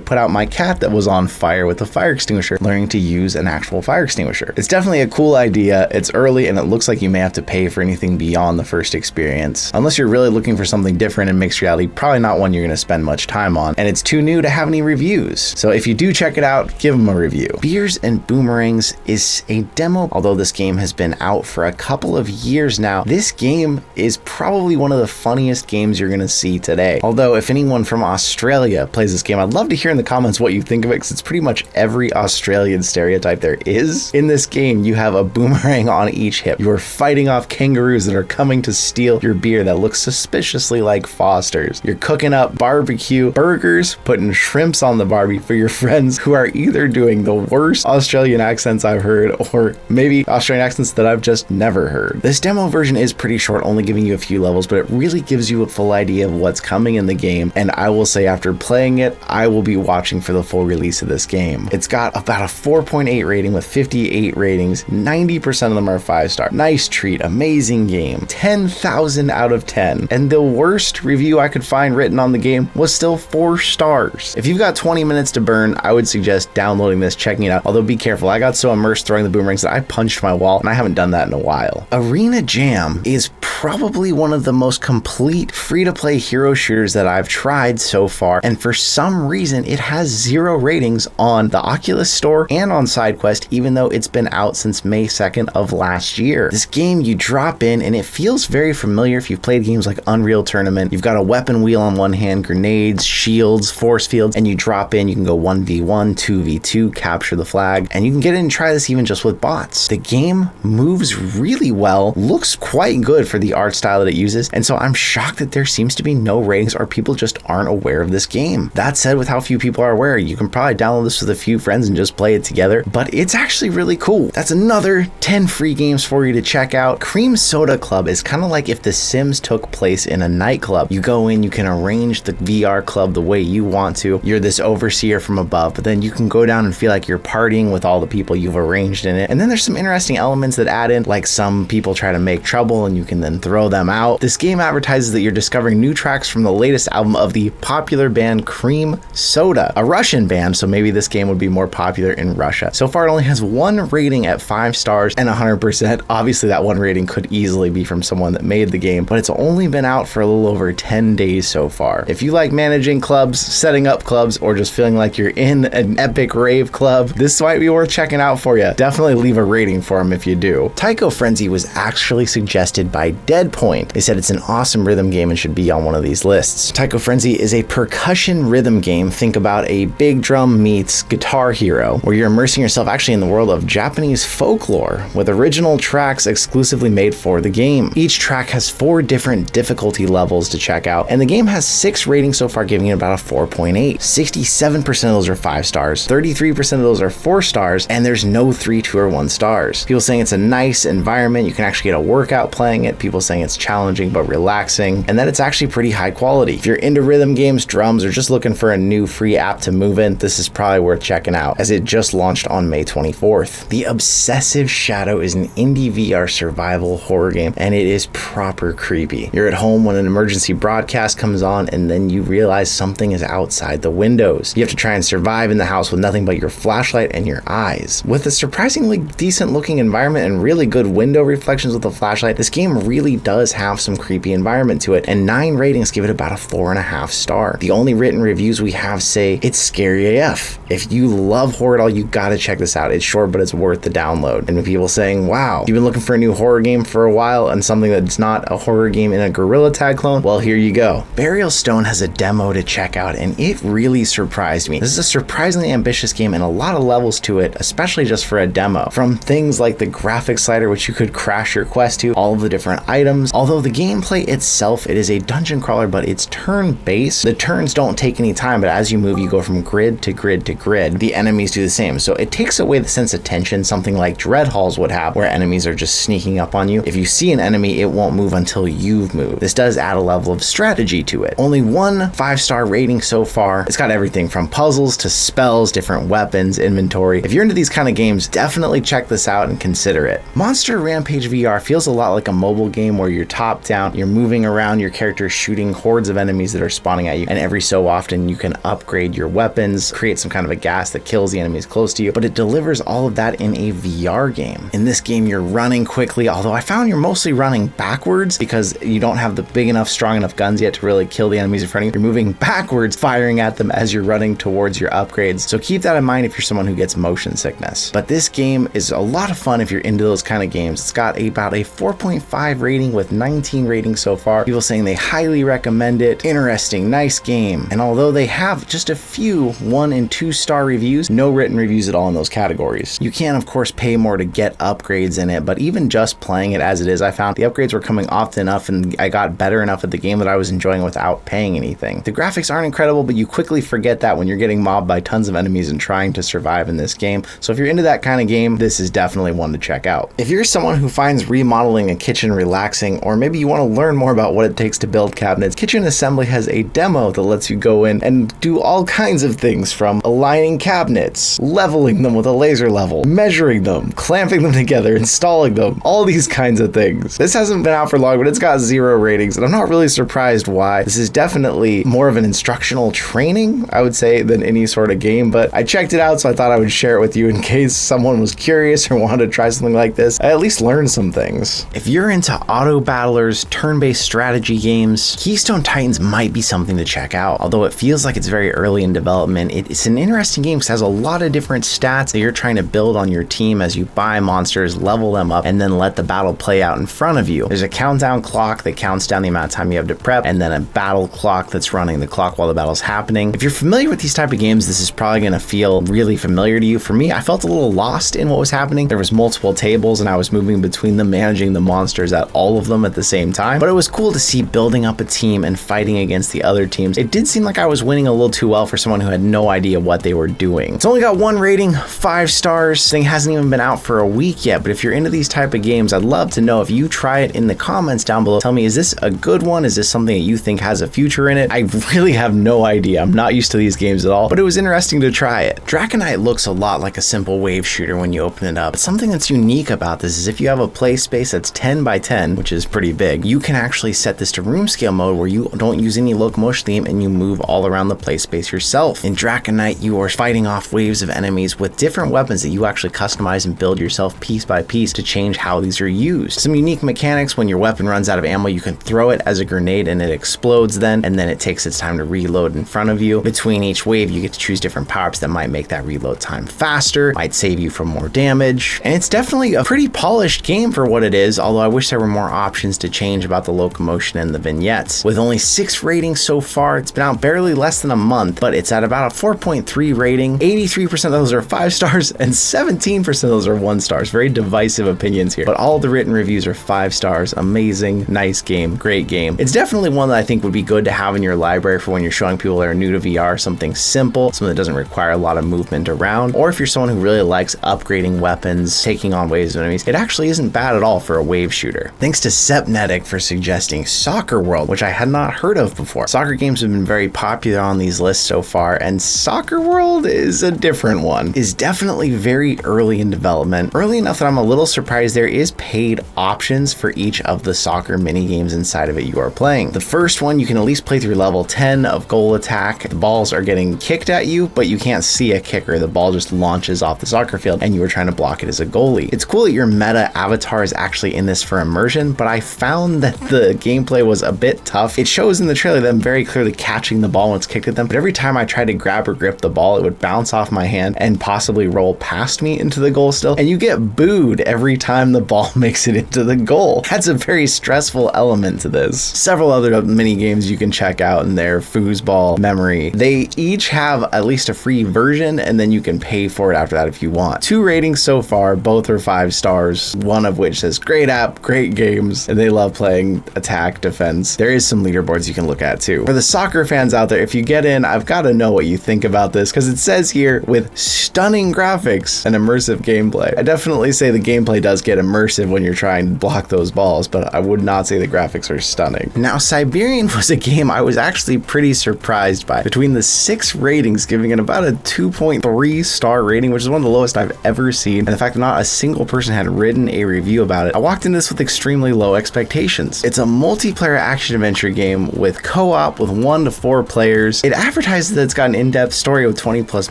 put out my cat that was on fire with a fire extinguisher, learning to use an actual fire extinguisher. It's definitely a cool idea. It's early and it looks like you may have to pay for anything beyond the first experience. Unless you're really looking for something different in mixed reality, probably not one you're going to spend much time on, and it's too new to have any reviews. So if you do check it out, give them a review. Beers and Boomerangs is a demo. Although this game has been out for a couple of years now, this game is probably one of the funniest games you're going to see today. Although if anyone from Australia plays this game, I'd love to hear in the comments what you think of it, because it's pretty much every Australian stereotype there is. In this game, you have a boomerang on each hip. You are fighting off kangaroos that are coming to steal your beer that looks suspiciously like Foster's. You're cooking up barbecue burgers, putting shrimps on the barbie for your friends who are either doing the worst Australian accents I've heard, or maybe Australian accents that I've just never heard. This demo version is pretty short, only giving you a few levels, but it really gives you a full idea of what's coming in the game, and I will say after playing it, I will be watching for the full release of this game. It's got about a 4.8 rating with 58 ratings. 90% of them are 5-star. Nice treat, amazing game. 10,000 out of 10. And the worst review I could find written on the game was still 4 stars. If you've got 20 minutes to burn, I would suggest downloading this, checking it out. Although be careful, I got so immersed throwing the boomerangs that I punched my wall, and I haven't done that in a while. Arena Jam is probably one of the most complete free-to-play hero shooters that I've tried so far, and for some reason it has 0 ratings on the Oculus Store and on SideQuest, even though it's been out since May 2nd of last year. This game, you drop in and it feels very familiar if you've played games like Unreal Tournament. You've got a weapon wheel on one hand, grenades, shields, force fields, and you drop in, you can go 1v1, 2v2, capture the flag, and you can get in and try this even just with bots. The game moves really well, looks quite good for the art style that it uses, and so I'm shocked that there seems to be no ratings or people just aren't aware of this game. That said, with how few people are aware, you can probably download this with a few friends and just play it together, but it's actually really cool. That's another 10 free games for you to check out. Cream Soda Club is kind of like if The Sims took place in a nightclub. You go in, you can arrange the VR club the way you want to. You're this overseer from above, but then you can go down and feel like you're partying with all the people you've arranged in it. And then there's some interesting elements that add in, like some people try to make trouble and you can then throw them out. This game advertises that you're discovering new tracks from the latest album of the popular band Cream Soda, a Russian band, so maybe this game would be more popular in Russia. So far it only has 1 rating at 5 stars and 100%. Obviously that 1 rating could easily easily be from someone that made the game, but it's only been out for a little over 10 days so far. If you like managing clubs, setting up clubs, or just feeling like you're in an epic rave club, this might be worth checking out for you. Definitely leave a rating for them if you do. Taiko Frenzy was actually suggested by Deadpoint. They said it's an awesome rhythm game and should be on one of these lists. Taiko Frenzy is a percussion rhythm game. Think about a big drum meets Guitar Hero, where you're immersing yourself actually in the world of Japanese folklore with original tracks exclusively made for the game. Each track has 4 different difficulty levels to check out, and the game has 6 ratings so far, giving it about a 4.8. 67% of those are 5 stars, 33% of those are 4 stars, and there's no 3, 2, or 1 stars. People saying it's a nice environment, you can actually get a workout playing it, people saying it's challenging but relaxing, and that it's actually pretty high quality. If you're into rhythm games, drums, or just looking for a new free app to move in, this is probably worth checking out, as it just launched on May 24th. The Obsessive Shadow is an indie VR survival horror game, and it is proper creepy. You're at home when an emergency broadcast comes on, and then you realize something is outside the windows. You have to try and survive in the house with nothing but your flashlight and your eyes. With a surprisingly decent looking environment and really good window reflections with the flashlight, this game really does have some creepy environment to it, and 9 ratings give it about a 4.5 star. The only written reviews we have say it's scary AF. If you love horror at all, you gotta check this out. It's short, but it's worth the download. And with people saying, wow, you've been looking for a new horror game for a while and something that's not a horror game in a Gorilla Tag clone, well, here you go. Burial Stone has a demo to check out, and it really surprised me. This is a surprisingly ambitious game and a lot of levels to it, especially just for a demo. From things like the graphics slider, which you could crash your quest to, all of the different items. Although the gameplay itself, it is a dungeon crawler, but it's turn-based. The turns don't take any time, but as you move, you go from grid to grid to grid. The enemies do the same, so it takes away the sense of tension, something like Dread Halls would have, where enemies are just sneaking up on you. If you see an enemy, it won't move until you've moved. This does add a level of strategy to it. Only 1 5-star rating so far. It's got everything from puzzles to spells, different weapons, inventory. If you're into these kind of games, definitely check this out and consider it. Monster Rampage VR feels a lot like a mobile game where you're top down, you're moving around, your character shooting hordes of enemies that are spawning at you, and every so often you can upgrade your weapons, create some kind of a gas that kills the enemies close to you, but it delivers all of that in a VR game. In this game, you're running quickly, although I found you're mostly running backwards because you don't have the big enough, strong enough guns yet to really kill the enemies in front of you. You're moving backwards, firing at them as you're running towards your upgrades. So keep that in mind if you're someone who gets motion sickness. But this game is a lot of fun if you're into those kind of games. It's got about a 4.5 rating with 19 ratings so far. People saying they highly recommend it. Interesting, nice game. And although they have just a few 1 and 2 star reviews, no written reviews at all in those categories. You can of course pay more to get upgrades in it, but even just playing it as it is, I found the upgrades were coming often enough and I got better enough at the game that I was enjoying without paying anything. The graphics aren't incredible, but you quickly forget that when you're getting mobbed by tons of enemies and trying to survive in this game. So if you're into that kind of game, this is definitely one to check out. If you're someone who finds remodeling a kitchen relaxing, or maybe you want to learn more about what it takes to build cabinets, Kitchen Assembly has a demo that lets you go in and do all kinds of things, from aligning cabinets, leveling them with a laser level, measuring them, clamping them together, installing them, all these kinds of things. This hasn't been out for long, but it's got 0 ratings, and I'm not really surprised why. This is definitely more of an instructional training, I would say, than any sort of game, but I checked it out, so I thought I would share it with you in case someone was curious or wanted to try something like this. I at least learned some things. If you're into auto battlers, turn-based strategy games, Keystone Titans might be something to check out. Although it feels like it's very early in development, it's an interesting game because it has a lot of different stats that you're trying to build on your team as you buy monsters, level them up, and then let the battle play out in front of you. There's a countdown clock that counts down the amount of time you have to prep, and then a battle clock that's running the clock while the battle's happening. If you're familiar with these type of games, this is probably going to feel really familiar to you. For me, I felt a little lost in what was happening. There was multiple tables and I was moving between them, managing the monsters at all of them at the same time, but it was cool to see building up a team and fighting against the other teams. It did seem like I was winning a little too well for someone who had no idea what they were doing. It's only got 1 rating, 5 stars. This thing hasn't even been out for a week yet, but if you're into these type of games, I'd love to know. If you try it, in the comments down below, tell me, is this a good one? Is this something that you think has a future in it? I really have no idea. I'm not used to these games at all, but it was interesting to try it. Draconite looks a lot like a simple wave shooter when you open it up. But something that's unique about this is if you have a play space that's 10 by 10, which is pretty big, you can actually set this to room scale mode where you don't use any locomotion theme and you move all around the play space yourself. In Draconite, you are fighting off waves of enemies with different weapons that you actually customize and build yourself piece by piece to change how these are used. used. Some unique mechanics: when your weapon runs out of ammo, you can throw it as a grenade and it explodes then, and then it takes its time to reload in front of you. Between each wave, you get to choose different power-ups that might make that reload time faster, might save you from more damage, and it's definitely a pretty polished game for what it is, although I wish there were more options to change about the locomotion and the vignettes. With only 6 ratings so far, it's been out barely less than a month, but it's at about a 4.3 rating. 83% of those are 5 stars and 17% of those are 1 stars. Very divisive opinions here, but all the written reviews are 5 stars. Amazing, nice game, great game. It's definitely one that I think would be good to have in your library for when you're showing people that are new to VR something simple, something that doesn't require a lot of movement around, or if you're someone who really likes upgrading weapons, taking on waves of enemies. It actually isn't bad at all for a wave shooter. Thanks to Sepnetic for suggesting Soccer World, which I had not heard of before. Soccer games have been very popular on these lists so far, and Soccer World is a different one. Is definitely very early in development. Early enough that I'm a little surprised there is paid options for each of the soccer mini games inside of it you are playing. The first one, you can at least play through level 10 of goal attack. The balls are getting kicked at you, but you can't see a kicker. The ball just launches off the soccer field and you are trying to block it as a goalie. It's cool that your meta avatar is actually in this for immersion, but I found that the gameplay was a bit tough. It shows in the trailer them very clearly catching the ball when it's kicked at them, but every time I tried to grab or grip the ball, it would bounce off my hand and possibly roll past me into the goal still, and you get booed every time the ball makes it into the goal. That's a very stressful element to this. Several other mini games you can check out in there: Foosball, Memory. They each have at least a free version, and then you can pay for it after that if you want. 2 ratings so far, both are 5 stars, one of which says great app, great games, and they love playing attack, defense. There is some leaderboards you can look at too. For the soccer fans out there, if you get in, I've got to know what you think about this, because it says here, with stunning graphics and immersive gameplay. I definitely say the gameplay does get immersive when you're trying to block those balls, but I would not say the graphics are stunning. Now, Siberian was a game I was actually pretty surprised by. Between the 6 ratings, giving it about a 2.3 star rating, which is one of the lowest I've ever seen, and the fact that not a single person had written a review about it, I walked into this with extremely low expectations. It's a multiplayer action-adventure game with co-op with 1 to 4 players. It advertises that it's got an in-depth story with 20 plus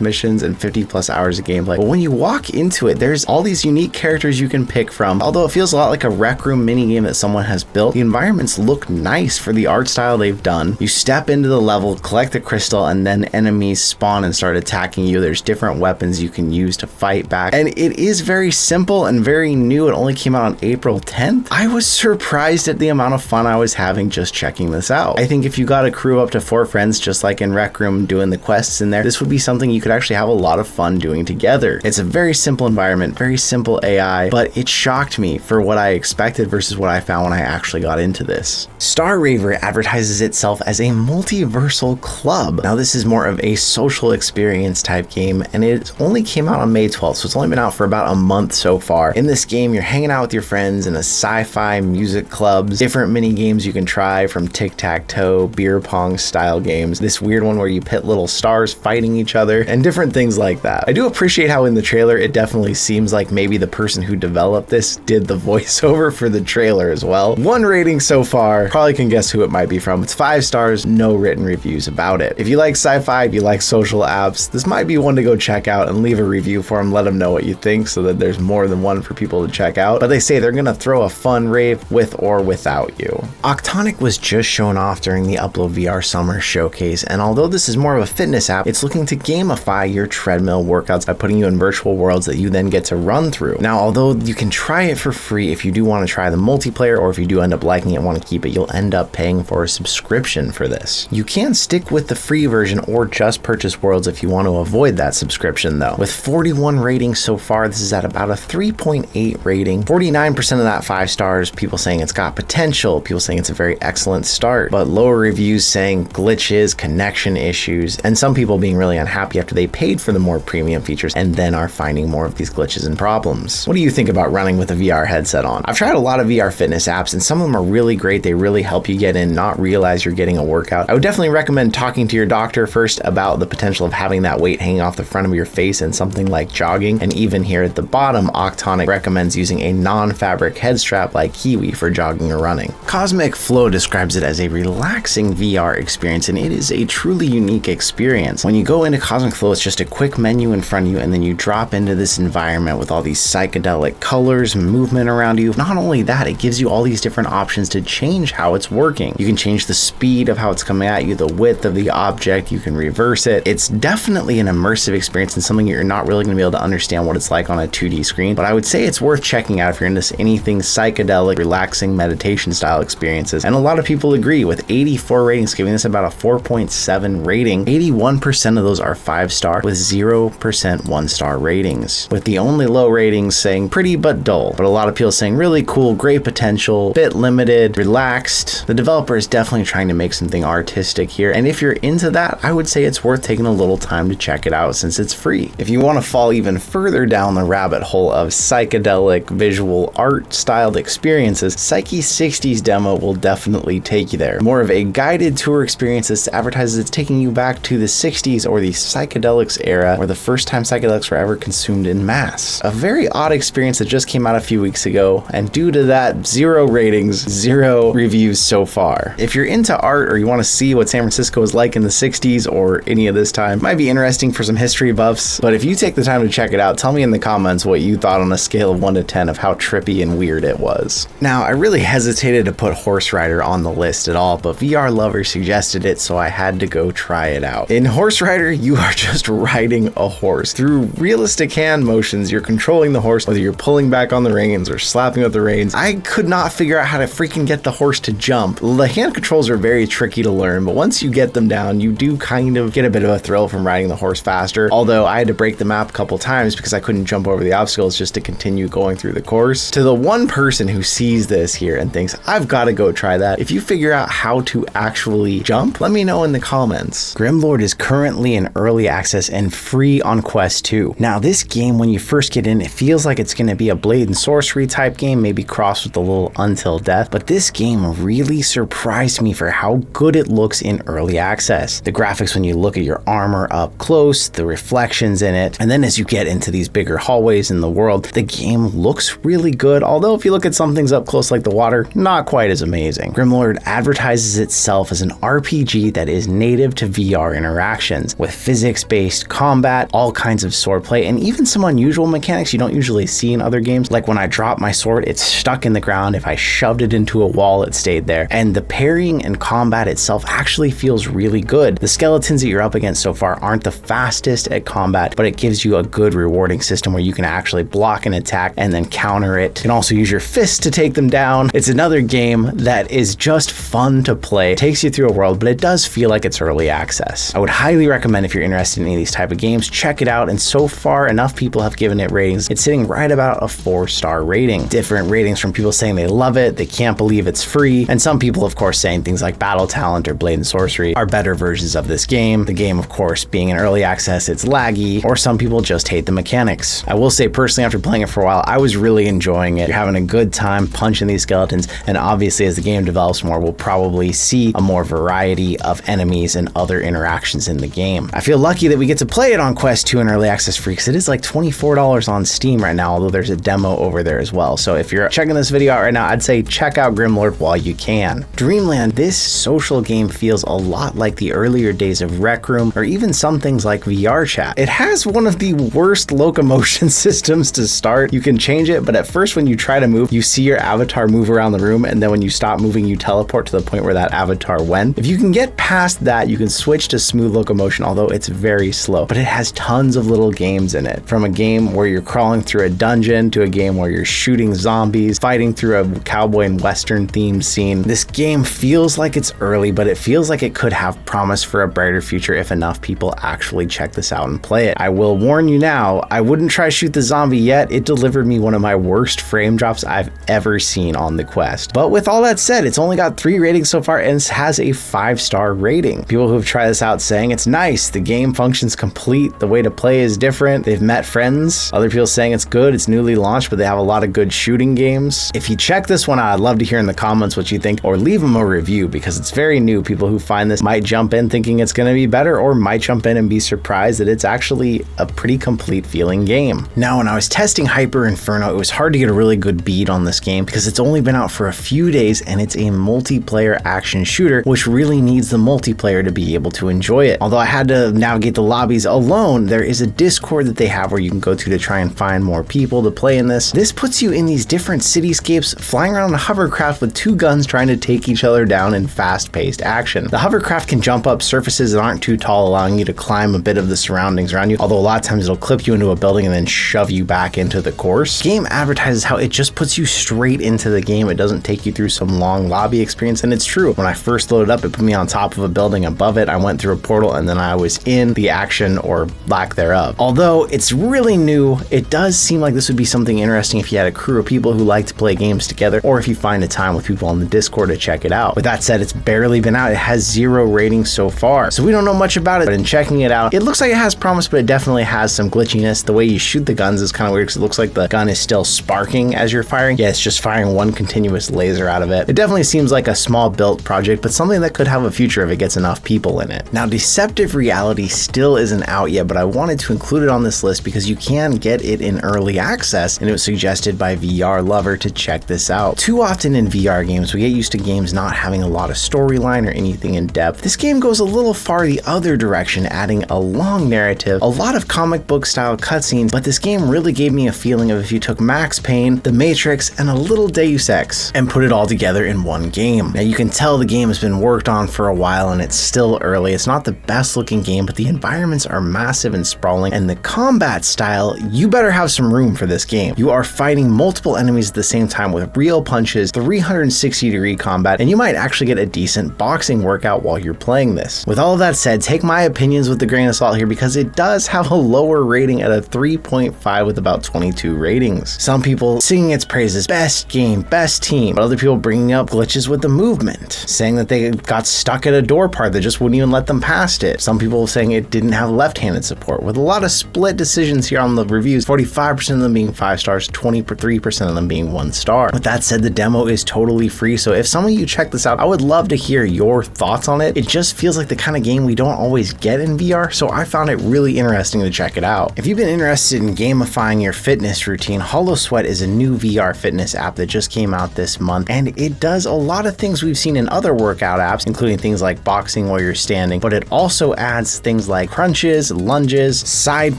missions and 50 plus hours of gameplay, but when you walk into it, there's all these unique characters you can pick from. Although it feels a lot like a Rec Room mini game that someone has built, the environments look nice for the art style they've done. You step into the level, collect the crystal, and then enemies spawn and start attacking you. There's different weapons you can use to fight back, and it is very simple and very new. It only came out on April 10th. I was surprised at the amount of fun I was having just checking this out. I think if you got a crew up to 4 friends, just like in Rec Room, doing the quests in there, this would be something you could actually have a lot of fun doing together. It's a very simple environment, very simple AI, but it shocked me for what I expected versus what I found when I actually got into this. Star Raver advertises itself as a multiversal club. Now, this is more of a social experience type game, and it only came out on May 12th, so it's only been out for about a month so far. In this game, you're hanging out with your friends in a sci-fi music clubs, different mini games you can try, from tic-tac-toe, beer pong style games, this weird one where you pit little stars fighting each other, and different things like that. I do appreciate how in the trailer it definitely seems like maybe the person who developed this did the voiceover for the trailer as well. 1 rating so far, probably can guess who it might be from. It's 5 stars, no written reviews about it. If you like sci-fi, if you like social apps, this might be one to go check out and leave a review for them. Let them know what you think so that there's more than one for people to check out. But they say they're gonna throw a fun rave with or without you. Octonic was just shown off during the Upload VR Summer Showcase, and although this is more of a fitness app, it's looking to gamify your treadmill workouts by putting you in virtual worlds that you then get to run through. Now, although you can try it for free, if you do want to try the multiplayer, or if you do end up liking it and want to keep it, you'll end up paying for a subscription for this. You can stick with the free version or just purchase Worlds if you want to avoid that subscription though. With 41 ratings so far, this is at about a 3.8 rating. 49% of that 5 stars, people saying it's got potential, people saying it's a very excellent start, but lower reviews saying glitches, connection issues, and some people being really unhappy after they paid for the more premium features and then are finding more of these glitches and problems. What do you think about running with a VR headset on? I've tried a lot of VR fitness apps, and some of them are really great. They really help you get in, not realize you're getting a workout. I would definitely recommend talking to your doctor first about the potential of having that weight hanging off the front of your face and something like jogging. And even here at the bottom, Octonic recommends using a non-fabric head strap like Kiwi for jogging or running. Cosmic Flow describes it as a relaxing VR experience, and it is a truly unique experience. When you go into Cosmic Flow, it's just a quick menu in front of you, and then you drop into this environment with all these psychedelic colors, movement around around you. Not only that, it gives you all these different options to change how it's working. You can change the speed of how it's coming at you, the width of the object, you can reverse it. It's definitely an immersive experience and something you're not really going to be able to understand what it's like on a 2D screen, but I would say it's worth checking out if you're into anything psychedelic, relaxing meditation style experiences. And a lot of people agree, with 84 ratings giving this about a 4.7 rating. 81% of those are 5-star with 0% 1-star ratings, with the only low ratings saying pretty but dull, but a lot of people saying really cool, great potential, bit limited, relaxed. The developer is definitely trying to make something artistic here, and if you're into that, I would say it's worth taking a little time to check it out since it's free. If you want to fall even further down the rabbit hole of psychedelic visual art styled experiences, Psyche 60's demo will definitely take you there. More of a guided tour experience that advertises it's taking you back to the 60s or the psychedelics era, where the first time psychedelics were ever consumed in mass. A very odd experience that just came out a few weeks ago, and due to that, 0 ratings, 0 reviews so far. If you're into art or you want to see what San Francisco was like in the 60s or any of this time, might be interesting for some history buffs, but if you take the time to check it out, tell me in the comments what you thought on a scale of 1 to 10 of how trippy and weird it was. Now, I really hesitated to put Horse Rider on the list at all, but VR Lover suggested it, so I had to go try it out. In Horse Rider, you are just riding a horse. Through realistic hand motions, you're controlling the horse, whether you're pulling back on the reins or slapping with the reins. I could not figure out how to freaking get the horse to jump. The hand controls are very tricky to learn, but once you get them down, you do kind of get a bit of a thrill from riding the horse faster, although I had to break the map a couple times because I couldn't jump over the obstacles just to continue going through the course. To the one person who sees this here and thinks, I've got to go try that, if you figure out how to actually jump, let me know in the comments. Grimlord is currently in early access and free on Quest 2. Now, this game, when you first get in, it feels like it's going to be a Blade and Sorcery type game, maybe crossed with a little Until Death, but this game really surprised me for how good it looks in early access. The graphics when you look at your armor up close, the reflections in it, and then as you get into these bigger hallways in the world, the game looks really good, although if you look at some things up close like the water, not quite as amazing. Grimlord advertises itself as an RPG that is native to VR interactions, with physics-based combat, all kinds of swordplay, and even some unusual mechanics you don't usually see in other games, like when I drop my sword, it's stuck in the ground. If I shoved it into a wall, it stayed there. And the parrying and combat itself actually feels really good. The skeletons that you're up against so far aren't the fastest at combat, but it gives you a good rewarding system where you can actually block an attack and then counter it. You can also use your fists to take them down. It's another game that is just fun to play. It takes you through a world, but it does feel like it's early access. I would highly recommend, if you're interested in any of these type of games, check it out, and so far enough people have given it ratings. It's sitting right about a 4-star rating. Different ratings from people saying they love it, they can't believe it's free, and some people of course saying things like Battle Talent or Blade and Sorcery are better versions of this game. The game of course being in early access, it's laggy, or some people just hate the mechanics. I will say personally, after playing it for a while, I was really enjoying it. You're having a good time punching these skeletons, and obviously as the game develops more, we'll probably see a more variety of enemies and other interactions in the game. I feel lucky that we get to play it on Quest 2 in early access free, because it is like $24 on Steam right now, although there's a demo over there as well. So if you're checking this video out right now, I'd say check out Grimlord while you can. Dreamland, this social game feels a lot like the earlier days of Rec Room, or even some things like VR Chat. It has one of the worst locomotion systems to start. You can change it, but at first when you try to move, you see your avatar move around the room, and then when you stop moving, you teleport to the point where that avatar went. If you can get past that, you can switch to smooth locomotion, although it's very slow, but it has tons of little games in it. From a game where you're crawling through a dungeon to a game where you're shooting zombies, fighting through a cowboy and western themed scene. This game feels like it's early, but it feels like it could have promise for a brighter future if enough people actually check this out and play it. I will warn you now, I wouldn't try Shoot the Zombie yet. It delivered me one of my worst frame drops I've ever seen on the Quest. But with all that said, it's only got 3 ratings so far and has a 5-star rating. People who've tried this out saying it's nice, the game functions complete, the way to play is different, they've met friends. Other people saying it's good, it's newly launched, but they have a lot of good shooting games. If you check this one out, I'd love to hear in the comments what you think, or leave them a review, because it's very new. People who find this might jump in thinking it's going to be better, or might jump in and be surprised that it's actually a pretty complete feeling game. Now, when I was testing Hyper Inferno, it was hard to get a really good bead on this game because it's only been out for a few days and it's a multiplayer action shooter, which really needs the multiplayer to be able to enjoy it. Although I had to navigate the lobbies alone, there is a Discord that they have where you can go to try and find more people to play in this. This puts you in these different cityscapes, flying around a hovercraft with two guns trying to take each other down in fast-paced action. The hovercraft can jump up surfaces that aren't too tall, allowing you to climb a bit of the surroundings around you, although a lot of times it'll clip you into a building and then shove you back into the course. The game advertises how it just puts you straight into the game. It doesn't take you through some long lobby experience, and it's true. When I first loaded up, it put me on top of a building above it. I went through a portal and then I was in the action or lack thereof. Although it's really new, it does seem like this would be something interesting if you had a crew of people who like to play games together, or if you find a time with people on the Discord to check it out. With that said, it's barely been out. It has 0 ratings so far, so we don't know much about it, but in checking it out, it looks like it has promise, but it definitely has some glitchiness. The way you shoot the guns is kind of weird because it looks like the gun is still sparking as you're firing. Yeah, it's just firing one continuous laser out of it. It definitely seems like a small built project, but something that could have a future if it gets enough people in it. Now, Deceptive Reality still isn't out yet, but I wanted to include it on this list because you can get it in early access, and it was suggested by VR Lover to check this out. Too often in VR games, we get used to games not having a lot of storyline or anything in depth. This game goes a little far the other direction, adding a long narrative, a lot of comic book style cutscenes, but this game really gave me a feeling of if you took Max Payne, The Matrix, and a little Deus Ex and put it all together in one game. Now you can tell the game has been worked on for a while and it's still early. It's not the best looking game, but the environments are massive and sprawling, and the combat style, you better have some room for this game. You are fighting multiple enemies at the same time with real punches, 360-degree combat, and you might actually get a decent boxing workout while you're playing this. With all of that said, take my opinions with a grain of salt here because it does have a lower rating at a 3.5 with about 22 ratings. Some people singing its praises, best game, best team, but other people bringing up glitches with the movement, saying that they got stuck at a door part that just wouldn't even let them past it. Some people saying it didn't have left-handed support, with a lot of split decisions here on the reviews, 45% of them being 5 stars, 23% of them being 1 star. With that said, the demo is totally free, so if some of you check this out, I would love to hear your thoughts on it. It just feels like the kind of game we don't always get in VR, so I found it really interesting to check it out. If you've been interested in gamifying your fitness routine, HoloSweat is a new VR fitness app that just came out this month, and it does a lot of things we've seen in other workout apps, including things like boxing while you're standing, but it also adds things like crunches, lunges, side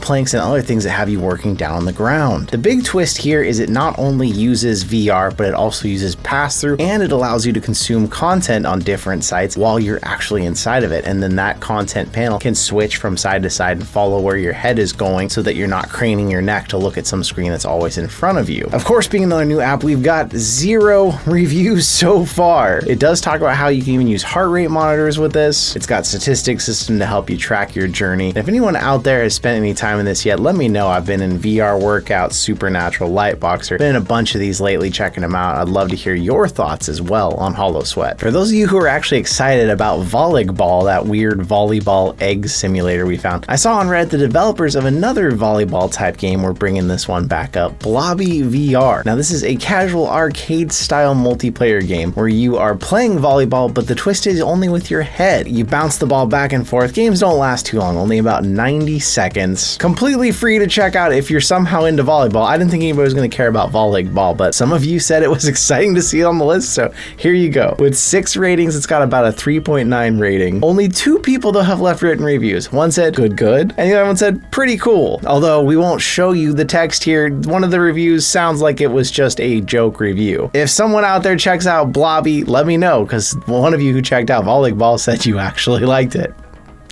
planks, and other things that have you working down on the ground. The big twist here is it not only uses VR, but it also uses pass-through, and it allows you to consume content on different sites while you're actually inside of it, and then that content panel can switch from side to side and follow where your head is going so that you're not craning your neck to look at some screen that's always in front of you. Of course, being another new app, we've got 0 reviews so far. It does talk about how you can even use heart rate monitors with this. It's got statistics system to help you track your journey. If anyone out there has spent any time in this yet, let me know. I've been in VR Workout, Supernatural, Lightboxer, been in a bunch of these lately, checking them out. I'd love to hear your thoughts as well on HoloSweat. For those of you who are actually excited about Volleyball, that weird volleyball egg simulator we found, I saw on Reddit the developers of another volleyball type game were bringing this one back up, Blobby VR. Now this is a casual arcade style multiplayer game where you are playing volleyball, but the twist is only with your head. You bounce the ball back and forth. Games don't last too long, only about 90 seconds. Completely free to check out if you're somehow into volleyball. I didn't think anybody was going to care about volleyball, but some of you said it was exciting to see it on the list, so here you go. With 6 ratings, it's got about a 3.9 rating. Only 2 people though have left written reviews. One said good, and the other one said pretty cool. Although we won't show you the text here, one of the reviews sounds like it was just a joke review. If someone out there checks out Blobby, let me know, because one of you who checked out Volleyball said you actually liked it.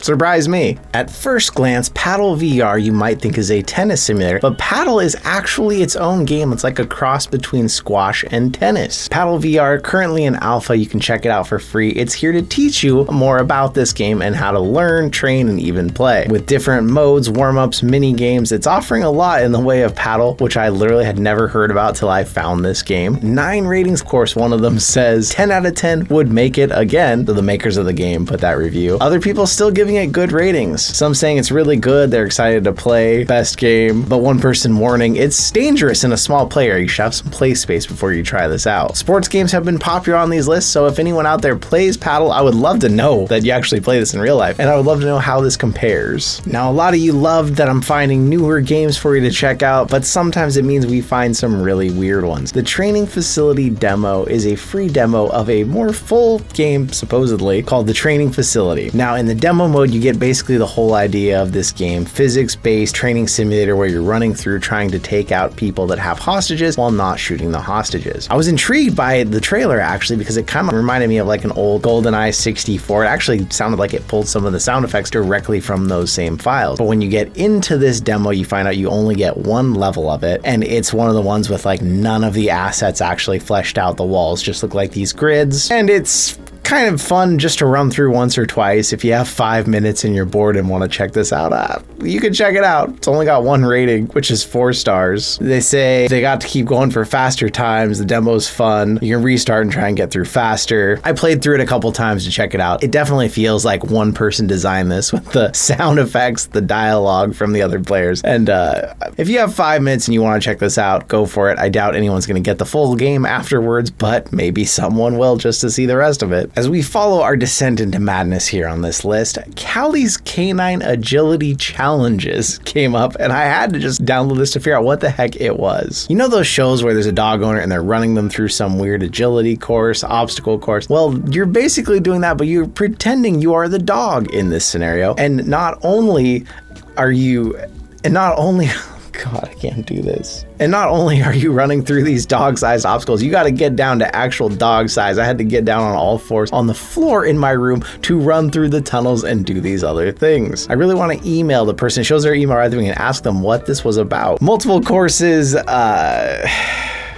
Surprise me. At first glance, Paddle VR you might think is a tennis simulator, but Paddle is actually its own game. It's like a cross between squash and tennis. Paddle VR, currently in alpha, you can check it out for free. It's here to teach you more about this game and how to learn, train, and even play. With different modes, warm-ups, mini games, it's offering a lot in the way of Paddle, which I literally had never heard about till I found this game. 9 ratings, of course, one of them says 10 out of 10 would make it again, though the makers of the game put that review. Other people still giving it good ratings. Some saying it's really good, they're excited to play, best game, but one person warning, it's dangerous in a small player. You should have some play space before you try this out. Sports games have been popular on these lists, so if anyone out there plays Paddle, I would love to know that you actually play this in real life, and I would love to know how this compares. Now, a lot of you loved that I'm finding newer games for you to check out, but sometimes it means we find some really weird ones. The Training Facility demo is a free demo of a more full game, supposedly, called The Training Facility. Now, in the demo mode, you get basically the whole idea of this game, physics-based training simulator where you're running through trying to take out people that have hostages while not shooting the hostages. I was intrigued by the trailer actually because it kind of reminded me of like an old GoldenEye 64. It actually sounded like it pulled some of the sound effects directly from those same files. But when you get into this demo, you find out you only get one level of it, and it's one of the ones with like none of the assets actually fleshed out. The walls just look like these grids, and it's kind of fun just to run through once or twice. If you have 5 minutes and you're bored and want to check this out, you can check it out. It's only got 1 rating, which is 4 stars. They say they got to keep going for faster times. The demo's fun. You can restart and try and get through faster. I played through it a couple times to check it out. It definitely feels like one person designed this with the sound effects, the dialogue from the other players. And if you have 5 minutes and you want to check this out, go for it. I doubt anyone's going to get the full game afterwards, but maybe someone will just to see the rest of it. As we follow our descent into madness here on this list, Cali's Canine Agility Challenges came up, and I had to just download this to figure out what the heck it was. You know those shows where there's a dog owner and they're running them through some weird agility course, obstacle course? Well, you're basically doing that, but you're pretending you are the dog in this scenario. And not only God, I can't do this. And not only are you running through these dog-sized obstacles, you got to get down to actual dog size. I had to get down on all fours on the floor in my room to run through the tunnels and do these other things. I really want to email the person who shows their email right there and ask them what this was about. Multiple courses,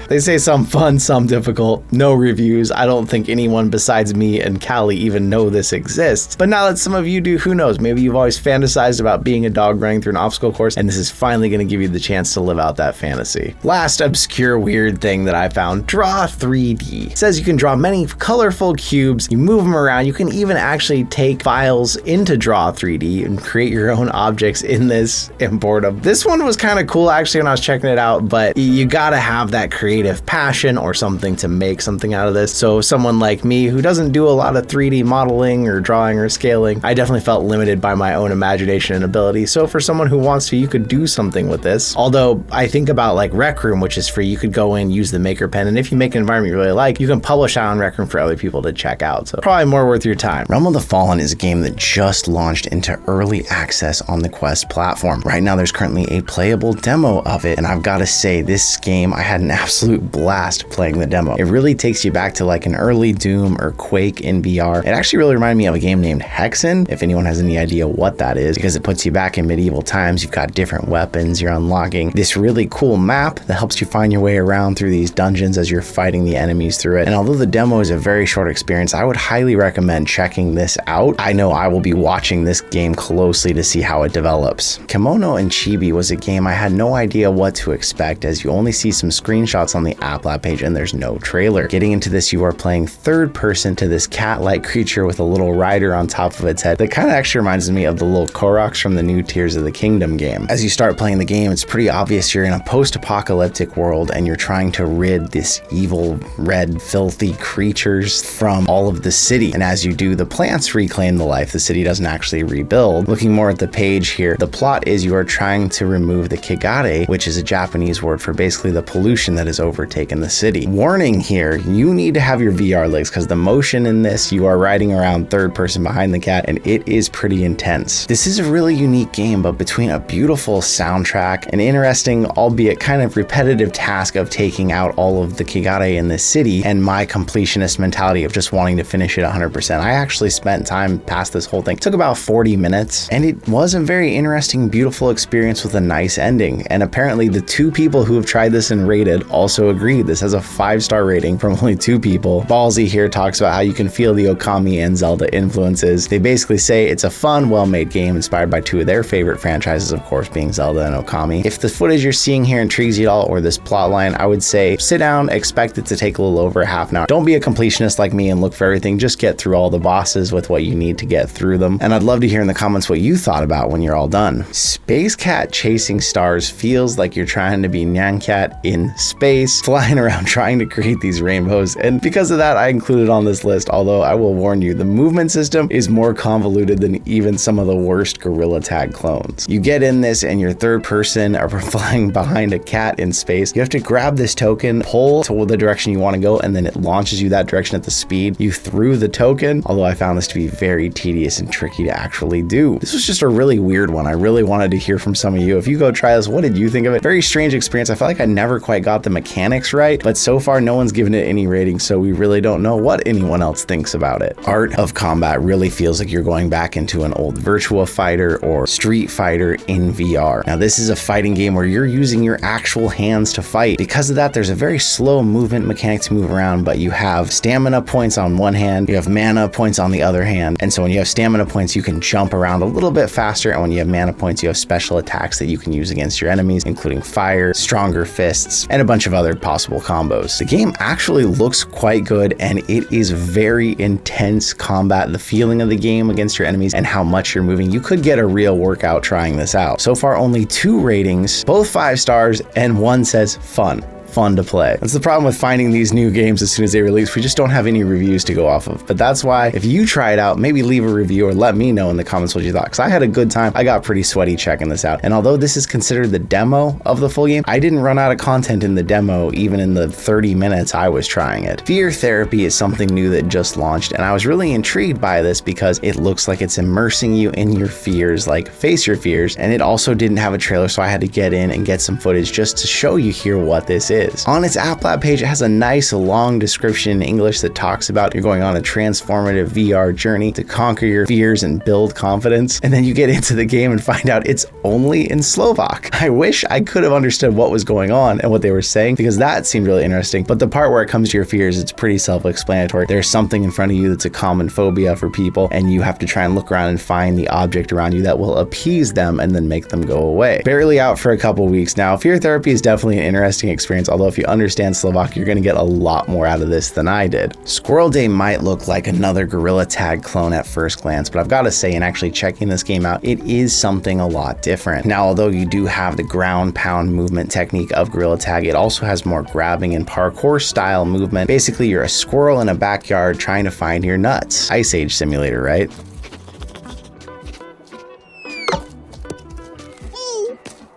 they say some fun, some difficult, no reviews. I don't think anyone besides me and Cali even know this exists. But now that some of you do, who knows? Maybe you've always fantasized about being a dog running through an obstacle course, and this is finally going to give you the chance to live out that fantasy. Last obscure weird thing that I found, Draw 3D. It says you can draw many colorful cubes, you move them around, you can even actually take files into Draw 3D and create your own objects in this import of. This one was kind of cool actually when I was checking it out, but you gotta have that creative passion or something to make something out of this. So someone like me who doesn't do a lot of 3D modeling or drawing or scaling, I definitely felt limited by my own imagination and ability. So for someone who wants to, you could do something with this. Although I think about like Rec Room, which is free, you could go in, use the Maker Pen, and if you make an environment you really like, you can publish out on Rec Room for other people to check out. So probably more worth your time. Realm of the Fallen is a game that just launched into early access on the Quest platform. Right now there's currently a playable demo of it, and I've got to say this game, I had an absolute blast playing the demo. It really takes you back to like an early Doom or Quake in VR. It actually really reminded me of a game named Hexen, if anyone has any idea what that is, because it puts you back in medieval times. You've got different weapons, you're unlocking this really cool map that helps you find your way around through these dungeons as you're fighting the enemies through it. And although the demo is a very short experience, I would highly recommend checking this out. I know I will be watching this game closely to see how it develops. Kimono and Chibi was a game I had no idea what to expect, as you only see some screenshots on the App Lab page and there's no trailer. Getting into this, you are playing third person to this cat-like creature with a little rider on top of its head that kind of actually reminds me of the little Koroks from the new Tears of the Kingdom game. As you start playing the game, it's pretty obvious you're in a post-apocalyptic world and you're trying to rid this evil, red, filthy creatures from all of the city. And as you do, the plants reclaim the life. The city doesn't actually rebuild. Looking more at the page here, the plot is you are trying to remove the kigare, which is a Japanese word for basically the pollution that has overtaken the city. Warning here, you need to have your VR legs because the motion in this, you are riding around third person behind the cat and it is pretty intense. This is a really unique game, but between a beautiful soundtrack, an interesting, albeit kind of repetitive task of taking out all of the kigare in this city, and my completionist mentality of just wanting to finish it 100%, I actually spent time past this whole thing. It took about 40 minutes and it was a very interesting, beautiful experience with a nice ending. And apparently the 2 people who have tried this and rated also agreed. This has a 5-star rating from only 2 people. Ballsy here talks about how you can feel the Okami and Zelda influences. They basically say it's a fun, well-made game inspired by 2 of their favorite franchises, of course, being Zelda and Okami. If the footage you're seeing here intrigues you at all, or this plot line, I would say sit down, expect it to take a little over a half an hour. Don't be a completionist like me and look for everything. Just get through all the bosses with what you need to get through them. And I'd love to hear in the comments what you thought about when you're all done. Space Cat Chasing Stars feels like you're trying to be Nyan Cat in space. space, flying around trying to create these rainbows. And because of that, I included on this list, although I will warn you, the movement system is more convoluted than even some of the worst Gorilla Tag clones. You get in this and you're third person or flying behind a cat in space. You have to grab this token, pull to the direction you want to go, and then it launches you that direction at the speed you threw the token, although I found this to be very tedious and tricky to actually do. This was just a really weird one. I really wanted to hear from some of you. If you go try this, what did you think of it? Very strange experience. I feel like I never quite got the mechanics right, but so far no one's given it any rating, so we really don't know what anyone else thinks about it. Art of Combat really feels like you're going back into an old Virtua Fighter or Street Fighter in VR. Now this is a fighting game where you're using your actual hands to fight. Because of that, there's a very slow movement mechanic to move around, but you have stamina points on one hand, you have mana points on the other hand, and so when you have stamina points, you can jump around a little bit faster, and when you have mana points, you have special attacks that you can use against your enemies, including fire, stronger fists, and a bunch of other possible combos. The game actually looks quite good, and it is very intense combat. The feeling of the game against your enemies and how much you're moving, you could get a real workout trying this out. So far, only 2 ratings, both 5 stars, and one says fun to play. That's the problem with finding these new games as soon as they release. We just don't have any reviews to go off of. But that's why if you try it out, maybe leave a review or let me know in the comments what you thought, because I had a good time. I got pretty sweaty checking this out. And although this is considered the demo of the full game, I didn't run out of content in the demo even in the 30 minutes I was trying it. Fear Therapy is something new that just launched, and I was really intrigued by this because it looks like it's immersing you in your fears, like Face Your Fears, and it also didn't have a trailer, so I had to get in and get some footage just to show you here what this is. On its App Lab page, it has a nice long description in English that talks about you're going on a transformative VR journey to conquer your fears and build confidence, and then you get into the game and find out it's only in Slovak. I wish I could have understood what was going on and what they were saying, because that seemed really interesting, but the part where it comes to your fears, it's pretty self-explanatory. There's something in front of you that's a common phobia for people, and you have to try and look around and find the object around you that will appease them and then make them go away. Barely out for a couple weeks now. Fear Therapy is definitely an interesting experience, although if you understand Slovak, you're going to get a lot more out of this than I did. Squirrel Day might look like another Gorilla Tag clone at first glance, but I've got to say, in actually checking this game out, it is something a lot different. Now, although you do have the ground pound movement technique of Gorilla Tag, it also has more grabbing and parkour style movement. Basically, you're a squirrel in a backyard trying to find your nuts. Ice Age Simulator, right?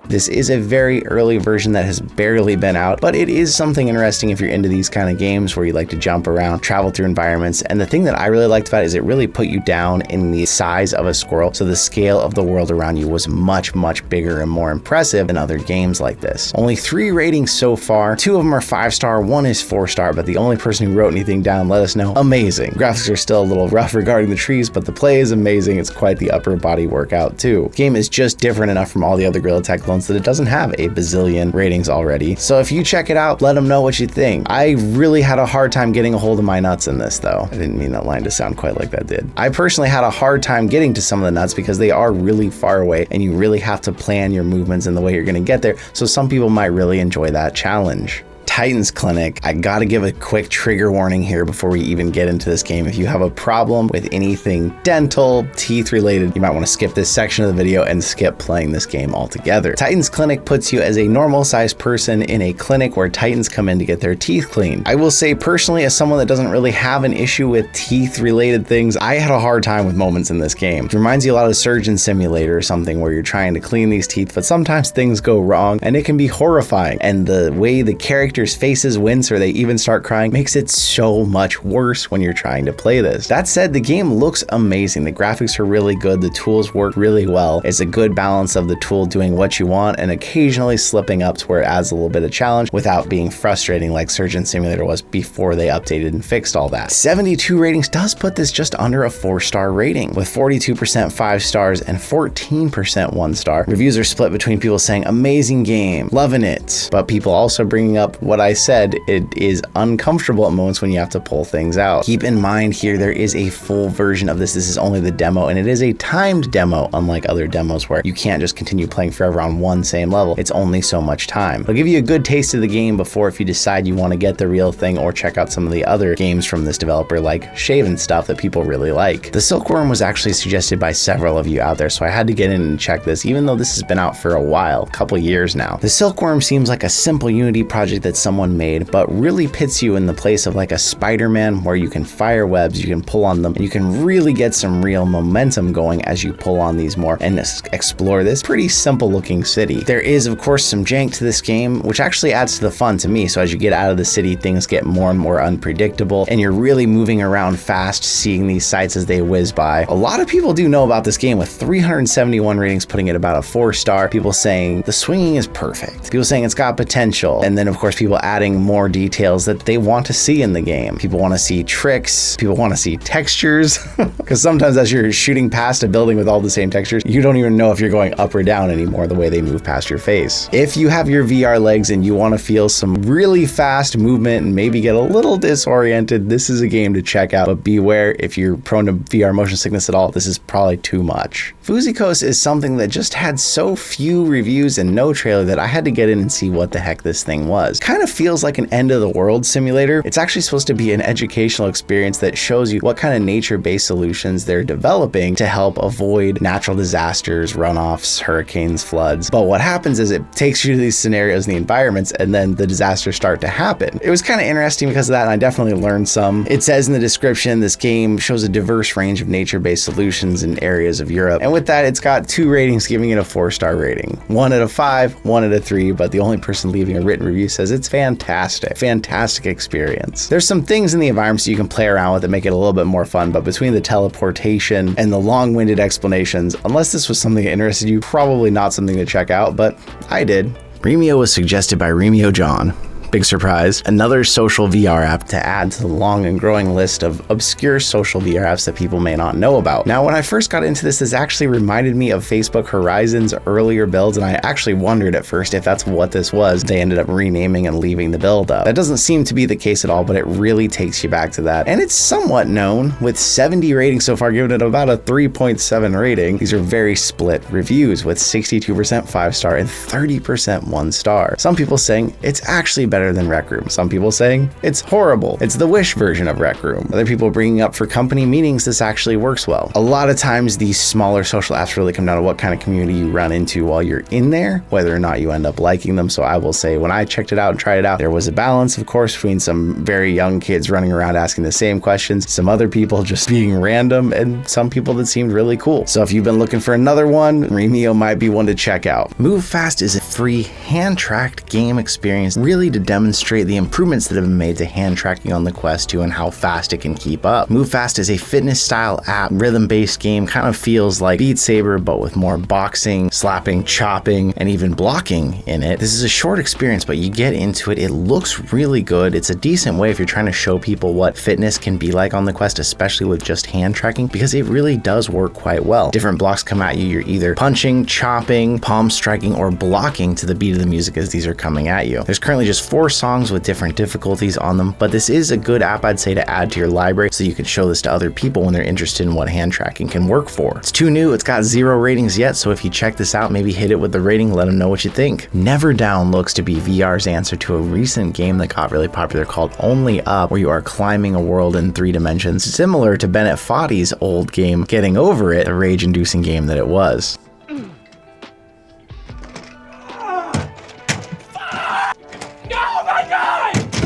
This is a very early version that has barely been out, but it is something interesting if you're into these kind of games where you like to jump around, travel through environments. And the thing that I really liked about it is it really put you down in the size of a squirrel, so the scale of the world around you was much, much bigger and more impressive than other games like this. Only 3 ratings so far. 2 of them are 5-star, 1 is 4-star, but the only person who wrote anything down let us know, amazing. Graphics are still a little rough regarding the trees, but the play is amazing. It's quite the upper body workout too. The game is just different enough from all the other Gorilla Tag clones that it doesn't have a bazillion ratings already. So if you check it out, let them know what you think. I really had a hard time getting a hold of my nuts in this though. I didn't mean that line to sound quite like that did. I personally had a hard time getting to some of the nuts because they are really far away and you really have to plan your movements and the way you're going to get there. So some people might really enjoy that challenge. Titans Clinic. I gotta give a quick trigger warning here before we even get into this game. If you have a problem with anything dental, teeth related, you might want to skip this section of the video and skip playing this game altogether. Titans Clinic puts you as a normal sized person in a clinic where Titans come in to get their teeth cleaned. I will say personally, as someone that doesn't really have an issue with teeth related things, I had a hard time with moments in this game. It reminds you a lot of Surgeon Simulator or something where you're trying to clean these teeth, but sometimes things go wrong and it can be horrifying. And the way the characters faces wince or they even start crying makes it so much worse when you're trying to play this. That said, the game looks amazing. The graphics are really good. The tools work really well. It's a good balance of the tool doing what you want and occasionally slipping up to where it adds a little bit of challenge without being frustrating like Surgeon Simulator was before they updated and fixed all that. 72 ratings does put this just under a 4-star rating, with 42% 5 stars and 14% 1 star. Reviews are split between people saying amazing game, loving it, but people also bringing up what I said, it is uncomfortable at moments when you have to pull things out. Keep in mind here, there is a full version of this. This is only the demo, and it is a timed demo, unlike other demos where you can't just continue playing forever on one same level. It's only so much time. It'll give you a good taste of the game before if you decide you want to get the real thing or check out some of the other games from this developer like Shaven stuff that people really like. The Silkworm was actually suggested by several of you out there, so I had to get in and check this, even though this has been out for a while, a couple years now. The Silkworm seems like a simple Unity project that's someone made, but really puts you in the place of like a Spider-Man, where you can fire webs, you can pull on them, and you can really get some real momentum going as you pull on these more and explore this pretty simple looking city. There is of course some jank to this game, which actually adds to the fun to me. So as you get out of the city, things get more and more unpredictable, and you're really moving around fast, seeing these sights as they whiz by. A lot of people do know about this game, with 371 ratings, putting it about a 4-star. People saying the swinging is perfect. People saying it's got potential. And then of course people adding more details that they want to see in the game. People want to see tricks. People want to see textures. Because sometimes as you're shooting past a building with all the same textures, you don't even know if you're going up or down anymore, the way they move past your face. If you have your VR legs and you want to feel some really fast movement and maybe get a little disoriented, this is a game to check out. But beware, if you're prone to VR motion sickness at all, this is probably too much. Fuzikos is something that just had so few reviews and no trailer that I had to get in and see what the heck this thing was. Kind of feels like an end of the world simulator. It's actually supposed to be an educational experience that shows you what kind of nature-based solutions they're developing to help avoid natural disasters, runoffs, hurricanes, floods. But what happens is it takes you to these scenarios and the environments, and then the disasters start to happen. It was kind of interesting because of that, and I definitely learned some. It says in the description, this game shows a diverse range of nature-based solutions in areas of Europe. And with that, it's got 2 ratings, giving it a 4-star rating. 1 out of 5, 1 out of 3, but the only person leaving a written review says it's fantastic. Fantastic experience. There's some things in the environments you can play around with that make it a little bit more fun, but between the teleportation and the long-winded explanations, unless this was something that interested you, probably not something to check out, but I did. Remio was suggested by Remio John. Big surprise. Another social VR app to add to the long and growing list of obscure social VR apps that people may not know about. Now, when I first got into this actually reminded me of Facebook Horizon's earlier builds, and I actually wondered at first if that's what this was. They ended up renaming and leaving the build up. That doesn't seem to be the case at all, but it really takes you back to that. And it's somewhat known, with 70 ratings so far, giving it about a 3.7 rating. These are very split reviews, with 62% 5-star and 30% 1-star. Some people saying it's actually better than Rec Room. Some people saying it's horrible. It's the Wish version of Rec Room. Other people bringing up for company meetings this actually works well. A lot of times these smaller social apps really come down to what kind of community you run into while you're in there, whether or not you end up liking them. So I will say, when I checked it out and tried it out, there was a balance, of course, between some very young kids running around asking the same questions, some other people just being random, and some people that seemed really cool. So if you've been looking for another one, Remio might be one to check out. Move Fast is a free hand-tracked game experience, really to demonstrate the improvements that have been made to hand tracking on the Quest 2 and how fast it can keep up. Move Fast is a fitness style app, rhythm-based game, kind of feels like Beat Saber, but with more boxing, slapping, chopping, and even blocking in it. This is a short experience, but you get into it. It looks really good. It's a decent way if you're trying to show people what fitness can be like on the Quest, especially with just hand tracking, because it really does work quite well. Different blocks come at you. You're either punching, chopping, palm striking, or blocking to the beat of the music as these are coming at you. There's currently just 4 songs with different difficulties on them, but this is a good app, I'd say, to add to your library so you can show this to other people when they're interested in what hand tracking can work for. It's too new, it's got 0 ratings yet, so if you check this out, maybe hit it with the rating, let them know what you think. Never Down looks to be VR's answer to a recent game that got really popular called Only Up, where you are climbing a world in 3 dimensions, similar to Bennett Foddy's old game, Getting Over It, the rage-inducing game that it was.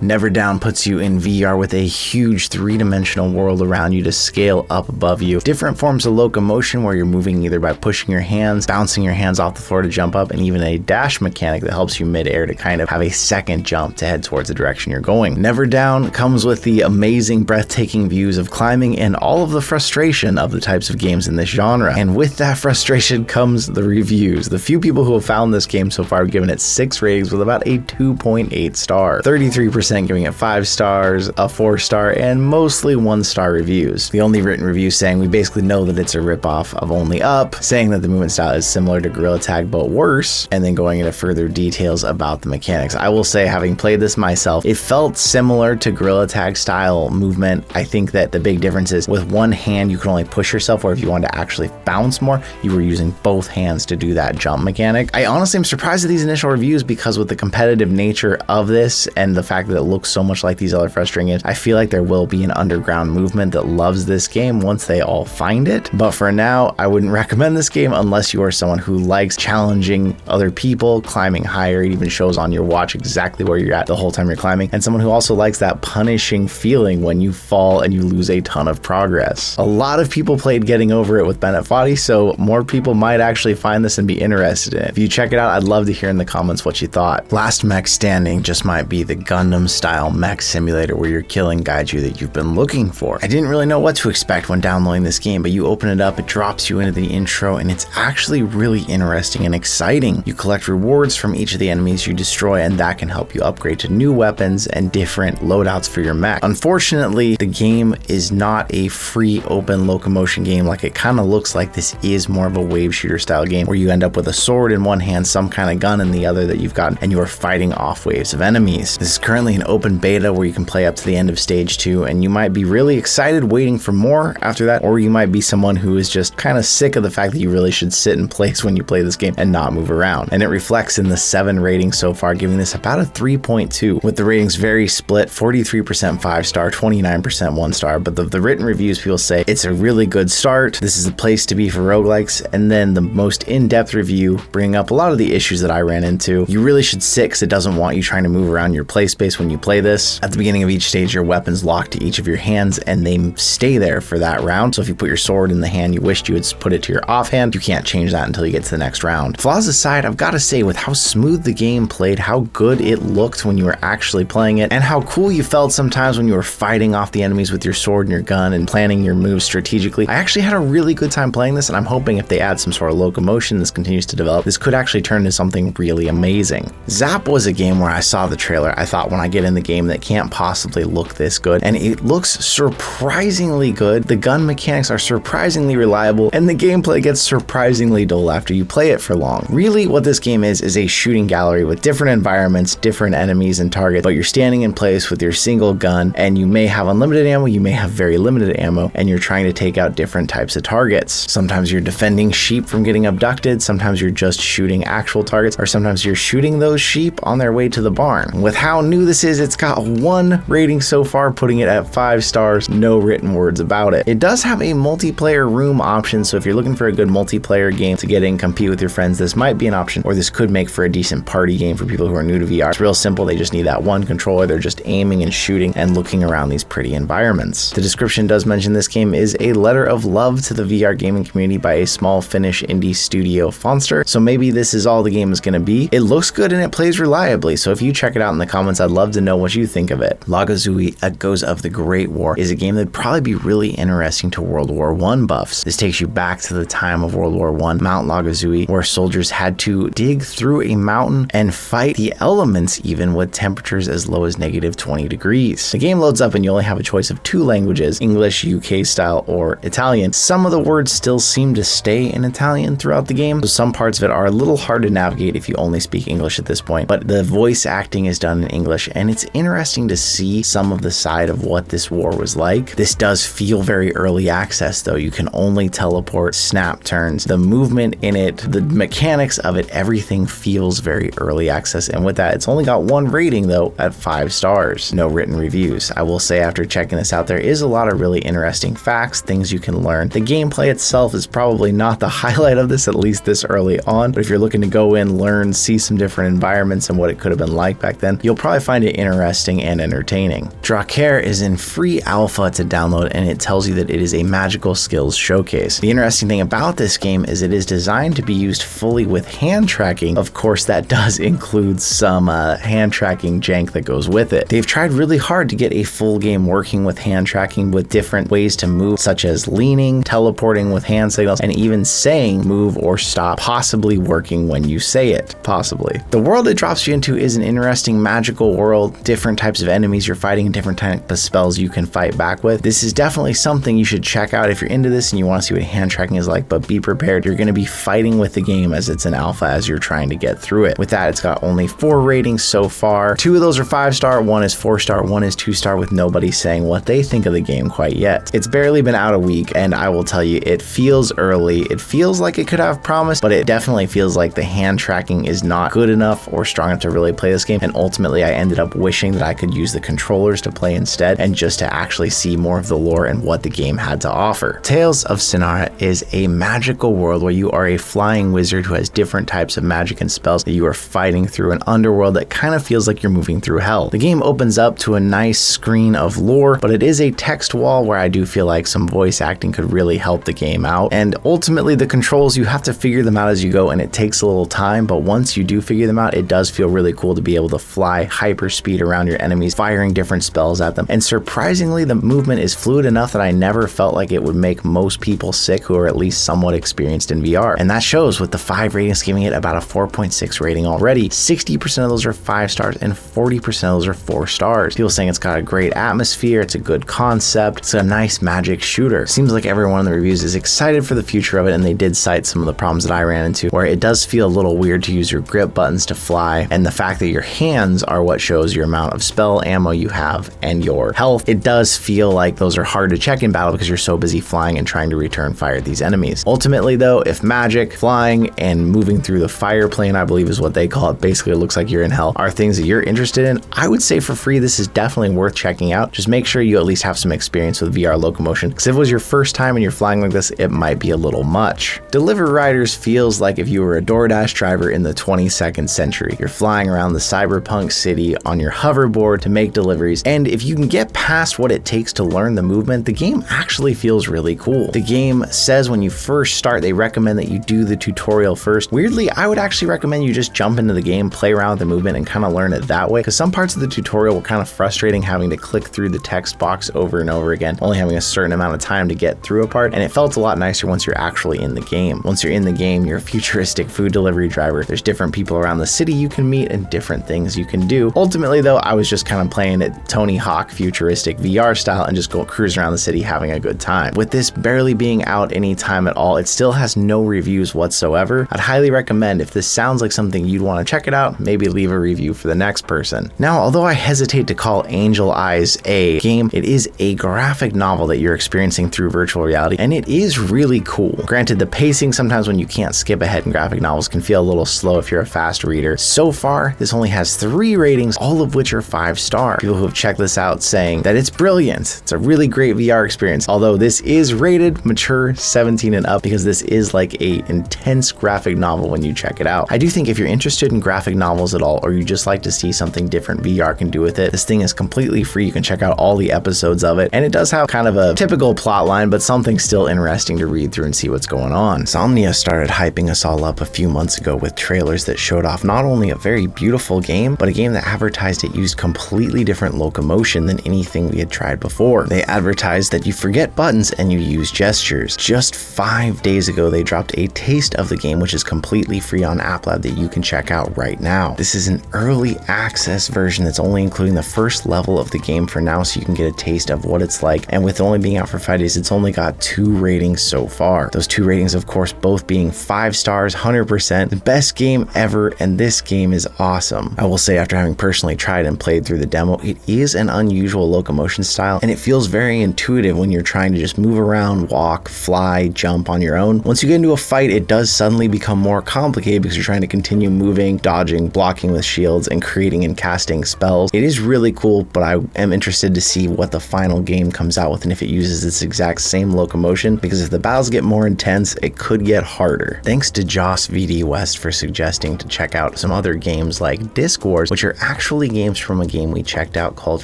Never Down puts you in VR with a huge 3-dimensional world around you to scale up above you. Different forms of locomotion where you're moving either by pushing your hands, bouncing your hands off the floor to jump up, and even a dash mechanic that helps you mid-air to kind of have a second jump to head towards the direction you're going. Never Down comes with the amazing, breathtaking views of climbing and all of the frustration of the types of games in this genre. And with that frustration comes the reviews. The few people who have found this game so far have given it 6 ratings with about a 2.8 star. 33% giving it 5 stars, a 4-star, and mostly 1-star reviews. The only written review saying we basically know that it's a ripoff of Only Up, saying that the movement style is similar to Gorilla Tag but worse, and then going into further details about the mechanics. I will say, having played this myself, it felt similar to Gorilla Tag style movement. I think that the big difference is with one hand you can only push yourself, or if you wanted to actually bounce more, you were using both hands to do that jump mechanic. I honestly am surprised at these initial reviews because with the competitive nature of this and the fact that it looks so much like these other frustrating games. I feel like there will be an underground movement that loves this game once they all find it. But for now, I wouldn't recommend this game unless you are someone who likes challenging other people, climbing higher. It even shows on your watch exactly where you're at the whole time you're climbing, and someone who also likes that punishing feeling when you fall and you lose a ton of progress. A lot of people played Getting Over It with Bennett Foddy, so more people might actually find this and be interested in it. If you check it out, I'd love to hear in the comments what you thought. Last mech standing just might be the Gundam style mech simulator where you're killing Gaiju that you've been looking for. I didn't really know what to expect when downloading this game, but you open it up, it drops you into the intro, and it's actually really interesting and exciting. You collect rewards from each of the enemies you destroy, and that can help you upgrade to new weapons and different loadouts for your mech. Unfortunately, the game is not a free open locomotion game like it kind of looks like. This is more of a wave shooter style game where you end up with a sword in one hand, some kind of gun in the other that you've gotten, and you are fighting off waves of enemies. This is currently an open beta where you can play up to the end of stage 2, and you might be really excited waiting for more after that, or you might be someone who is just kind of sick of the fact that you really should sit in place when you play this game and not move around. And it reflects in the 7 ratings so far, giving this about a 3.2, with the ratings very split, 43% 5-star, 29% 1-star, but the written reviews, people say it's a really good start, this is the place to be for roguelikes, and then the most in-depth review bringing up a lot of the issues that I ran into. You really should sit because it doesn't want you trying to move around your play space when you play this. At the beginning of each stage, your weapons lock to each of your hands and they stay there for that round. So if you put your sword in the hand you wished you would put it to your offhand, you can't change that until you get to the next round. Flaws aside, I've got to say, with how smooth the game played, how good it looked when you were actually playing it, and how cool you felt sometimes when you were fighting off the enemies with your sword and your gun and planning your moves strategically, I actually had a really good time playing this, and I'm hoping if they add some sort of locomotion, this continues to develop, this could actually turn into something really amazing. Zap was a game where I saw the trailer, I thought when I get in the game that can't possibly look this good, and it looks surprisingly good. The gun mechanics are surprisingly reliable, and the gameplay gets surprisingly dull after you play it for long. Really, what this game is a shooting gallery with different environments, different enemies and targets, but you're standing in place with your single gun, and you may have unlimited ammo, you may have very limited ammo, and you're trying to take out different types of targets. Sometimes you're defending sheep from getting abducted, sometimes you're just shooting actual targets, or sometimes you're shooting those sheep on their way to the barn. With how new this is, it's got 1 rating so far, putting it at 5 stars, no written words about it. It does have a multiplayer room option, so if you're looking for a good multiplayer game to get in, compete with your friends, this might be an option, or this could make for a decent party game for people who are new to VR. It's real simple, they just need that one controller, they're just aiming and shooting and looking around these pretty environments. The description does mention this game is a letter of love to the VR gaming community by a small Finnish indie studio, Fonster, so maybe this is all the game is going to be. It looks good and it plays reliably, so if you check it out in the comments, I'd love to know what you think of it. Lagazui Echoes of the Great War is a game that'd probably be really interesting to World War I buffs. This takes you back to the time of World War I, Mount Lagazui, where soldiers had to dig through a mountain and fight the elements even with temperatures as low as -20 degrees. The game loads up and you only have a choice of 2 languages, English, UK style, or Italian. Some of the words still seem to stay in Italian throughout the game, so some parts of it are a little hard to navigate if you only speak English at this point, but the voice acting is done in English, and it's interesting to see some of the side of what this war was like. This does feel very early access though. You can only teleport, snap turns, the movement in it, the mechanics of it, everything feels very early access, and with that, it's only got 1 rating though at 5 stars. No written reviews. I will say after checking this out, there is a lot of really interesting facts, things you can learn. The gameplay itself is probably not the highlight of this, at least this early on, but if you're looking to go in, learn, see some different environments and what it could have been like back then, you'll probably find it interesting and entertaining. Dracare is in free alpha to download, and it tells you that it is a magical skills showcase. The interesting thing about this game is it is designed to be used fully with hand tracking. Of course, that does include some hand tracking jank that goes with it. They've tried really hard to get a full game working with hand tracking with different ways to move, such as leaning, teleporting with hand signals, and even saying move or stop, possibly working when you say it. Possibly. The world it drops you into is an interesting magical world, different types of enemies you're fighting, different types of spells you can fight back with. This is definitely something you should check out if you're into this and you want to see what hand tracking is like, but be prepared. You're going to be fighting with the game as it's an alpha as you're trying to get through it. With that, it's got only 4 ratings so far. 2 of those are 5-star, 1 is 4-star, 1 is 2-star, with nobody saying what they think of the game quite yet. It's barely been out a week, and I will tell you, it feels early. It feels like it could have promise, but it definitely feels like the hand tracking is not good enough or strong enough to really play this game, and ultimately I ended up wishing that I could use the controllers to play instead and just to actually see more of the lore and what the game had to offer. Tales of Shannara is a magical world where you are a flying wizard who has different types of magic and spells that you are fighting through an underworld that kind of feels like you're moving through hell. The game opens up to a nice screen of lore, but it is a text wall where I do feel like some voice acting could really help the game out. And ultimately the controls, you have to figure them out as you go, and it takes a little time, but once you do figure them out, it does feel really cool to be able to fly hyper speed around your enemies, firing different spells at them. And surprisingly, the movement is fluid enough that I never felt like it would make most people sick who are at least somewhat experienced in VR. And that shows with the 5 ratings giving it about a 4.6 rating already. 60% of those are 5 stars and 40% of those are 4 stars. People saying it's got a great atmosphere, it's a good concept, it's a nice magic shooter. Seems like everyone in the reviews is excited for the future of it, and they did cite some of the problems that I ran into, where it does feel a little weird to use your grip buttons to fly, and the fact that your hands are what shows your amount of spell ammo you have and your health. It does feel like those are hard to check in battle because you're so busy flying and trying to return fire at these enemies. Ultimately though, if magic, flying, and moving through the fire plane, I believe is what they call it, basically it looks like you're in hell, are things that you're interested in, I would say for free this is definitely worth checking out. Just make sure you at least have some experience with VR locomotion, because if it was your first time and you're flying like this, it might be a little much. Deliver Riders feels like if you were a DoorDash driver in the 22nd century. You're flying around the cyberpunk city on your hoverboard to make deliveries, and if you can get past what it takes to learn the movement, the game actually feels really cool. The game says when you first start, they recommend that you do the tutorial first. Weirdly, I would actually recommend you just jump into the game, play around with the movement, and kind of learn it that way, because some parts of the tutorial were kind of frustrating, having to click through the text box over and over again, only having a certain amount of time to get through a part, and it felt a lot nicer once you're actually in the game. Once you're in the game, you're a futuristic food delivery driver. There's different people around the city you can meet and different things you can do. Ultimately though, I was just kind of playing it Tony Hawk futuristic VR style and just go cruise around the city having a good time. With this barely being out any time at all, it still has no reviews whatsoever. I'd highly recommend, if this sounds like something you'd want to check it out, maybe leave a review for the next person. Now, although I hesitate to call Angel Eyes a game, it is a graphic novel that you're experiencing through virtual reality, and it is really cool. Granted, the pacing sometimes when you can't skip ahead in graphic novels can feel a little slow if you're a fast reader. So far, this only has 3 ratings, all of which are 5 star. People who have checked this out saying that it's brilliant. It's a really great VR experience, although this is rated mature 17 and up because this is like a intense graphic novel when you check it out. I do think if you're interested in graphic novels at all, or you just like to see something different VR can do with it, this thing is completely free. You can check out all the episodes of it, and it does have kind of a typical plot line, but something still interesting to read through and see what's going on. Insomnia started hyping us all up a few months ago with trailers that showed off not only a very beautiful game, but a game that advertised it used completely different locomotion than anything we had tried before. They advertised that you forget buttons and you use gestures. Just 5 days ago, they dropped a taste of the game, which is completely free on App Lab that you can check out right now. This is an early access version that's only including the first level of the game for now, so you can get a taste of what it's like. And with only being out for 5 days, it's only got 2 ratings so far. Those 2 ratings, of course, both being 5 stars, 100%, the best game ever, and this game is awesome. I will say, after having personally tried and played through the demo, it is an unusual locomotion style, and it feels very intuitive when you're trying to just move around, walk, fly, jump on your own. Once you get into a fight, it does suddenly become more complicated because you're trying to continue moving, dodging, blocking with shields, and creating and casting spells. It is really cool, but I am interested to see what the final game comes out with and if it uses this exact same locomotion, because if the battles get more intense, it could get harder. Thanks to Joss VD West for suggesting to check out some other games like Disc Wars, which are actually games from a game we checked out called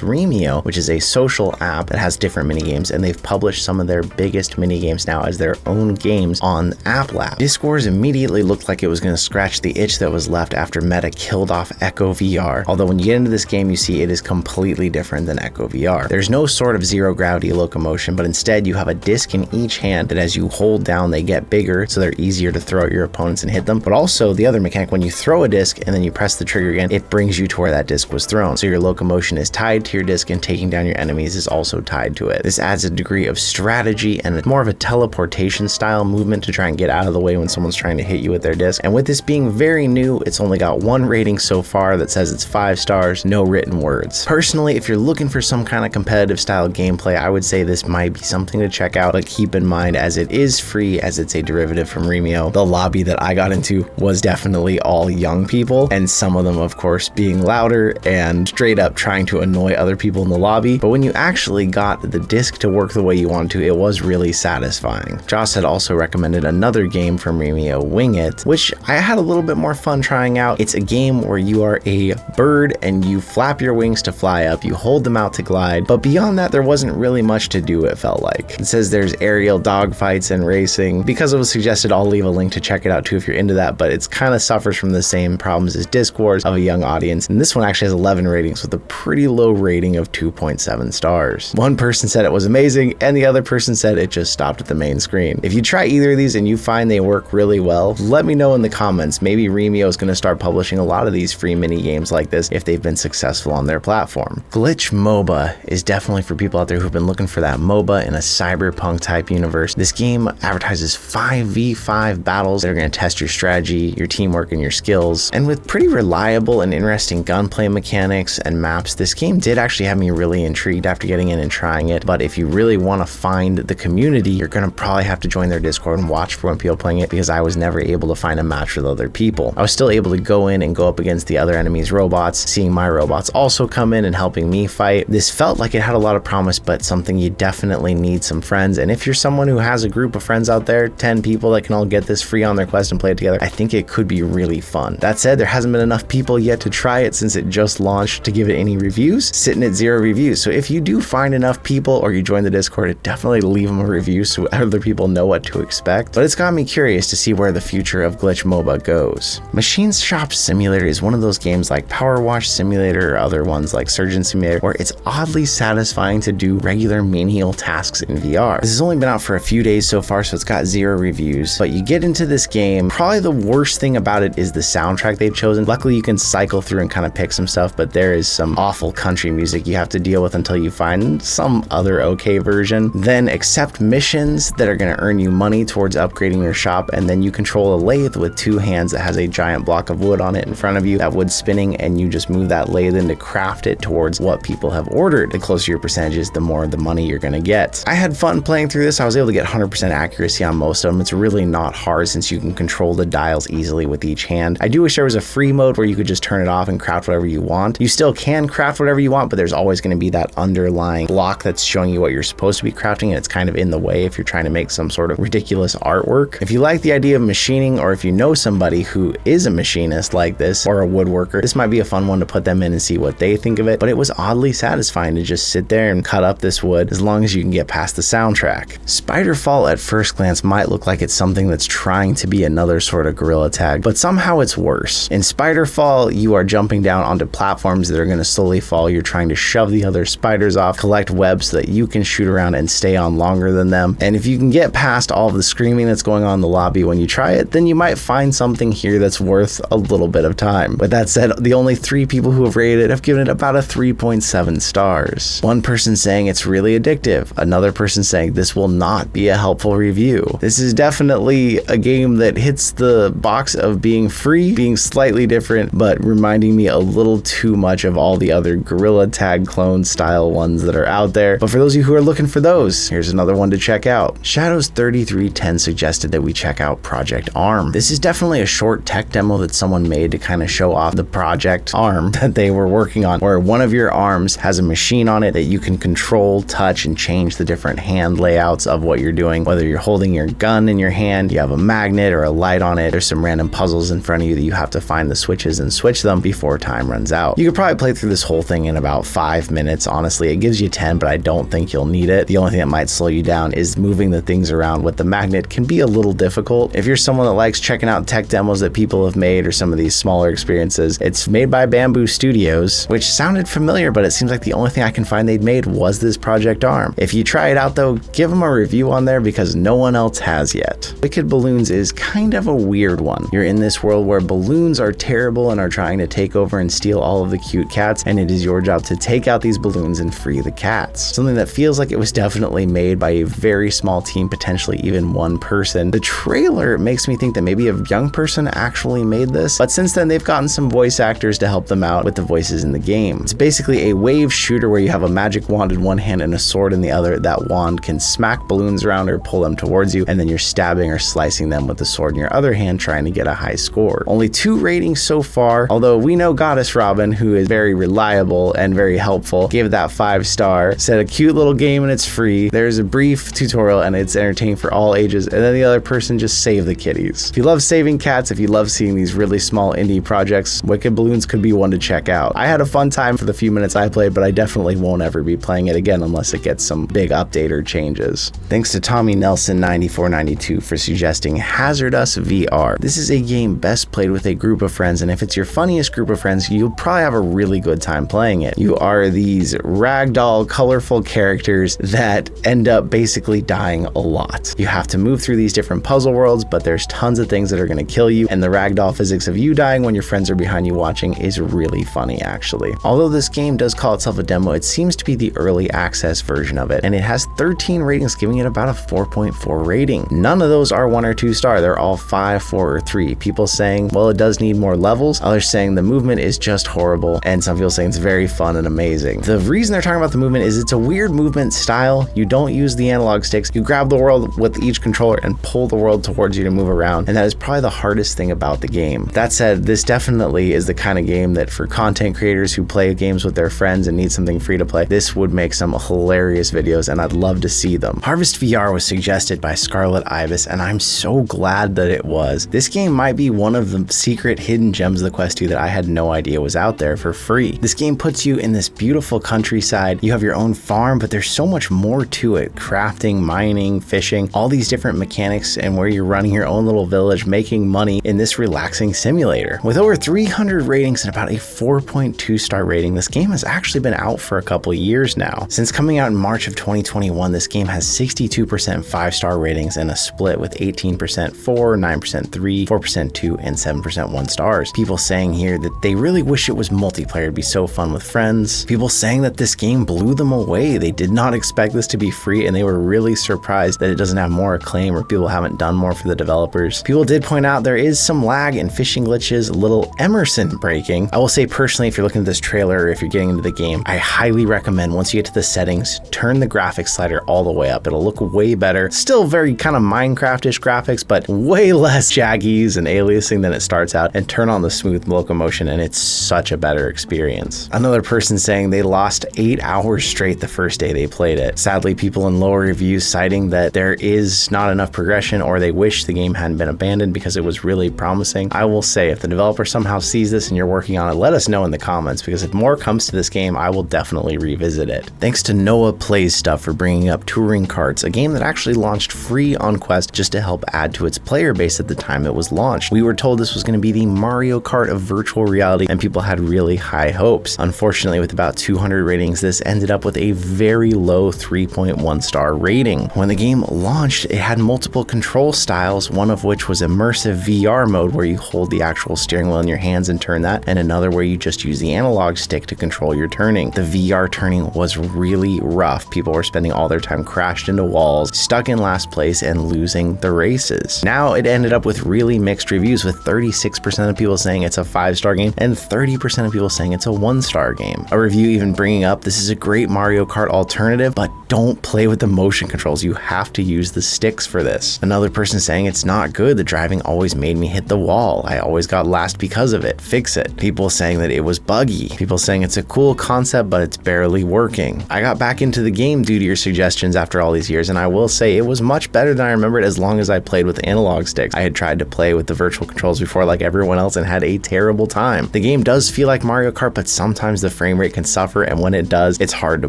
Remio, which is a social app that has different minigames, and they've published some of their biggest minigames now as their own games on App Lab. Disc Wars immediately looked like it was going to scratch the itch that was left after Meta killed off Echo VR, although when you get into this game, you see it is completely different than Echo VR. There's no sort of zero gravity locomotion, but instead you have a disc in each hand that as you hold down, they get bigger, so they're easier to throw at your opponents and hit them. But also the other mechanic, when you throw a disc and then you press the trigger again, it brings you to where that disc was thrown. So your locomotion is tied to your disc, and taking down your enemies is also tied to it. This adds a degree of strategy and it's more of a teleportation style movement to try and get out of the way when someone's trying to hit you with their disc. And with this being very new, it's only got 1 rating so far that says it's 5 stars, no written words. Personally, if you're looking for some kind of competitive style gameplay, I would say this might be something to check out, but keep in mind, as it is free, as it's a derivative from Remio, the lobby that I got into was definitely all young people, and some of them, of course, being louder other and straight up trying to annoy other people in the lobby. But when you actually got the disc to work the way you wanted to, it was really satisfying. Joss had also recommended another game from Remio, Wing It, which I had a little bit more fun trying out. It's a game where you are a bird and you flap your wings to fly up, you hold them out to glide, but beyond that there wasn't really much to do, it felt like. It says there's aerial dogfights and racing. Because it was suggested, I'll leave a link to check it out too if you're into that, but it kind of suffers from the same problems as Disc Wars of a young audience, and this one actually has 11 ratings with a pretty low rating of 2.7 stars. One person said it was amazing and the other person said it just stopped at the main screen. If you try either of these and you find they work really well, let me know in the comments. Maybe Remio is going to start publishing a lot of these free mini games like this if they've been successful on their platform. Glitch MOBA is definitely for people out there who've been looking for that MOBA in a cyberpunk type universe. This game advertises 5v5 battles that are going to test your strategy, your teamwork, and your skills. And with pretty reliable and interesting gunplay mechanics and maps, this game did actually have me really intrigued after getting in and trying it. But if you really want to find the community, you're going to probably have to join their Discord and watch for when people playing it, because I was never able to find a match with other people. I was still able to go in and go up against the other enemies' robots, seeing my robots also come in and helping me fight. This felt like it had a lot of promise, but something you definitely need some friends. And if you're someone who has a group of friends out there, 10 people that can all get this free on their quest and play it together, I think it could be really fun. That said, there hasn't been enough people yet to try it since it just launched to give it any reviews, sitting at 0 reviews. So if you do find enough people or you join the Discord, definitely leave them a review so other people know what to expect. But it's got me curious to see where the future of Glitch MOBA goes. Machine Shop Simulator is one of those games like Power Wash Simulator or other ones like Surgeon Simulator where it's oddly satisfying to do regular menial tasks in VR. This has only been out for a few days so far, so it's got 0 reviews, but you get into this game. Probably the worst thing about it is the soundtrack they've chosen. Luckily you can cycle through and kind of pick some stuff, but there is some awful country music you have to deal with until you find some other okay version. Then accept missions that are going to earn you money towards upgrading your shop, and then you control a lathe with 2 hands that has a giant block of wood on it in front of you, that wood spinning, and you just move that lathe in to craft it towards what people have ordered. The closer your percentages, the more the money you're going to get. I had fun playing through this. I was able to get 100% accuracy on most of them. It's really not hard since you can control the dials easily with each hand. I do wish there was a free mode where you could just turn it off and craft whatever you want. You still can craft whatever you want, but there's always going to be that underlying block that's showing you what you're supposed to be crafting, and it's kind of in the way if you're trying to make some sort of ridiculous artwork. If you like the idea of machining, or if you know somebody who is a machinist like this or a woodworker, this might be a fun one to put them in and see what they think of it. But it was oddly satisfying to just sit there and cut up this wood as long as you can get past the soundtrack. Spiderfall at first glance might look like it's something that's trying to be another sort of Gorilla Tag, but somehow it's worse. In Spiderfall, you are jumping down onto platforms that are going to slowly fall. You're trying to shove the other spiders off, collect webs so that you can shoot around and stay on longer than them. And if you can get past all of the screaming that's going on in the lobby when you try it, then you might find something here that's worth a little bit of time. With that said, the only 3 people who have rated it have given it about a 3.7 stars. One person saying it's really addictive, another person saying this will not be a helpful review. This is definitely a game that hits the box of being free, being slightly different, but reminding me a little too much of all the other Gorilla Tag clone style ones that are out there. But for those of you who are looking for those, here's another one to check out. Shadows3310 suggested that we check out Project ARM. This is definitely a short tech demo that someone made to kind of show off the Project ARM that they were working on, where one of your arms has a machine on it that you can control, touch, and change the different hand layouts of what you're doing. Whether you're holding your gun in your hand, you have a magnet or a light on it, there's some random puzzles in front of you that you have to find the switches and switch them before time runs out. You could probably play through this whole thing in about 5 minutes. Honestly, it gives you 10, but I don't think you'll need it. The only thing that might slow you down is moving the things around with the magnet can be a little difficult. If you're someone that likes checking out tech demos that people have made or some of these smaller experiences, it's made by Bamboo Studios, which sounded familiar, but it seems like the only thing I can find they'd made was this Project ARM. If you try it out though, give them a review on there because no one else has yet. Wicked Balloons is kind of a weird one. You're in this world where balloons are terrible and are trying to take over and steal all of the cute cats, and it is your job to take out these balloons and free the cats. Something that feels like it was definitely made by a very small team, potentially even one person. The trailer makes me think that maybe a young person actually made this, but since then they've gotten some voice actors to help them out with the voices in the game. It's basically a wave shooter where you have a magic wand in one hand and a sword in the other. That wand can smack balloons around or pull them towards you, and then you're stabbing or slicing them with the sword in your other hand trying to get a high score. Only 2 ratings so far, although we know Goddess Robin, who is very reliable and very helpful, gave it that 5-star, said a cute little game and it's free. There's a brief tutorial and it's entertaining for all ages. And then the other person just saved the kitties. If you love saving cats, if you love seeing these really small indie projects, Wicked Balloons could be one to check out. I had a fun time for the few minutes I played, but I definitely won't ever be playing it again unless it gets some big update or changes. Thanks to Tommy Nelson 9492 for suggesting Hazardous VR. This is a game best played with a group of friends, and if it's your funniest group of friends, you'll probably have a really good time playing it. You are these ragdoll, colorful characters that end up basically dying a lot. You have to move through these different puzzle worlds, but there's tons of things that are going to kill you, and the ragdoll physics of you dying when your friends are behind you watching is really funny, actually. Although this game does call itself a demo, it seems to be the early access version of it, and it has 13 ratings, giving it about a 4.4 rating. None of those are 1 or 2 star. They're all 5, 4, or 3. People saying, well, it does need more levels. Others saying the movement is just horrible, and some people saying it's very fun and amazing. The reason they're talking about the movement is it's a weird movement style. You don't use the analog sticks. You grab the world with each controller and pull the world towards you to move around, and that is probably the hardest thing about the game. That said, this definitely is the kind of game that for content creators who play games with their friends and need something free to play, this would make some hilarious videos, and I'd love to see them. Harvest VR was suggested by Scarlet Ibis, and I'm so glad that it was. This game might be one of the secret hidden gems of the Quest 2 that I had no idea was out there for free. This game puts you in this beautiful countryside. You have your own farm, but there's so much more to it. Crafting, mining, fishing, all these different mechanics, and where you're running your own little village, making money in this relaxing simulator. With over 300 ratings and about a 4.2 star rating, this game has actually been out for a couple years now. Since coming out in March of 2021, this game has 62% 5-star ratings and a split with 18% 4, 9% 3, 4% 2, and 7% 1 stars. People saying here that they really wish it was multiplayer. It'd be so fun with friends. People saying that this game blew them away. They did not expect this to be free, and they were really surprised that it doesn't have more acclaim or people haven't done more for the developers. People did point out there is some lag and fishing glitches, a little Emerson breaking. I will say personally, if you're looking at this trailer or if you're getting into the game, I highly recommend once you get to the settings, turn the graphics slider all the way up. It'll look way better. Still very kind of Minecraft-ish graphics, but way less jaggies and aliasing than it starts out, and turn on the smooth locomotion, and it's such a better experience. Another person saying they lost 8 hours straight the first day they played it. Sadly, people in lower reviews citing that there is not enough progression, or they wish the game hadn't been abandoned because it was really promising. I will say, if the developer somehow sees this and you're working on it, let us know in the comments, because if more comes to this game, I will definitely revisit it. Thanks to Noah Plays Stuff for bringing up Touring Carts, a game that actually launched free on Quest just to help add to its player base at the time it was launched. We were told this was going to be the Mario Kart of virtual reality, and people had really high hopes. Unfortunately, with about 200 ratings, this ended up with a very low 3.1 star rating. When the game launched, it had multiple control styles, one of which was immersive VR mode, where you hold the actual steering wheel in your hands and turn that, and another where you just use the analog stick to control your turning. The VR turning was really rough. People were spending all their time crashed into walls, stuck in last place, and losing the races. Now it ended up with really mixed reviews, with 36% of people saying it's a 5-star game and 30% of people saying it's a 1-star game. A review even bringing up, this is a great Mario Kart alternative, but don't play with the motion controls. You have to use the sticks for this. Another person saying it's not good. The driving always made me hit the wall. I always got last because of it. Fix it. People saying that it was buggy. People saying it's a cool concept, but it's barely working. I got back into the game due to your suggestions after all these years, and I will say it was much better than I remembered as long as I played with analog sticks. I had tried to play with the virtual controls before like everyone else and had a terrible time. The game does feel like Mario Kart, but sometimes the frame rate can suffer, and when it does, it's hard to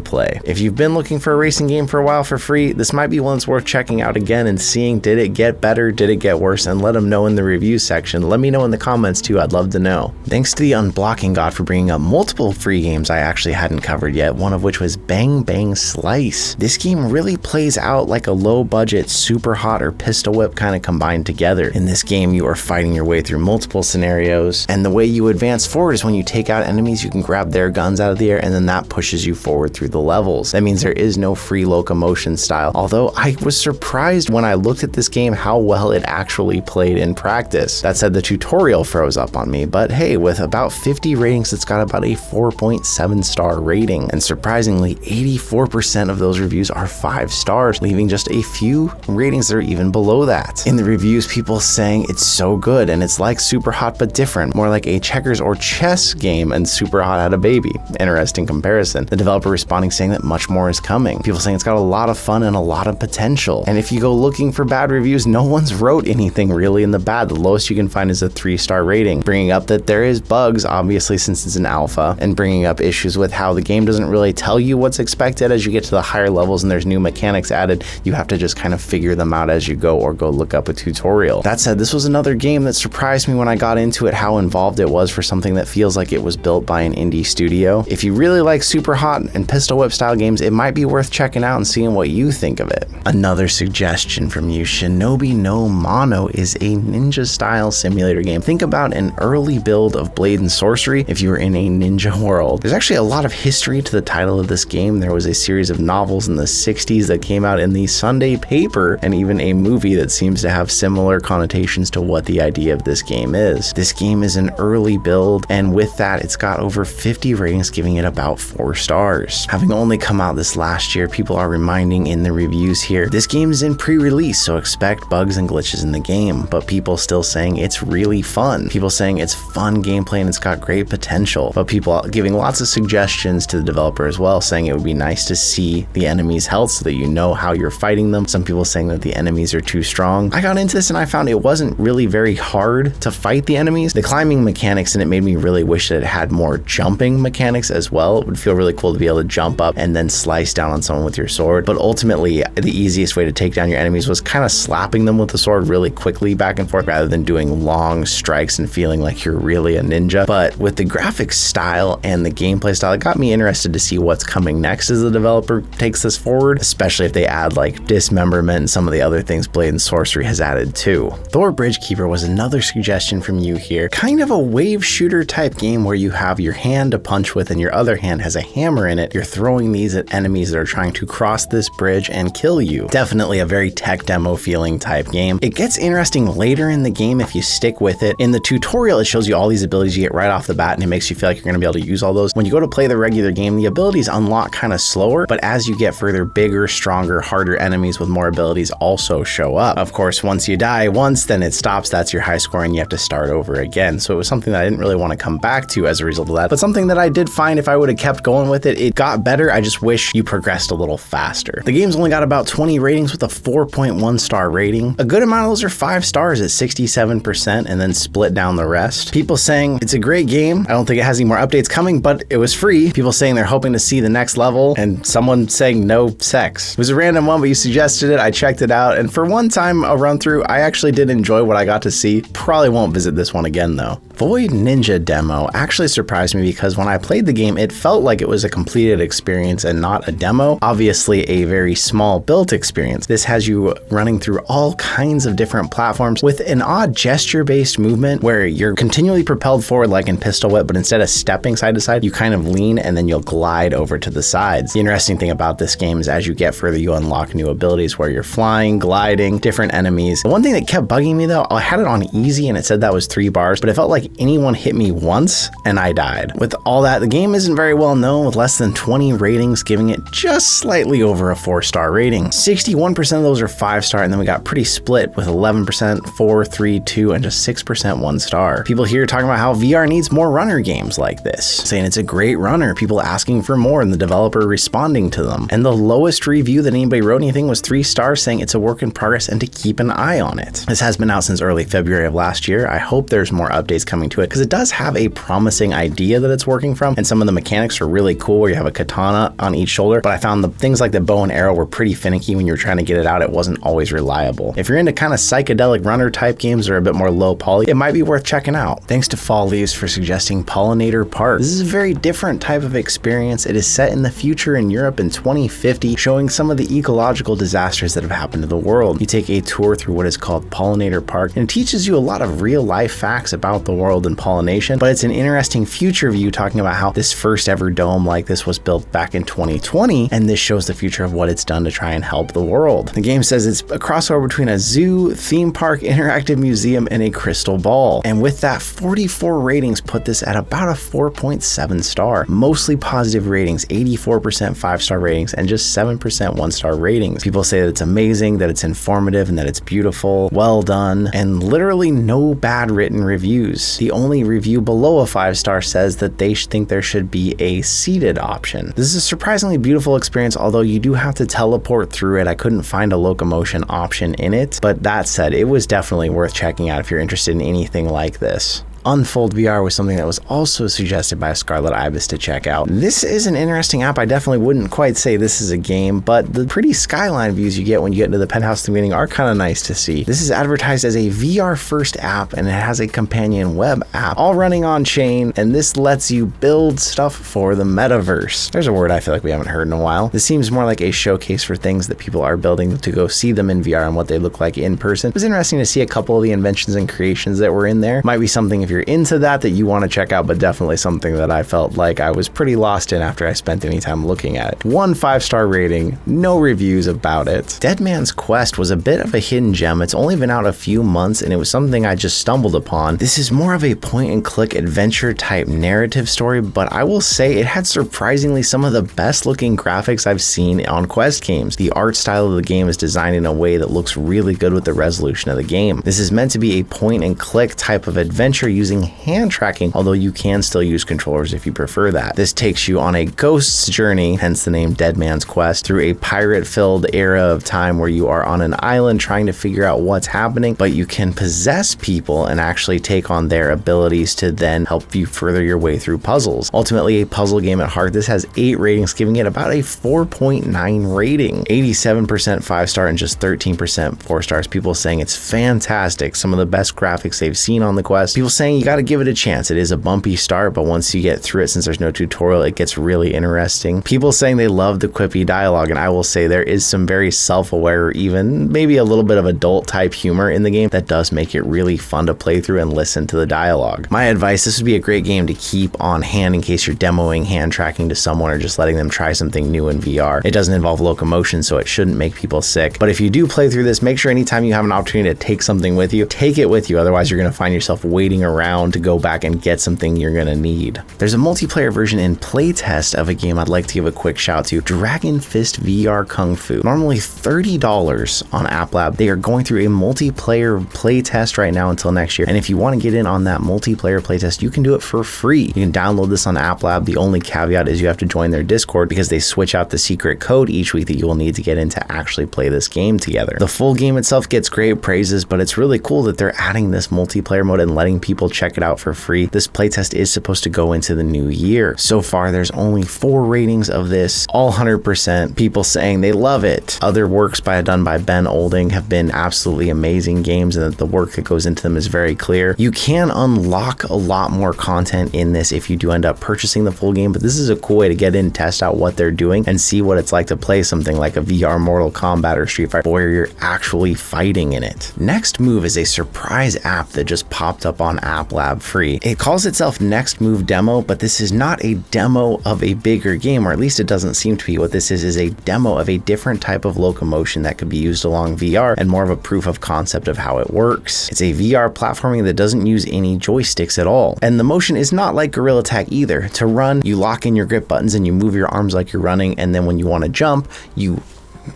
play. If you've been looking for a racing game for a while for free, this might be one that's worth checking out again and seeing, did it get better, did it get worse, and let them know in the review section. Let me know in the comments too, I'd love to know. Thanks to the Unblocking God for bringing up multiple free games I actually hadn't covered yet, one of which was Bang Bang Slice. This game really plays out like a low budget Super Hot or Pistol Whip kind of combined together. In this game, you are fighting your way through multiple scenarios, and the way you advance forward is when you take out enemies, you can grab their guns out of the air, and then that pushes you forward through the levels. That means there is no free locomotion style, although I was surprised when I looked at this game how well it actually played in practice. That said, the tutorial froze up on me, but hey, with about 50 ratings, it's got about a 4.7 star rating, and surprisingly, 84% of those reviews are 5 stars, leaving just a few ratings that are even below that. In the reviews, people saying it's so good, and it's like Super Hot but different, more like a checkers or chess chess game and Superhot had a baby. Interesting comparison. The developer responding saying that much more is coming. People saying it's got a lot of fun and a lot of potential. And if you go looking for bad reviews, no one's wrote anything really in the bad. The lowest you can find is a 3-star rating, bringing up that there is bugs, obviously, since it's an alpha, and bringing up issues with how the game doesn't really tell you what's expected. As you get to the higher levels and there's new mechanics added, you have to just kind of figure them out as you go or go look up a tutorial. That said, this was another game that surprised me when I got into it, how involved it was for something that feels like it was built by an indie studio. If you really like Superhot and Pistol Whip style games, it might be worth checking out and seeing what you think of it. Another suggestion from you, Shinobi no Mono is a ninja style simulator game. Think about an early build of Blade and Sorcery if you were in a ninja world. There's actually a lot of history to the title of this game. There was a series of novels in the 60s that came out in the Sunday paper, and even a movie that seems to have similar connotations to what the idea of this game is. This game is an early build, and with that, it's got over 50 ratings, giving it about 4 stars. Having only come out this last year, people are reminding in the reviews here, this game is in pre-release, so expect bugs and glitches in the game, but people still saying it's really fun. People saying it's fun gameplay and it's got great potential, but people giving lots of suggestions to the developer as well, saying it would be nice to see the enemies' health so that you know how you're fighting them. Some people saying that the enemies are too strong. I got into this and I found it wasn't really very hard to fight the enemies. The climbing mechanics, and it made me really wish that it had more jumping mechanics as well. It would feel really cool to be able to jump up and then slice down on someone with your sword. But ultimately, the easiest way to take down your enemies was kind of slapping them with the sword really quickly back and forth rather than doing long strikes and feeling like you're really a ninja. But with the graphics style and the gameplay style, it got me interested to see what's coming next as the developer takes this forward, especially if they add like dismemberment and some of the other things Blade and Sorcery has added too. Thor Bridgekeeper was another suggestion from you here. Kind of a wave shooter type game where you have your hand to punch with and your other hand has a hammer in it. You're throwing these at enemies that are trying to cross this bridge and kill you. Definitely a very tech demo feeling type game. It gets interesting later in the game if you stick with it. In the tutorial, it shows you all these abilities you get right off the bat and it makes you feel like you're going to be able to use all those. When you go to play the regular game, the abilities unlock kind of slower, but as you get further, bigger, stronger, harder enemies with more abilities also show up. Of course, once you die once, then it stops. That's your high score and you have to start over again. So it was something that I didn't really want to come back to as a result of that, but something that I did find if I would have kept going with it, it got better. I just wish you progressed a little faster. The game's only got about 20 ratings with a 4.1 star rating. A good amount of those are 5 stars at 67% and then split down the rest. People saying it's a great game. I don't think it has any more updates coming, but it was free. People saying they're hoping to see the next level, and someone saying no sex. It was a random one, but you suggested it. I checked it out, and for one time a run through, I actually did enjoy what I got to see. Probably won't visit this one again though. Void Ninja demo actually surprised me because when I played the game, it felt like it was a completed experience and not a demo. Obviously a very small built experience. This has you running through all kinds of different platforms with an odd gesture-based movement where you're continually propelled forward like in Pistol Whip, but instead of stepping side to side, you kind of lean and then you'll glide over to the sides. The interesting thing about this game is as you get further, you unlock new abilities where you're flying, gliding, different enemies. The one thing that kept bugging me though, I had it on easy and it said that was 3 bars, but it felt like anyone hit me once and I died. With all that, the game isn't very well known with less than 20 ratings, giving it just slightly over a 4-star rating. 61% of those are 5-star, and then we got pretty split with 11%, 4, 3, 2, and just 6% 1-star. People here talking about how VR needs more runner games like this, saying it's a great runner, people asking for more and the developer responding to them. And the lowest review that anybody wrote anything was 3 stars, saying it's a work in progress and to keep an eye on it. This has been out since early February of last year. I hope there's more updates coming to it because it does have a promising idea that it's working from, and some of the mechanics are really cool where you have a katana on each shoulder, but I found the things like the bow and arrow were pretty finicky when you were trying to get it out. It wasn't always reliable. If you're into kind of psychedelic runner type games that are a bit more low poly, it might be worth checking out. Thanks to Fall Leaves for suggesting Pollinator Park. This is a very different type of experience. It is set in the future in Europe in 2050, showing some of the ecological disasters that have happened to the world. You take a tour through what is called Pollinator Park, and it teaches you a lot of real life facts about the world and pollination, but it's an interesting future view talking about how this first ever dome like this was built back in 2020, and this shows the future of what it's done to try and help the world. The game says it's a crossover between a zoo, theme park, interactive museum, and a crystal ball. And with that, 44 ratings put this at about a 4.7 star. Mostly positive ratings, 84% 5-star ratings, and just 7% 1-star ratings. People say that it's amazing, that it's informative, and that it's beautiful, well done, and literally no bad written reviews. stars. The only review below a 5-star says that they think there should be a seated option. This is a surprisingly beautiful experience, although you do have to teleport through it. I couldn't find a locomotion option in it, but that said, it was definitely worth checking out if you're interested in anything like this. Unfold VR was something that was also suggested by Scarlet Ibis to check out. This is an interesting app. I definitely wouldn't quite say this is a game, but the pretty skyline views you get when you get into the penthouse at the beginning are kind of nice to see. This is advertised as a VR first app, and it has a companion web app all running on chain, and this lets you build stuff for the metaverse. There's a word I feel like we haven't heard in a while. This seems more like a showcase for things that people are building to go see them in VR and what they look like in person. It was interesting to see a couple of the inventions and creations that were in there. Might be something if you're into that you want to check out, but definitely something that I felt like I was pretty lost in after I spent any time looking at it. 1 5-star rating, no reviews about it. Dead Man's Quest was a bit of a hidden gem. It's only been out a few months and it was something I just stumbled upon. This is more of a point and click adventure type narrative story, but I will say it had surprisingly some of the best looking graphics I've seen on Quest games. The art style of the game is designed in a way that looks really good with the resolution of the game. This is meant to be a point and click type of adventure using hand tracking, although you can still use controllers if you prefer that. This takes you on a ghost's journey, hence the name Dead Man's Quest, through a pirate-filled era of time where you are on an island trying to figure out what's happening, but you can possess people and actually take on their abilities to then help you further your way through puzzles. Ultimately a puzzle game at heart, this has 8 ratings, giving it about a 4.9 rating. 87% 5-star and just 13% 4 stars. People saying it's fantastic, some of the best graphics they've seen on the Quest. People saying you gotta give it a chance. It is a bumpy start, but once you get through it, since there's no tutorial, it gets really interesting. People saying they love the quippy dialogue, and I will say there is some very self-aware, even maybe a little bit of adult type humor in the game that does make it really fun to play through and listen to the dialogue. My advice, this would be a great game to keep on hand in case you're demoing hand tracking to someone or just letting them try something new in VR. It doesn't involve locomotion, so it shouldn't make people sick. But if you do play through this, make sure anytime you have an opportunity to take something with you, take it with you. Otherwise, you're going to find yourself waiting around to go back and get something you're gonna need. There's a multiplayer version in playtest of a game I'd like to give a quick shout to, Dragon Fist VR Kung Fu. Normally $30 on App Lab. They are going through a multiplayer playtest right now until next year, and if you want to get in on that multiplayer playtest, you can do it for free. You can download this on App Lab. The only caveat is you have to join their Discord because they switch out the secret code each week that you will need to get in to actually play this game together. The full game itself gets great praises, but it's really cool that they're adding this multiplayer mode and letting people check it out for free. This playtest is supposed to go into the new year. So far, there's only 4 ratings of this, all 100%. People saying they love it. Other works done by Ben Olding have been absolutely amazing games, and that the work that goes into them is very clear. You can unlock a lot more content in this if you do end up purchasing the full game, but this is a cool way to get in, test out what they're doing, and see what it's like to play something like a VR Mortal Kombat or Street Fighter where you're actually fighting in it. Next Move is a surprise app that just popped up on App Lab free. It calls itself Next Move Demo, but this is not a demo of a bigger game, or at least it doesn't seem to be. What this is a demo of a different type of locomotion that could be used along VR, and more of a proof of concept of how it works. It's a VR platforming that doesn't use any joysticks at all, and the motion is not like Gorilla Tag either. To run, you lock in your grip buttons and you move your arms like you're running, and then when you want to jump, you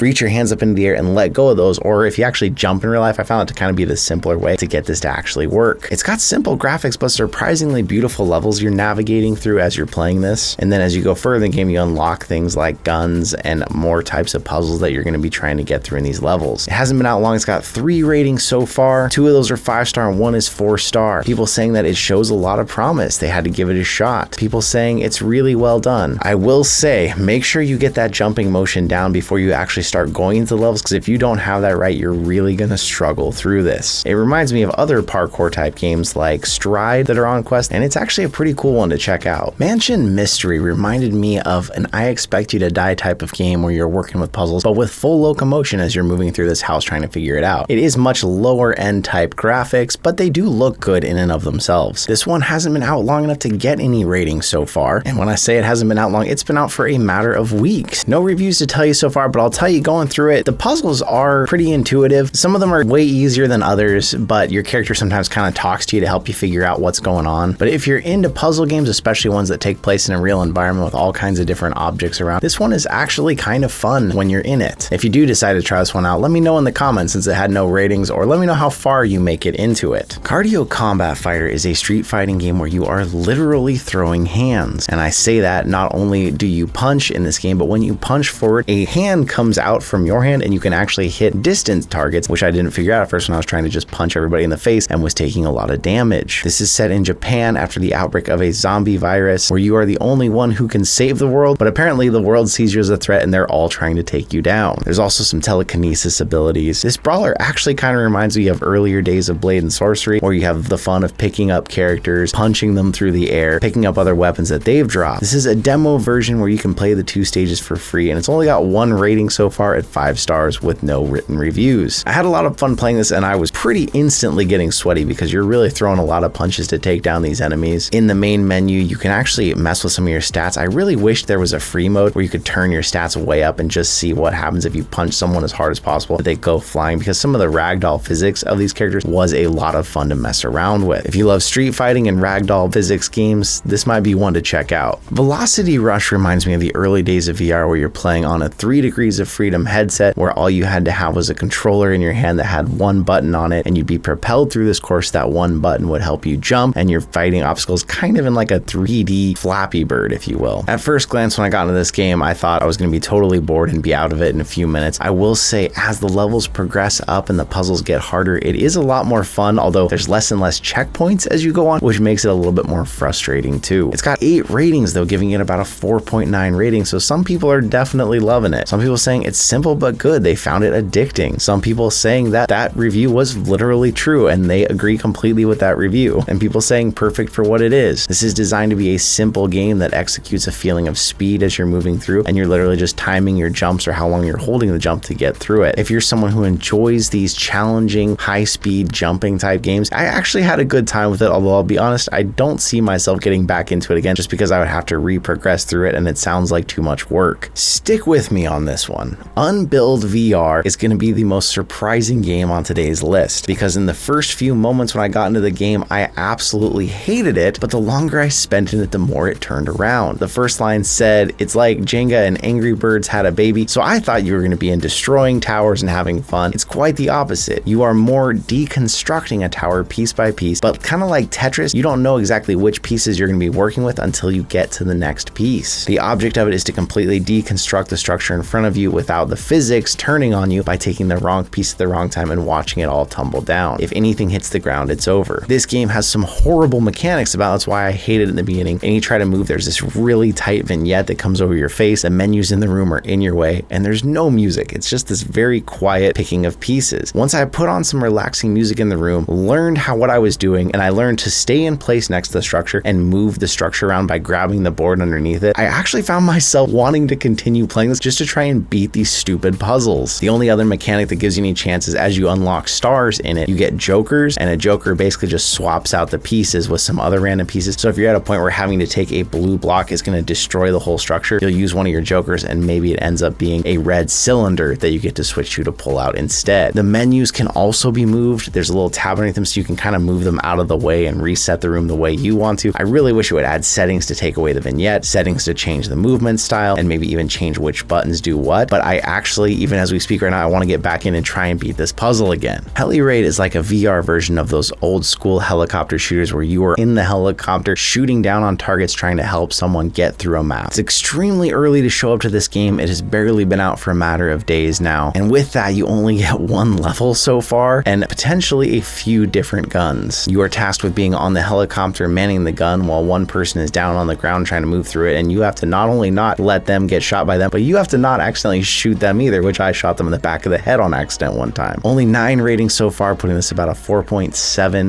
reach your hands up into the air and let go of those. Or if you actually jump in real life, I found it to kind of be the simpler way to get this to actually work. It's got simple graphics, but surprisingly beautiful levels you're navigating through as you're playing this. And then as you go further in the game, you unlock things like guns and more types of puzzles that you're going to be trying to get through in these levels. It hasn't been out long. It's got 3 ratings so far. 2 of those are 5-star and 1 is 4-star. People saying that it shows a lot of promise. They had to give it a shot. People saying it's really well done. I will say, make sure you get that jumping motion down before you actually start going into the levels, because if you don't have that right, you're really going to struggle through this. It reminds me of other parkour type games like Stride that are on Quest, and it's actually a pretty cool one to check out. Mansion Mystery reminded me of an I Expect You to Die type of game where you're working with puzzles, but with full locomotion as you're moving through this house trying to figure it out. It is much lower end type graphics, but they do look good in and of themselves. This one hasn't been out long enough to get any ratings so far, and when I say it hasn't been out long, it's been out for a matter of weeks. No reviews to tell you so far, but I'll tell tell you, going through it, the puzzles are pretty intuitive. Some of them are way easier than others, but your character sometimes kind of talks to you to help you figure out what's going on. But if you're into puzzle games, especially ones that take place in a real environment with all kinds of different objects around, this one is actually kind of fun when you're in it. If you do decide to try this one out, let me know in the comments since it had no ratings, or let me know how far you make it into it. Cardio Combat Fighter is a street fighting game where you are literally throwing hands. And I say that not only do you punch in this game, but when you punch forward, a hand comes out from your hand and you can actually hit distance targets, which I didn't figure out at first when I was trying to just punch everybody in the face and was taking a lot of damage. This is set in Japan after the outbreak of a zombie virus where you are the only one who can save the world, but apparently the world sees you as a threat and they're all trying to take you down. There's also some telekinesis abilities. This brawler actually kind of reminds me of earlier days of Blade and Sorcery, where you have the fun of picking up characters, punching them through the air, picking up other weapons that they've dropped. This is a demo version where you can play the 2 stages for free, and it's only got 1 rating so far at 5 stars with no written reviews. I had a lot of fun playing this, and I was pretty instantly getting sweaty because you're really throwing a lot of punches to take down these enemies. In the main menu, you can actually mess with some of your stats. I really wish there was a free mode where you could turn your stats way up and just see what happens if you punch someone as hard as possible, they go flying, because some of the ragdoll physics of these characters was a lot of fun to mess around with. If you love street fighting and ragdoll physics games, this might be one to check out. Velocity Rush reminds me of the early days of VR where you're playing on a 3 Degrees of Freedom headset where all you had to have was a controller in your hand that had 1 button on it, and you'd be propelled through this course. That 1 button would help you jump, and you're fighting obstacles kind of in like a 3D Flappy Bird, if you will. At first glance, when I got into this game, I thought I was going to be totally bored and be out of it in a few minutes. I will say, as the levels progress up and the puzzles get harder, it is a lot more fun, although there's less and less checkpoints as you go on, which makes it a little bit more frustrating too. It's got 8 ratings though, giving it about a 4.9 rating, so some people are definitely loving it. Some people saying it's simple but good, they found it addicting. Some people saying that that review was literally true and they agree completely with that review, and people saying perfect for what it is. This is designed to be a simple game that executes a feeling of speed as you're moving through, and you're literally just timing your jumps or how long you're holding the jump to get through it. If you're someone who enjoys these challenging high-speed jumping type games, I actually had a good time with it, although I'll be honest, I don't see myself getting back into it again just because I would have to re-progress through it and it sounds like too much work. Stick with me on this one. Unbuild VR is going to be the most surprising game on today's list, because in the first few moments when I got into the game, I absolutely hated it, but the longer I spent in it, the more it turned around. The first line said, "It's like Jenga and Angry Birds had a baby," so I thought you were going to be in destroying towers and having fun. It's quite the opposite. You are more deconstructing a tower piece by piece, but kind of like Tetris, you don't know exactly which pieces you're going to be working with until you get to the next piece. The object of it is to completely deconstruct the structure in front of you without the physics turning on you by taking the wrong piece at the wrong time and watching it all tumble down. If anything hits the ground, it's over. This game has some horrible mechanics about it. That's why I hated it in the beginning. And you try to move, there's this really tight vignette that comes over your face. The menus in the room are in your way, and there's no music. It's just this very quiet picking of pieces. Once I put on some relaxing music in the room, learned what I was doing, and I learned to stay in place next to the structure and move the structure around by grabbing the board underneath it, I actually found myself wanting to continue playing this just to try and beat these stupid puzzles. The only other mechanic that gives you any chances as you unlock stars in it, you get jokers, and a joker basically just swaps out the pieces with some other random pieces. So if you're at a point where having to take a blue block is going to destroy the whole structure, you'll use one of your jokers and maybe it ends up being a red cylinder that you get to switch to pull out instead. The menus can also be moved. There's a little tab underneath them so you can kind of move them out of the way and reset the room the way you want to. I really wish it would add settings to take away the vignette, settings to change the movement style, and maybe even change which buttons do what. But I actually, even as we speak right now, I want to get back in and try and beat this puzzle again. Heli Raid is like a VR version of those old school helicopter shooters where you are in the helicopter shooting down on targets trying to help someone get through a map. It's extremely early to show up to this game. It has barely been out for a matter of days now. And with that, you only get 1 level so far and potentially a few different guns. You are tasked with being on the helicopter manning the gun while one person is down on the ground trying to move through it, and you have to not only not let them get shot by them, but you have to not accidentally shoot them either, which I shot them in the back of the head on accident one time. Only 9 ratings so far, putting this about a 4.7.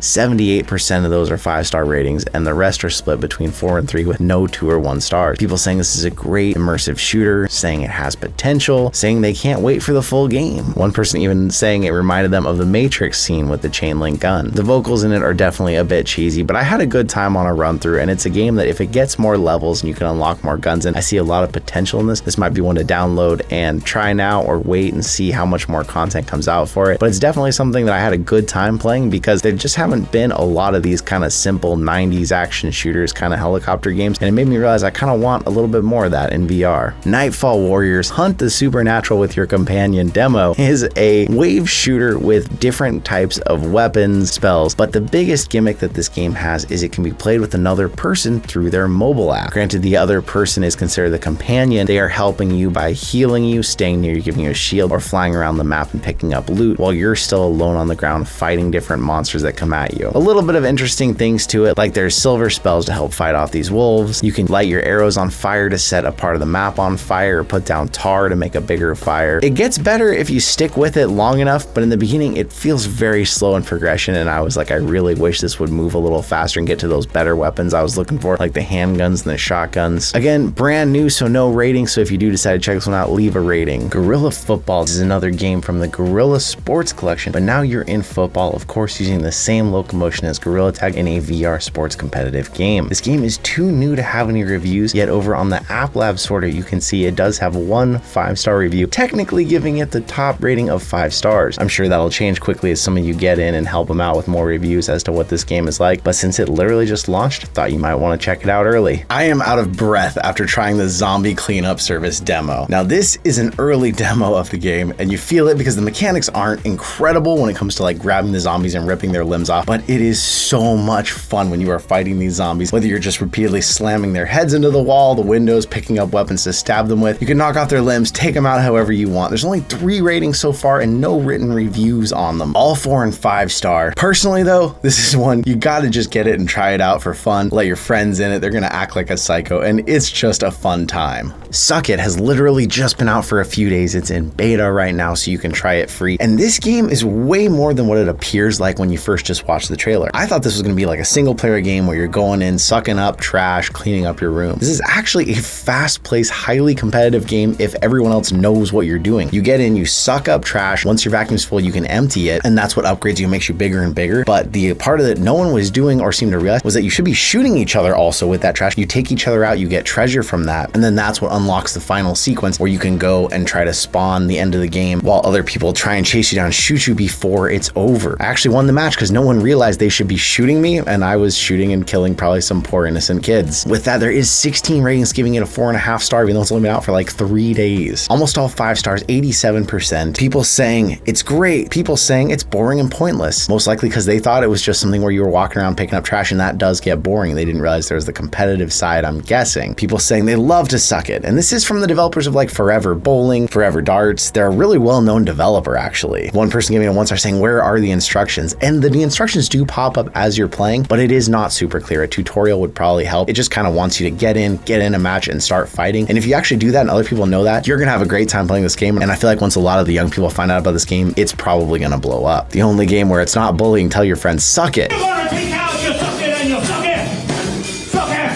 78% of those are 5-star ratings, and the rest are split between 4 and 3 with no 2 or 1 stars. People saying this is a great immersive shooter, saying it has potential, saying they can't wait for the full game. One person even saying it reminded them of the Matrix scene with the chain link gun. The vocals in it are definitely a bit cheesy, but I had a good time on a run through, and it's a game that if it gets more levels and you can unlock more guns, and I see a lot of potential in this, this might be one to download and and try now or wait and see how much more content comes out for it. But it's definitely something that I had a good time playing because there just haven't been a lot of these kind of simple 90s action shooters kind of helicopter games, and it made me realize I kind of want a little bit more of that in VR. Nightfall Warriors Hunt the Supernatural with Your Companion demo is a wave shooter with different types of weapons, spells, but the biggest gimmick that this game has is it can be played with another person through their mobile app. Granted, the other person is considered the companion. They are helping you by healing you, staying near you, giving you a shield, or flying around the map and picking up loot while you're still alone on the ground fighting different monsters that come at you. A little bit of interesting things to it, like there's silver spells to help fight off these wolves. You can light your arrows on fire to set a part of the map on fire, or put down tar to make a bigger fire. It gets better if you stick with it long enough, but in the beginning it feels very slow in progression, and I was like, I really wish this would move a little faster and get to those better weapons I was looking for, like the handguns and the shotguns. Again, brand new, so no rating, so if you do decide to check this one out, leave a rating. Guerrilla Football is another game from the Guerrilla Sports Collection, but now you're in football, of course using the same locomotion as Gorilla Tag in a VR sports competitive game. This game is too new to have any reviews, yet over on the App Lab sorter you can see it does have one 5-star review, technically giving it the top rating of 5 stars. I'm sure that'll change quickly as some of you get in and help them out with more reviews as to what this game is like, but since it literally just launched, thought you might want to check it out early. I am out of breath after trying the zombie cleanup service demo. Now this is an early demo of the game, and you feel it because the mechanics aren't incredible when it comes to like grabbing the zombies and ripping their limbs off, but it is so much fun when you are fighting these zombies, whether you're just repeatedly slamming their heads into the wall, the windows, picking up weapons to stab them with. You can knock off their limbs, take them out however you want. There's only 3 ratings so far and no written reviews on them. All 4 and 5 star. Personally though, this is one you gotta just get it and try it out for fun. Let your friends in it. They're gonna act like a psycho, and it's just a fun time. Suck It has literally just been out for a few days. It's in beta right now, so you can try it free. And this game is way more than what it appears like when you first just watch the trailer. I thought this was gonna be like a single player game where you're going in, sucking up trash, cleaning up your room. This is actually a fast-paced, highly competitive game if everyone else knows what you're doing. You get in, you suck up trash. Once your vacuum's full, you can empty it, and that's what upgrades you and makes you bigger and bigger. But the part of it no one was doing or seemed to realize was that you should be shooting each other also with that trash. You take each other out, you get treasure from that, and then that's what unlocks the final sequence where you can go and try to spawn the end of the game while other people try and chase you down, shoot you before it's over. I actually won the match because no one realized they should be shooting me, and I was shooting and killing probably some poor innocent kids. With that, there is 16 ratings giving it a 4.5 star, even though it's only been out for like 3 days. Almost all 5 stars, 87%. People saying it's great, people saying it's boring and pointless. Most likely because they thought it was just something where you were walking around picking up trash, and that does get boring. They didn't realize there was the competitive side, I'm guessing. People saying they love to suck it. And this is from the developers of like Forever Bowling, Forever Darts. They're a really well-known developer actually. One person gave me a 1-star saying, where are the instructions? And the instructions do pop up as you're playing, but it is not super clear. A tutorial would probably help. It just kind of wants you to get in a match and start fighting. And if you actually do that and other people know that, you're gonna have a great time playing this game. And I feel like once a lot of the young people find out about this game, it's probably gonna blow up. The only game where it's not bullying, tell your friends, suck it.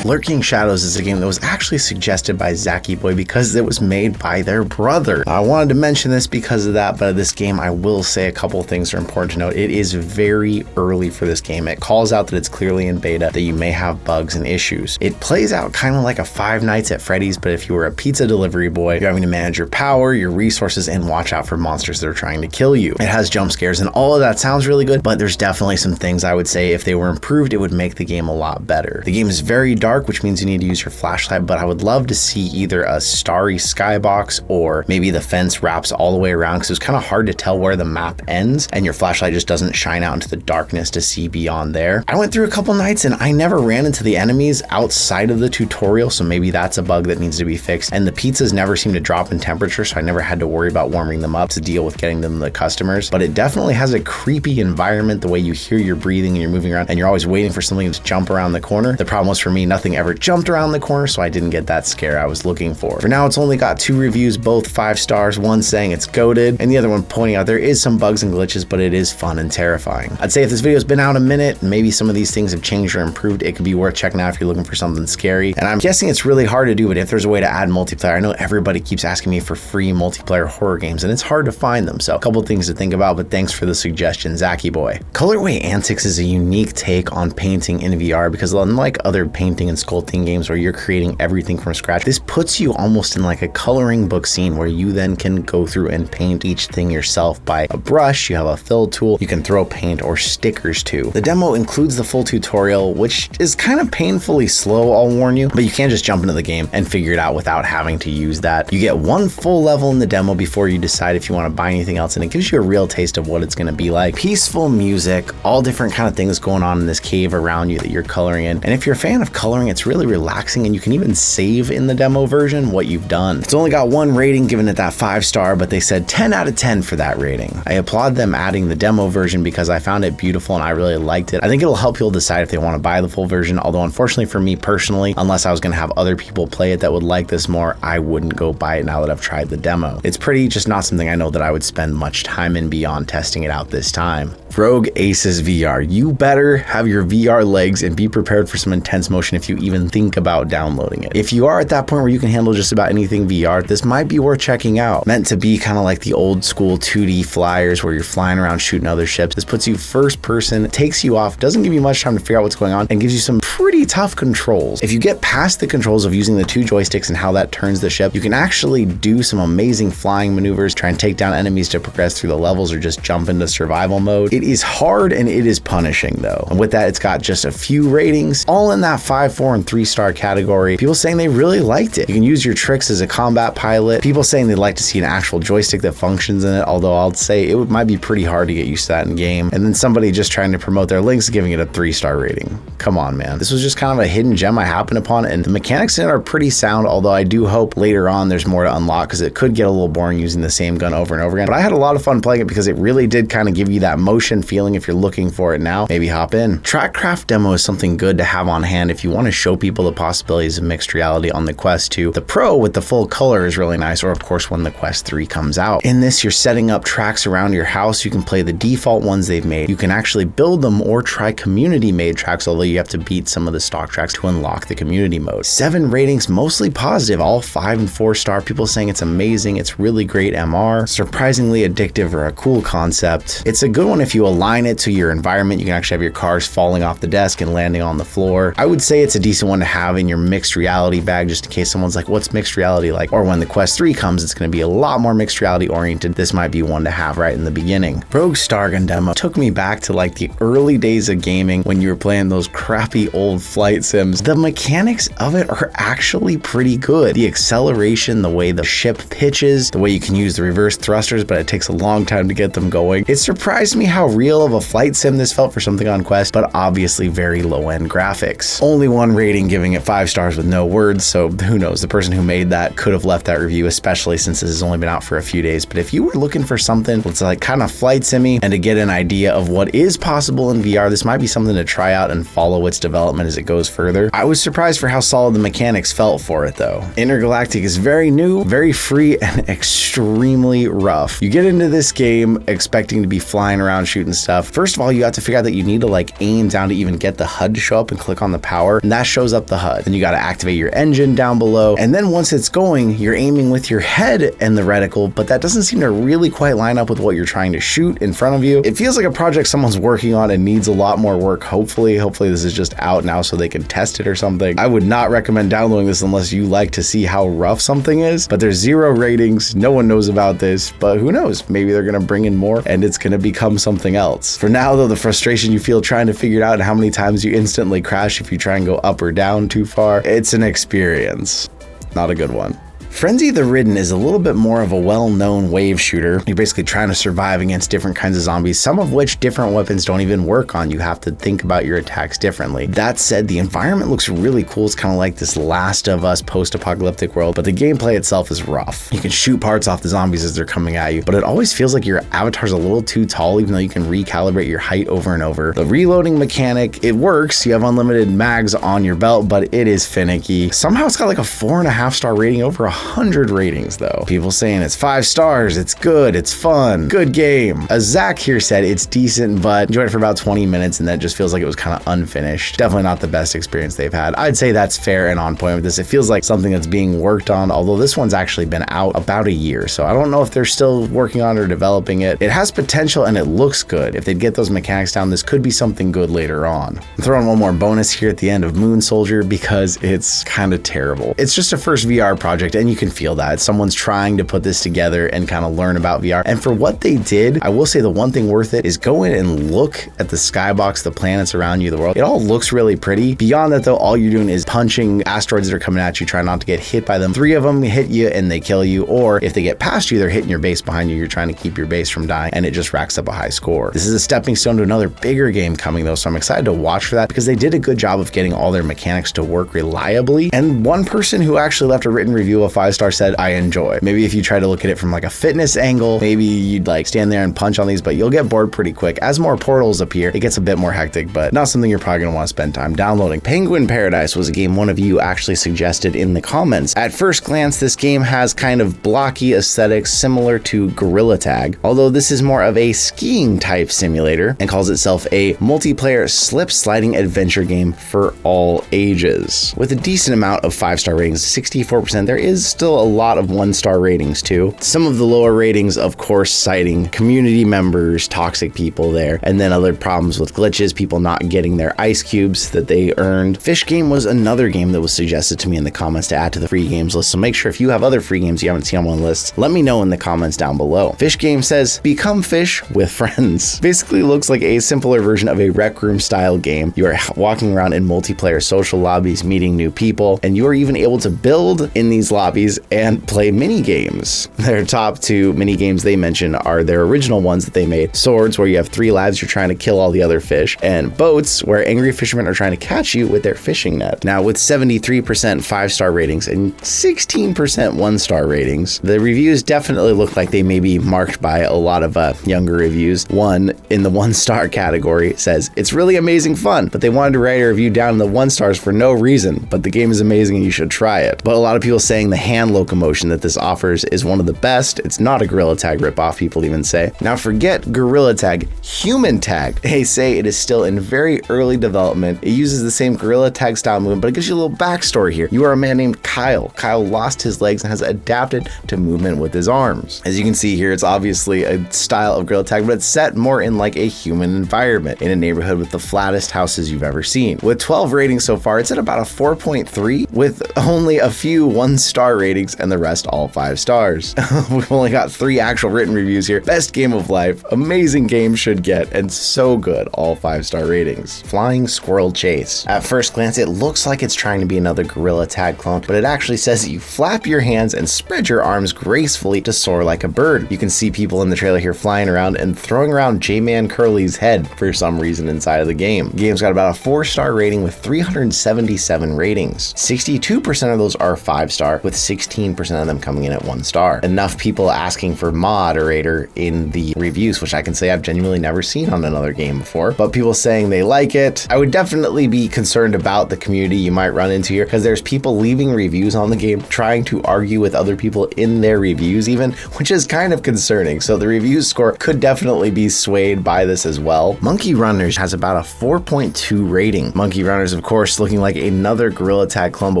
Lurking Shadows is a game that was actually suggested by Zachy Boy because it was made by their brother. I wanted to mention this because of that, but this game, I will say a couple of things are important to note. It is very early for this game. It calls out that it's clearly in beta, that you may have bugs and issues. It plays out kind of like a Five Nights at Freddy's, but if you were a pizza delivery boy, you're having to manage your power, your resources, and watch out for monsters that are trying to kill you. It has jump scares, and all of that sounds really good, but there's definitely some things I would say if they were improved, it would make the game a lot better. The game is very dark, which means you need to use your flashlight, but I would love to see either a starry skybox or maybe the fence wraps all the way around, because it was kind of hard to tell where the map ends and your flashlight just doesn't shine out into the darkness to see beyond there. I went through a couple nights and I never ran into the enemies outside of the tutorial, so maybe that's a bug that needs to be fixed. And the pizzas never seem to drop in temperature, so I never had to worry about warming them up to deal with getting them to the customers. But it definitely has a creepy environment, the way you hear your breathing and you're moving around and you're always waiting for something to jump around the corner. The problem was for me, nothing ever jumped around the corner, so I didn't get that scare I was looking for. For now, it's only got 2 reviews, both 5 stars, one saying it's goated, and the other one pointing out there is some bugs and glitches, but it is fun and terrifying. I'd say if this video's been out a minute, maybe some of these things have changed or improved, it could be worth checking out if you're looking for something scary. And I'm guessing it's really hard to do, but if there's a way to add multiplayer, I know everybody keeps asking me for free multiplayer horror games, and it's hard to find them, so a couple things to think about, but thanks for the suggestion, Zachy Boy. Colorway Antics is a unique take on painting in VR because unlike other painting and sculpting games where you're creating everything from scratch, this puts you almost in like a coloring book scene where you then can go through and paint each thing yourself by a brush. You have a fill tool you can throw paint or stickers to. The demo includes the full tutorial, which is kind of painfully slow, I'll warn you, but you can't just jump into the game and figure it out without having to use that. You get one full level in the demo before you decide if you want to buy anything else, and it gives you a real taste of what it's going to be like. Peaceful music, all different kind of things going on in this cave around you that you're coloring in. And if you're a fan of coloring, it's really relaxing, and you can even save in the demo version what you've done. It's only got one rating, giving it that 5-star, but they said 10 out of 10 for that rating. I applaud them adding the demo version because I found it beautiful and I really liked it. I think it'll help people decide if they want to buy the full version, although unfortunately for me personally, unless I was going to have other people play it that would like this more, I wouldn't go buy it now that I've tried the demo. It's pretty, just not something I know that I would spend much time in beyond testing it out this time. Rogue Aces VR. You better have your VR legs and be prepared for some intense motion if you even think about downloading it. If you are at that point where you can handle just about anything VR, this might be worth checking out. Meant to be kind of like the old school 2D flyers where you're flying around shooting other ships. This puts you first person, takes you off, doesn't give you much time to figure out what's going on, and gives you some pretty tough controls. If you get past the controls of using the 2 joysticks and how that turns the ship, you can actually do some amazing flying maneuvers, try and take down enemies to progress through the levels, or just jump into survival mode. It is hard and it is punishing though. And with that, it's got just a few ratings, all in that 5, 4, and 3-star category. People saying they really liked it. You can use your tricks as a combat pilot. People saying they'd like to see an actual joystick that functions in it, although I'll say it might be pretty hard to get used to that in game. And then somebody just trying to promote their links giving it a 3-star rating. Come on, man. This was just kind of a hidden gem I happened upon, and the mechanics in it are pretty sound, although I do hope later on there's more to unlock because it could get a little boring using the same gun over and over again. But I had a lot of fun playing it because it really did kind of give you that motion feeling. If you're looking for it now, maybe hop in. Trackcraft demo is something good to have on hand if you want to show people the possibilities of mixed reality on the Quest 2. The Pro with the full color is really nice, or of course when the Quest 3 comes out. In this, you're setting up tracks around your house. You can play the default ones they've made. You can actually build them or try community made tracks, although you have to beat some of the stock tracks to unlock the community mode. 7 ratings, mostly positive, all 5 and 4-star. People saying it's amazing, it's really great MR, surprisingly addictive, or a cool concept. It's a good one if you align it to your environment. You can actually have your cars falling off the desk and landing on the floor. I would say it's a decent one to have in your mixed reality bag, just in case someone's like, what's mixed reality like? Or when the Quest 3 comes, it's going to be a lot more mixed reality oriented. This might be one to have right in the beginning. Rogue Stargun demo took me back to like the early days of gaming when you were playing those crappy old flight sims. The mechanics of it are actually pretty good. The acceleration, the way the ship pitches, the way you can use the reverse thrusters, but it takes a long time to get them going. It surprised me how real of a flight sim this felt for something on Quest, but obviously very low-end graphics. Only one rating, giving it 5 stars with no words, so who knows, the person who made that could have left that review, especially since this has only been out for a few days. But if you were looking for something that's like kind of flight simmy and to get an idea of what is possible in VR, this might be something to try out and follow its development as it goes further. I was surprised for how solid the mechanics felt for it though. Intergalactic is very new, very free, and extremely rough. You get into this game expecting to be flying around shooting stuff. First of all, you have to figure out that you need to like aim down to even get the HUD to show up and click on the power, and that shows up the HUD. Then you got to activate your engine down below, and then once it's going, you're aiming with your head and the reticle, but that doesn't seem to really quite line up with what you're trying to shoot in front of you. It feels like a project someone's working on and needs a lot more work. Hopefully this is just out now so they can test it or something. I would not recommend downloading this unless you like to see how rough something is, but there's 0 ratings. No one knows about this, but who knows? Maybe they're going to bring in more and it's going to become something else. For now though, the frustration you feel trying to figure it out and how many times you instantly crash if you try and go up or down too far, it's an experience. Not a good one. Frenzy the Ridden is a little bit more of a well-known wave shooter. You're basically trying to survive against different kinds of zombies, some of which different weapons don't even work on. You have to think about your attacks differently. That said, the environment looks really cool. It's kind of like this Last of Us post-apocalyptic world, but the gameplay itself is rough. You can shoot parts off the zombies as they're coming at you, but it always feels like your avatar's a little too tall, even though you can recalibrate your height over and over. The reloading mechanic, it works. You have unlimited mags on your belt, but it is finicky. Somehow it's got like a 4.5-star rating, over 100 ratings though. People saying it's 5 stars, it's good, it's fun, good game. Zach here said it's decent, but enjoyed it for about 20 minutes and then it just feels like it was kind of unfinished. Definitely not the best experience they've had. I'd say that's fair and on point with this. It feels like something that's being worked on, although this one's actually been out about a year, so I don't know if they're still working on or developing it. It has potential and it looks good. If they'd get those mechanics down, this could be something good later on. I'm throwing one more bonus here at the end of Moon Soldier because it's kind of terrible. It's just a first VR project and you can feel that. Someone's trying to put this together and kind of learn about VR. And for what they did, I will say the one thing worth it is go in and look at the skybox, the planets around you, the world. It all looks really pretty. Beyond that though, all you're doing is punching asteroids that are coming at you, trying not to get hit by them. 3 of them hit you and they kill you, or if they get past you, they're hitting your base behind you. You're trying to keep your base from dying and it just racks up a high score. This is a stepping stone to another bigger game coming though, so I'm excited to watch for that because they did a good job of getting all their mechanics to work reliably. And one person who actually left a written review of 5 stars said, I enjoy. Maybe if you try to look at it from like a fitness angle, maybe you'd like stand there and punch on these, but you'll get bored pretty quick. As more portals appear, it gets a bit more hectic, but not something you're probably gonna want to spend time downloading. Penguin Paradise was a game one of you actually suggested in the comments. At first glance, this game has kind of blocky aesthetics similar to Gorilla Tag, although this is more of a skiing type simulator and calls itself a multiplayer slip sliding adventure game for all ages. With a decent amount of 5-star ratings, 64%, there is still a lot of 1-star ratings too. Some of the lower ratings, of course, citing community members, toxic people there, and then other problems with glitches, people not getting their ice cubes that they earned. Fish Game was another game that was suggested to me in the comments to add to the free games list, so make sure if you have other free games you haven't seen on one list, let me know in the comments down below. Fish Game says, become fish with friends. Basically looks like a simpler version of a Rec Room style game. You are walking around in multiplayer social lobbies, meeting new people, and you are even able to build in these lobbies and play mini games. Their top 2 mini games they mention are their original ones that they made: Swords, where you have 3 lives, you're trying to kill all the other fish, and Boats, where angry fishermen are trying to catch you with their fishing net. Now, with 73% 5-star ratings and 16% 1-star ratings, the reviews definitely look like they may be marked by a lot of younger reviews. One in the 1-star category says, it's really amazing fun, but they wanted to write a review down in the 1 stars for no reason, but the game is amazing and you should try it. But a lot of people saying the hand locomotion that this offers is one of the best. It's not a Gorilla Tag ripoff, people even say. Now forget Gorilla Tag, Human Tag. They say it is still in very early development. It uses the same Gorilla Tag style movement, but it gives you a little backstory here. You are a man named Kyle. Kyle lost his legs and has adapted to movement with his arms. As you can see here, it's obviously a style of Gorilla Tag, but it's set more in like a human environment in a neighborhood with the flattest houses you've ever seen. With 12 ratings so far, it's at about a 4.3 with only a few 1-star ratings and the rest all 5 stars. We've only got 3 actual written reviews here. Best game of life, amazing game should get, and so good, all 5-star ratings. Flying Squirrel Chase. At first glance, it looks like it's trying to be another Gorilla Tag clone, but it actually says that you flap your hands and spread your arms gracefully to soar like a bird. You can see people in the trailer here flying around and throwing around J-Man Curly's head for some reason inside of the game. The game's got about a 4-star rating with 377 ratings. 62% of those are 5-star, with 16% of them coming in at 1 star. Enough people asking for moderator in the reviews, which I can say I've genuinely never seen on another game before, but people saying they like it. I would definitely be concerned about the community you might run into here, because there's people leaving reviews on the game trying to argue with other people in their reviews even, which is kind of concerning. So the review score could definitely be swayed by this as well. Monkey Runners has about a 4.2 rating. Monkey Runners, of course, looking like another Gorilla Tag clone, but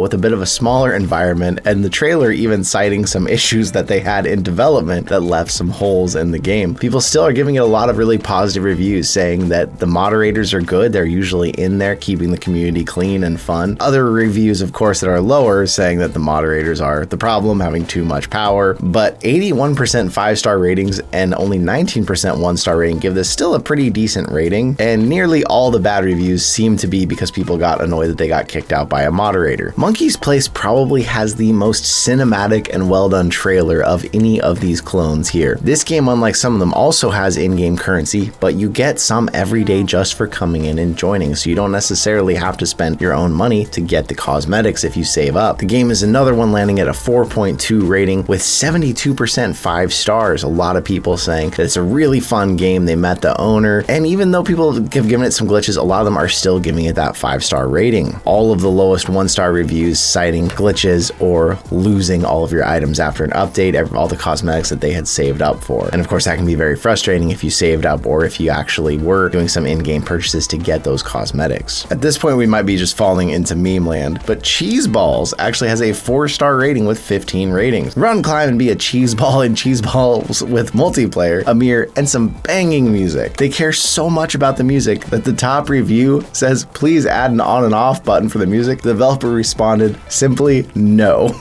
with a bit of a smaller environment, and the trailer even citing some issues that they had in development that left some holes in the game. People still are giving it a lot of really positive reviews, saying that the moderators are good. They're usually in there keeping the community clean and fun. Other reviews, of course, that are lower saying that the moderators are the problem, having too much power, but 81% 5-star ratings and only 19% 1-star rating give this still a pretty decent rating, and nearly all the bad reviews seem to be because people got annoyed that they got kicked out by a moderator. Monkey's Place probably has the most cinematic and well done trailer of any of these clones here. This game, unlike some of them, also has in-game currency, but you get some every day just for coming in and joining, so you don't necessarily have to spend your own money to get the cosmetics if you save up. The game is another one landing at a 4.2 rating with 72% 5 stars. A lot of people saying that it's a really fun game. They met the owner, and even though people have given it some glitches, a lot of them are still giving it that 5-star rating. All of the lowest 1-star reviews citing glitches or losing all of your items after an update, all the cosmetics that they had saved up for. And of course, that can be very frustrating if you saved up or if you actually were doing some in-game purchases to get those cosmetics. At this point, we might be just falling into meme land, but Cheese Balls actually has a 4-star rating with 15 ratings. Run, climb, and be a cheese ball in Cheese Balls with multiplayer, a mirror, and some banging music. They care so much about the music that the top review says, please add an on and off button for the music. The developer responded simply no.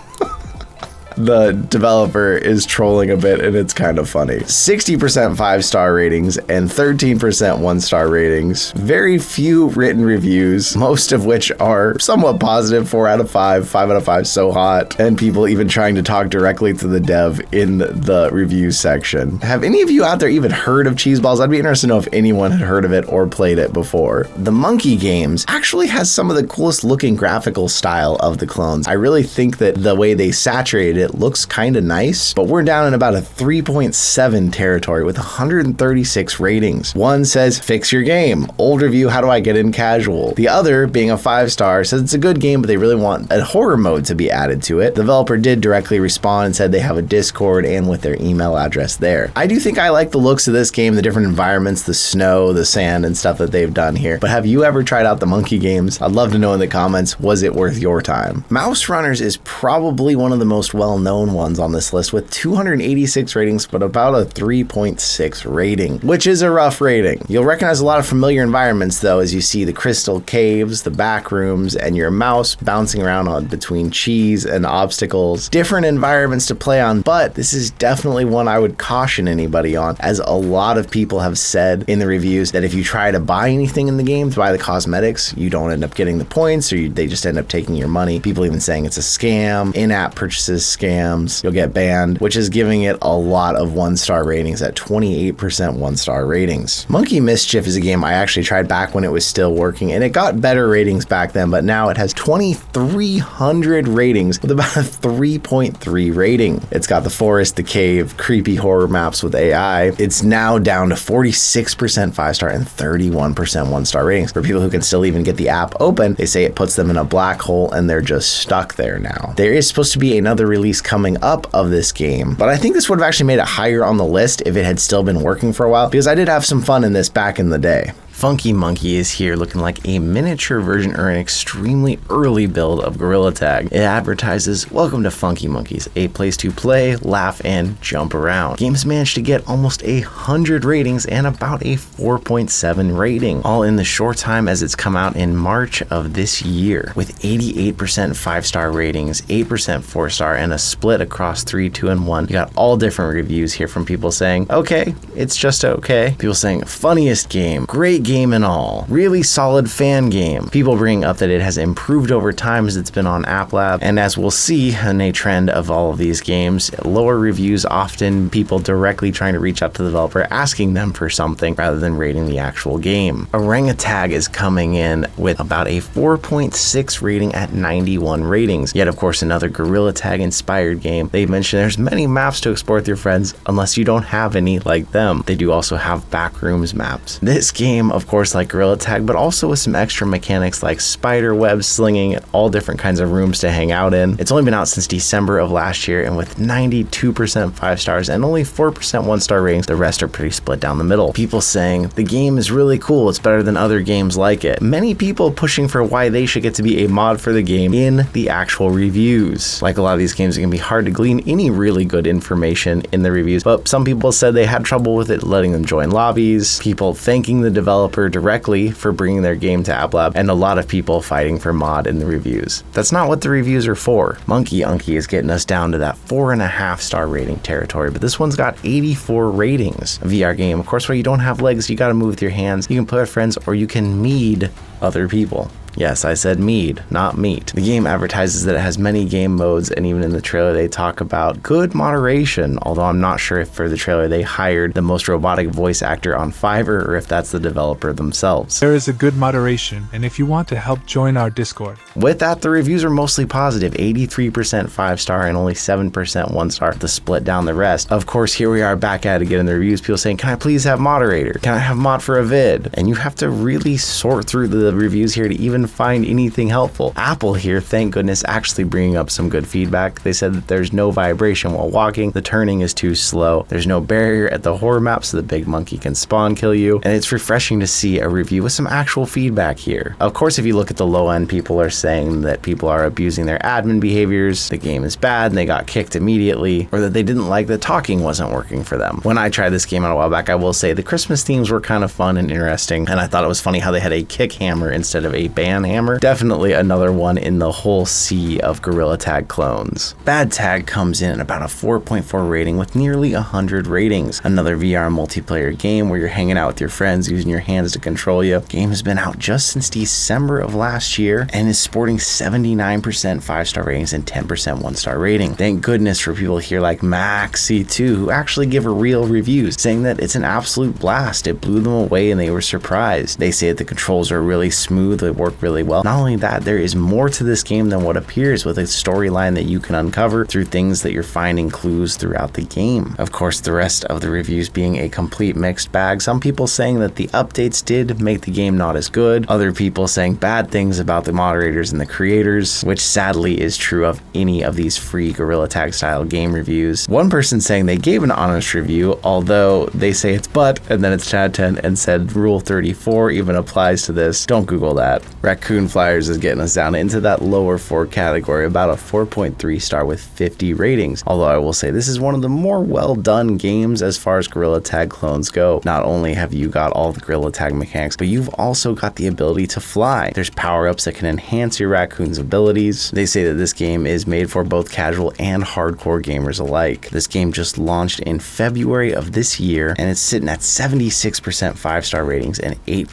The developer is trolling a bit and it's kind of funny. 60% 5-star ratings and 13% 1-star ratings. Very few written reviews, most of which are somewhat positive. 4 out of 5, 5 out of 5 so hot, and people even trying to talk directly to the dev in the review section. Have any of you out there even heard of Cheese Balls? I'd be interested to know if anyone had heard of it or played it before. The Monkey Games actually has some of the coolest looking graphical style of the clones. I really think that the way they saturated it looks kind of nice, but we're down in about a 3.7 territory with 136 ratings. One says, fix your game. Old review, how do I get in casual? The other, being a 5-star, says it's a good game, but they really want a horror mode to be added to it. The developer did directly respond and said they have a Discord and with their email address there. I do think I like the looks of this game, the different environments, the snow, the sand, and stuff that they've done here. But have you ever tried out the Monkey Games? I'd love to know in the comments, was it worth your time? Mouse Runners is probably one of the most well-known ones on this list with 286 ratings, but about a 3.6 rating, which is a rough rating. You'll recognize a lot of familiar environments though, as you see the crystal caves, the back rooms, and your mouse bouncing around on between cheese and obstacles. Different environments to play on, but this is definitely one I would caution anybody on, as a lot of people have said in the reviews that if you try to buy anything in the game, to buy the cosmetics, you don't end up getting the points, or they just end up taking your money. People even saying it's a scam, in-app purchases scams, you'll get banned, which is giving it a lot of 1-star ratings at 28% 1-star ratings. Monkey Mischief is a game I actually tried back when it was still working, and it got better ratings back then, but now it has 2,300 ratings with about a 3.3 rating. It's got the forest, the cave, creepy horror maps with AI. It's now down to 46% 5-star and 31% 1-star ratings. For people who can still even get the app open, they say it puts them in a black hole and they're just stuck there now. There is supposed to be another release coming up of this game, but I think this would have actually made it higher on the list if it had still been working for a while, because I did have some fun in this back in the day. Funky Monkey is here looking like a miniature version or an extremely early build of Gorilla Tag. It advertises, welcome to Funky Monkeys, a place to play, laugh, and jump around. Game's managed to get almost 100 ratings and about a 4.7 rating, all in the short time as it's come out in March of this year, with 88% 5-star ratings, 8% 4-star, and a split across 3, 2, and 1. You got all different reviews here from people saying, okay, it's just okay. People saying, funniest game, great game and all, really solid fan game. People bringing up that it has improved over time as it's been on App Lab, and as we'll see in a trend of all of these games, lower reviews, often people directly trying to reach out to the developer asking them for something rather than rating the actual game. Orangutan is coming in with about a 4.6 rating at 91 ratings, yet of course another Gorilla Tag inspired game. They mentioned there's many maps to explore with your friends unless you don't have any like them. They do also have backrooms maps. This game, of course, like Gorilla Tag, but also with some extra mechanics like spider web slinging, all different kinds of rooms to hang out in. It's only been out since December of last year, and with 92% 5 stars and only 4% 1-star ratings, the rest are pretty split down the middle. People saying the game is really cool, it's better than other games like it. Many people pushing for why they should get to be a mod for the game in the actual reviews. Like a lot of these games, it can be hard to glean any really good information in the reviews, but some people said they had trouble with it letting them join lobbies, people thanking the developer directly for bringing their game to App Lab, and a lot of people fighting for mod in the reviews. That's not what the reviews are for. Monkey Unky is getting us down to that 4.5-star rating territory, but this one's got 84 ratings. A VR game, of course, where you don't have legs, you gotta move with your hands, you can play with friends, or you can mead other people. Yes, I said mead, not meat. The game advertises that it has many game modes, and even in the trailer they talk about good moderation, although I'm not sure if for the trailer they hired the most robotic voice actor on Fiverr or if that's the developer themselves. There is a good moderation, and if you want to help, join our Discord. With that, the reviews are mostly positive, 83% 5-star and only 7% 1-star, the split down the rest. Of course, here we are back at it again in the reviews, people saying, can I please have moderator? Can I have mod for a vid? And you have to really sort through the reviews here to even even find anything helpful. Apple here, thank goodness, actually bringing up some good feedback. They said that there's no vibration while walking, the turning is too slow, there's no barrier at the horror map so the big monkey can spawn kill you, and it's refreshing to see a review with some actual feedback here. Of course, if you look at the low end, people are saying that people are abusing their admin behaviors, the game is bad and they got kicked immediately, or that they didn't like that talking wasn't working for them. When I tried this game out a while back, I will say the Christmas themes were kind of fun and interesting, and I thought it was funny how they had a kick hammer instead of a ban hammer. Definitely another one in the whole sea of Gorilla Tag clones. Bad Tag comes in at about a 4.4 rating with nearly 100 ratings. Another VR multiplayer game where you're hanging out with your friends using your hands to control you. Game has been out just since December of last year and is sporting 79% 5-star ratings and 10% 1-star rating. Thank goodness for people here like Maxi2 who actually give a real reviews, saying that it's an absolute blast. It blew them away and they were surprised. They say that the controls are really smooth, they work really well. Not only that, there is more to this game than what appears, with a storyline that you can uncover through things that you're finding clues throughout the game. Of course, the rest of the reviews being a complete mixed bag. Some people saying that the updates did make the game not as good. Other people saying bad things about the moderators and the creators, which sadly is true of any of these free Gorilla Tag style game reviews. One person saying they gave an honest review, although they say it's but, and then it's Chad 10 and said Rule 34 even applies to this. Don't Google that. Raccoon Flyers is getting us down into that lower 4 category, about a 4.3 star with 50 ratings. Although I will say this is one of the more well done games as far as Gorilla Tag clones go. Not only have you got all the Gorilla Tag mechanics, but you've also got the ability to fly. There's power-ups that can enhance your raccoon's abilities. They say that this game is made for both casual and hardcore gamers alike. This game just launched in February of this year and it's sitting at 76% 5-star ratings and 8%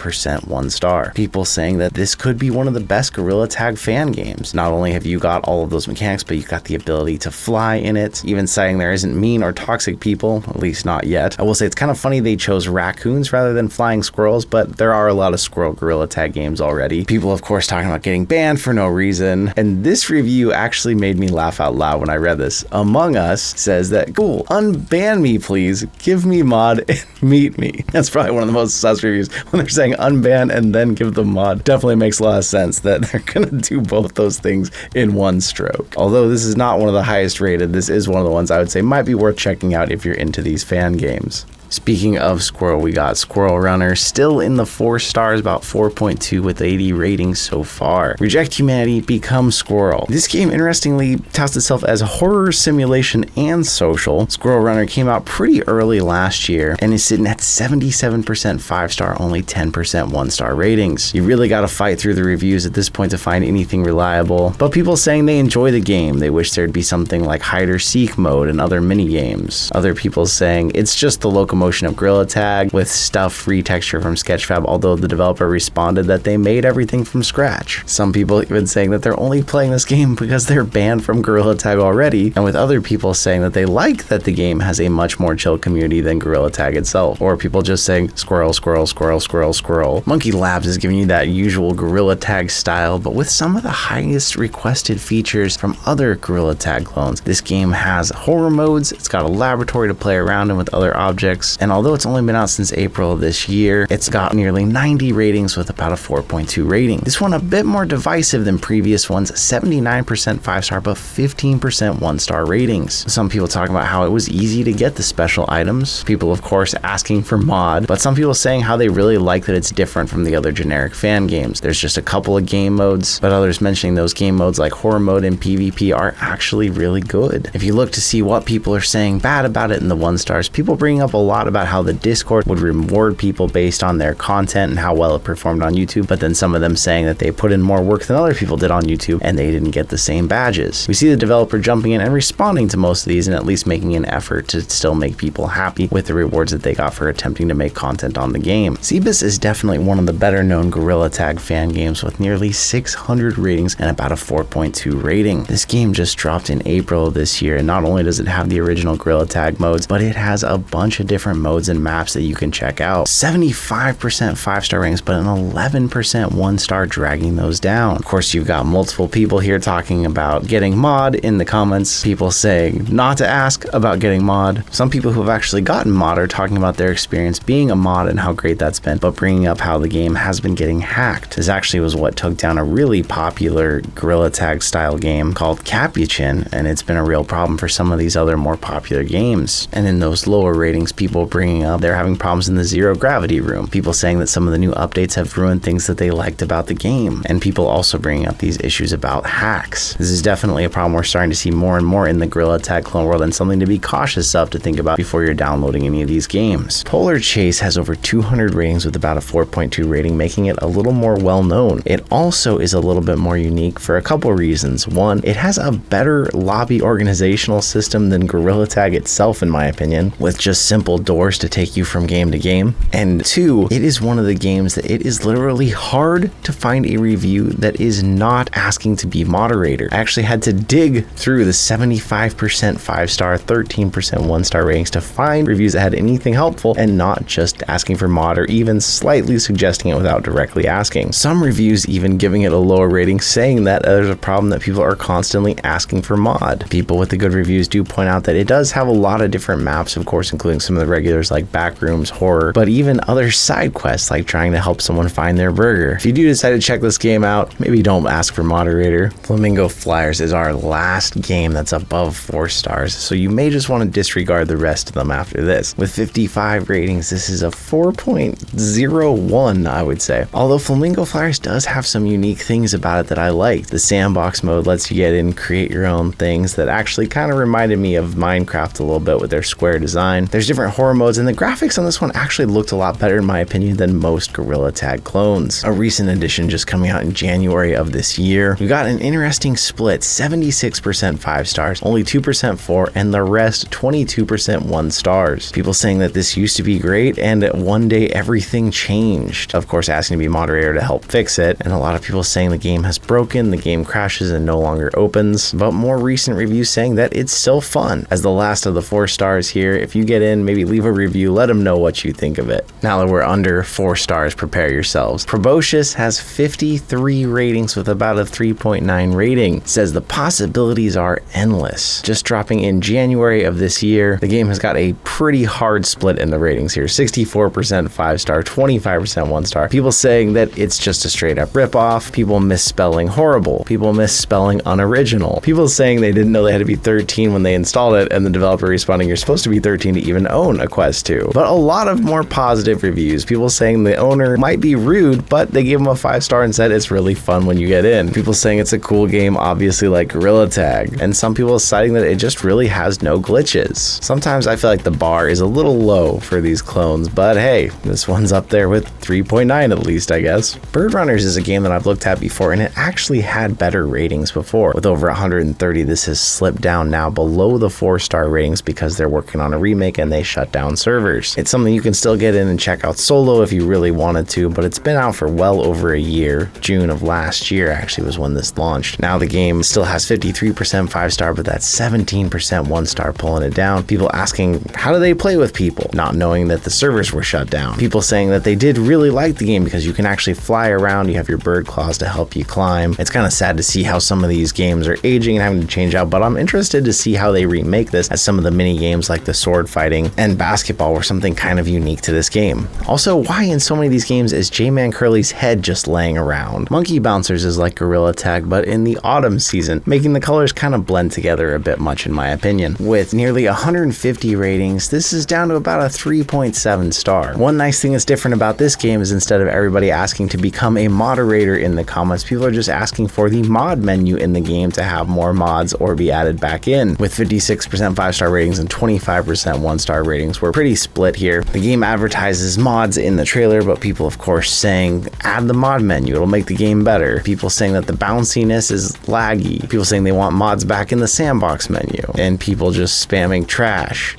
1-star. People saying that this could be one of the best Gorilla Tag fan games. Not only have you got all of those mechanics, but you've got the ability to fly in it, even citing there isn't mean or toxic people, at least not yet. I will say it's kind of funny they chose raccoons rather than flying squirrels, but there are a lot of squirrel Gorilla Tag games already. People, of course, talking about getting banned for no reason, and this review actually made me laugh out loud when I read this. Among Us says that, cool, unban me please, give me mod and meet me. That's probably one of the most sus reviews when they're saying unban and then give them mod. Definitely makes a lot of sense that they're gonna do both those things in one stroke. Although this is not one of the highest rated, this is one of the ones I would say might be worth checking out if you're into these fan games. Speaking of Squirrel, we got Squirrel Runner, still in the 4 stars, about 4.2 with 80 ratings so far. Reject Humanity, Become Squirrel. This game interestingly touts itself as horror, simulation, and social. Squirrel Runner came out pretty early last year and is sitting at 77% 5-star, only 10% 1-star ratings. You really gotta fight through the reviews at this point to find anything reliable, but people saying they enjoy the game. They wish there'd be something like hide or seek mode and other mini games. Other people saying it's just the locomotion of Gorilla Tag with stuff retexture from Sketchfab, although the developer responded that they made everything from scratch. Some people even saying that they're only playing this game because they're banned from Gorilla Tag already, and with other people saying that they like that the game has a much more chill community than Gorilla Tag itself, or people just saying squirrel, squirrel, squirrel, squirrel, squirrel. Monkey Labs is giving you that usual Gorilla Tag style, but with some of the highest requested features from other Gorilla Tag clones. This game has horror modes, it's got a laboratory to play around in with other objects, and although it's only been out since April of this year, it's got nearly 90 ratings with about a 4.2 rating. This one a bit more divisive than previous ones, 79% 5-star but 15% 1-star ratings. Some people talking about how it was easy to get the special items, people of course asking for mod, but some people saying how they really like that it's different from the other generic fan games. There's just a couple of game modes, but others mentioning those game modes like horror mode and PvP are actually really good. If you look to see what people are saying bad about it in the 1-stars, people bring up a lot about how the Discord would reward people based on their content and how well it performed on YouTube, but then some of them saying that they put in more work than other people did on YouTube and they didn't get the same badges. We see the developer jumping in and responding to most of these and at least making an effort to still make people happy with the rewards that they got for attempting to make content on the game. Cebus is definitely one of the better known Gorilla Tag fan games with nearly 600 ratings and about a 4.2 rating. This game just dropped in April of this year, and not only does it have the original Gorilla Tag modes, but it has a bunch of different different modes and maps that you can check out. 75% 5-star ratings, but an 11% 1-star, dragging those down. Of course, you've got multiple people here talking about getting mod in the comments, people saying not to ask about getting mod. Some people who have actually gotten mod are talking about their experience being a mod and how great that's been, but bringing up how the game has been getting hacked. This actually was what took down a really popular Gorilla Tag style game called Capuchin, and it's been a real problem for some of these other more popular games. And in those lower ratings, people bringing up they're having problems in the Zero Gravity room, people saying that some of the new updates have ruined things that they liked about the game, and people also bringing up these issues about hacks. This is definitely a problem we're starting to see more and more in the Gorilla Tag clone world, and something to be cautious of to think about before you're downloading any of these games. Polar Chase has over 200 ratings with about a 4.2 rating, making it a little more well known. It also is a little bit more unique for a couple reasons. One, it has a better lobby organizational system than Gorilla Tag itself, in my opinion, with just simple doors to take you from game to game. And two, it is one of the games that it is literally hard to find a review that is not asking to be moderator. I actually had to dig through the 75% 5-star, 13% 1-star ratings to find reviews that had anything helpful and not just asking for mod or even slightly suggesting it without directly asking. Some reviews even giving it a lower rating, saying that there's a problem that people are constantly asking for mod. People with the good reviews do point out that it does have a lot of different maps, of course, including some of the regulars like Backrooms, Horror, but even other side quests like trying to help someone find their burger. If you do decide to check this game out, maybe don't ask for moderator. Flamingo Flyers is our last game that's above 4 stars, so you may just want to disregard the rest of them after this. With 55 ratings, this is a 4.01, I would say. Although Flamingo Flyers does have some unique things about it that I like. The sandbox mode lets you get in, create your own things that actually kind of reminded me of Minecraft a little bit with their square design. There's different horror modes, and the graphics on this one actually looked a lot better in my opinion than most Gorilla Tag clones. A recent addition just coming out in January of this year. We got an interesting split, 76% 5 stars, only 2% 4, and the rest 22% 1 stars. People saying that this used to be great and one day everything changed. Of course, asking to be moderator to help fix it, and a lot of people saying the game has broken, the game crashes and no longer opens, but more recent reviews saying that it's still fun. As the last of the 4 stars here, if you get in, maybe leave a review, let them know what you think of it. Now that we're under 4 stars, prepare yourselves. Proboscis has 53 ratings with about a 3.9 rating. It says the possibilities are endless. Just dropping in January of this year, the game has got a pretty hard split in the ratings here. 64% 5 star, 25% 1 star. People saying that it's just a straight up ripoff. People misspelling horrible. People misspelling unoriginal. People saying they didn't know they had to be 13 when they installed it, and the developer responding, you're supposed to be 13 to even own a Quest 2. But a lot of more positive reviews. People saying the owner might be rude, but they gave him a 5 star and said it's really fun when you get in. People saying it's a cool game, obviously like Gorilla Tag. And some people citing that it just really has no glitches. Sometimes I feel like the bar is a little low for these clones, but hey, this one's up there with 3.9 at least, I guess. Bird Runners is a game that I've looked at before, and it actually had better ratings before. With over 130, this has slipped down now below the 4-star ratings because they're working on a remake and they shut down servers. It's something you can still get in and check out solo if you really wanted to, but it's been out for well over a year. June of last year actually was when this launched. Now the game still has 53% 5-star, but that's 17% 1-star, pulling it down. People asking, how do they play with people? Not knowing that the servers were shut down. People saying that they did really like the game because you can actually fly around, you have your bird claws to help you climb. It's kind of sad to see how some of these games are aging and having to change out, but I'm interested to see how they remake this, as some of the mini games like the sword fighting and basketball were something kind of unique to this game. Also, why in so many of these games is J-Man Curly's head just laying around? Monkey Bouncers is like Gorilla Tag, but in the autumn season, making the colors kind of blend together a bit much in my opinion. With nearly 150 ratings, this is down to about a 3.7 star. One nice thing that's different about this game is instead of everybody asking to become a moderator in the comments, people are just asking for the mod menu in the game to have more mods or be added back in. With 56% 5-star ratings and 25% 1-star ratings, we're pretty split here. The game advertises mods in the trailer, but people of course saying add the mod menu, it'll make the game better. People saying that the bounciness is laggy. People saying they want mods back in the sandbox menu, and people just spamming trash,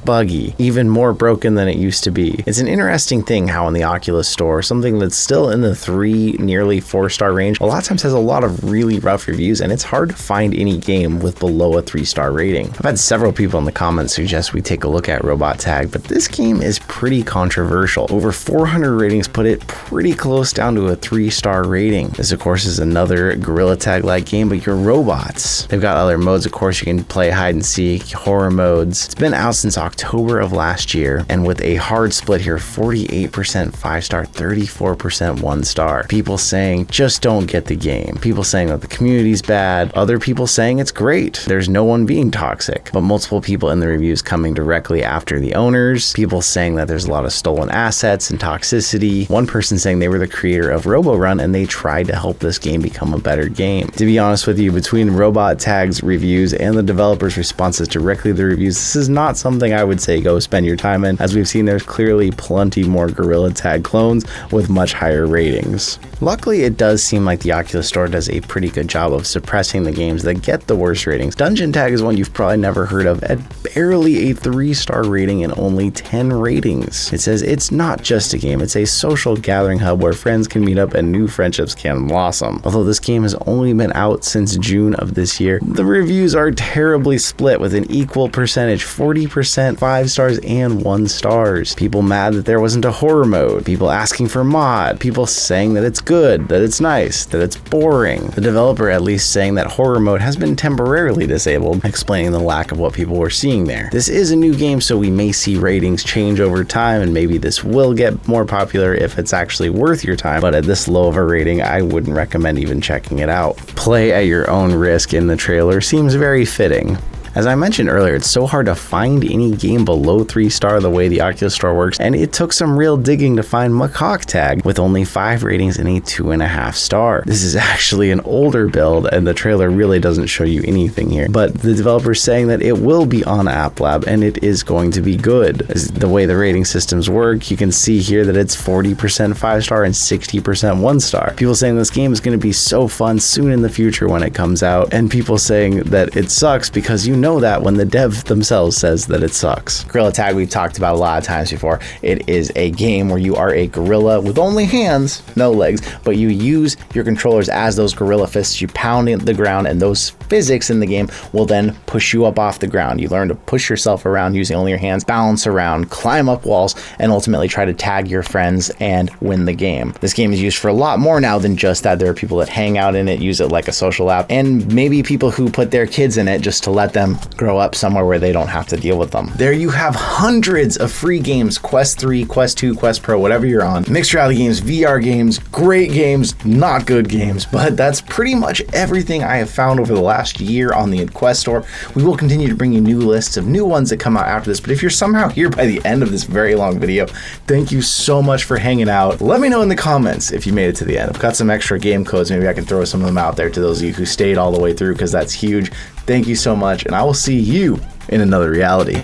buggy, even more broken than it used to be. It's an interesting thing how in the Oculus store, something that's still in the 3, nearly 4-star range, a lot of times has a lot of really rough reviews, and it's hard to find any game with below a 3-star rating. I've had several people in the comments suggest we take a look at at Robot Tag, but this game is pretty controversial. Over 400 ratings put it pretty close down to a 3-star rating. This, of course, is another Gorilla Tag-like game, but you're robots. They've got other modes, of course. You can play hide and seek, horror modes. It's been out since October of last year, and with a hard split here, 48% 5-star, 34% 1-star. People saying, just don't get the game. People saying that the community's bad. Other people saying it's great. There's no one being toxic. But multiple people in the reviews coming directly after the owners. People saying that there's a lot of stolen assets and toxicity. One person saying they were the creator of RoboRun and they tried to help this game become a better game. To be honest with you, between Robot Tag's reviews and the developers' responses directly to the reviews, this is not something I would say go spend your time in. As we've seen, there's clearly plenty more Gorilla Tag clones with much higher ratings. Luckily, it does seem like the Oculus Store does a pretty good job of suppressing the games that get the worst ratings. Dungeon Tag is one you've probably never heard of at barely a 3-star rating and only 10 ratings. It says it's not just a game, it's a social gathering hub where friends can meet up and new friendships can blossom. Although this game has only been out since June of this year, the reviews are terribly split with an equal percentage, 40% 5 stars and 1 stars. People mad that there wasn't a horror mode, people asking for mod, people saying that it's good, that it's nice, that it's boring. The developer at least saying that horror mode has been temporarily disabled, explaining the lack of what people were seeing there. This is a new game, so we may see ratings change over time, and maybe this will get more popular if it's actually worth your time, but at this low of a rating, I wouldn't recommend even checking it out. Play at your own risk in the trailer seems very fitting. As I mentioned earlier, it's so hard to find any game below 3-star the way the Oculus Store works, and it took some real digging to find Macaque Tag with only 5 ratings and a 2.5 star. This is actually an older build, and the trailer really doesn't show you anything here, but the developer's saying that it will be on App Lab, and it is going to be good. As the way the rating systems work, you can see here that it's 40% 5-star and 60% 1-star. People saying this game is going to be so fun soon in the future when it comes out, and people saying that it sucks because you know that when the dev themselves says that it sucks. Gorilla Tag we've talked about a lot of times before. It is a game where you are a gorilla with only hands, no legs, but you use your controllers as those gorilla fists. You pound the ground, and those physics in the game will then push you up off the ground. You learn to push yourself around using only your hands, balance around, climb up walls, and ultimately try to tag your friends and win the game. This game is used for a lot more now than just that. There are people that hang out in it, use it like a social app, and maybe people who put their kids in it just to let them grow up somewhere where they don't have to deal with them. There you have hundreds of free games, Quest 3, Quest 2, Quest Pro, whatever you're on. Mixed reality games, VR games, great games, not good games, but that's pretty much everything I have found over the last year on the Quest Store. We will continue to bring you new lists of new ones that come out after this, but if you're somehow here by the end of this very long video, thank you so much for hanging out. Let me know in the comments if you made it to the end. I've got some extra game codes. Maybe I can throw some of them out there to those of you who stayed all the way through, because that's huge. Thank you so much, and I will see you in another reality.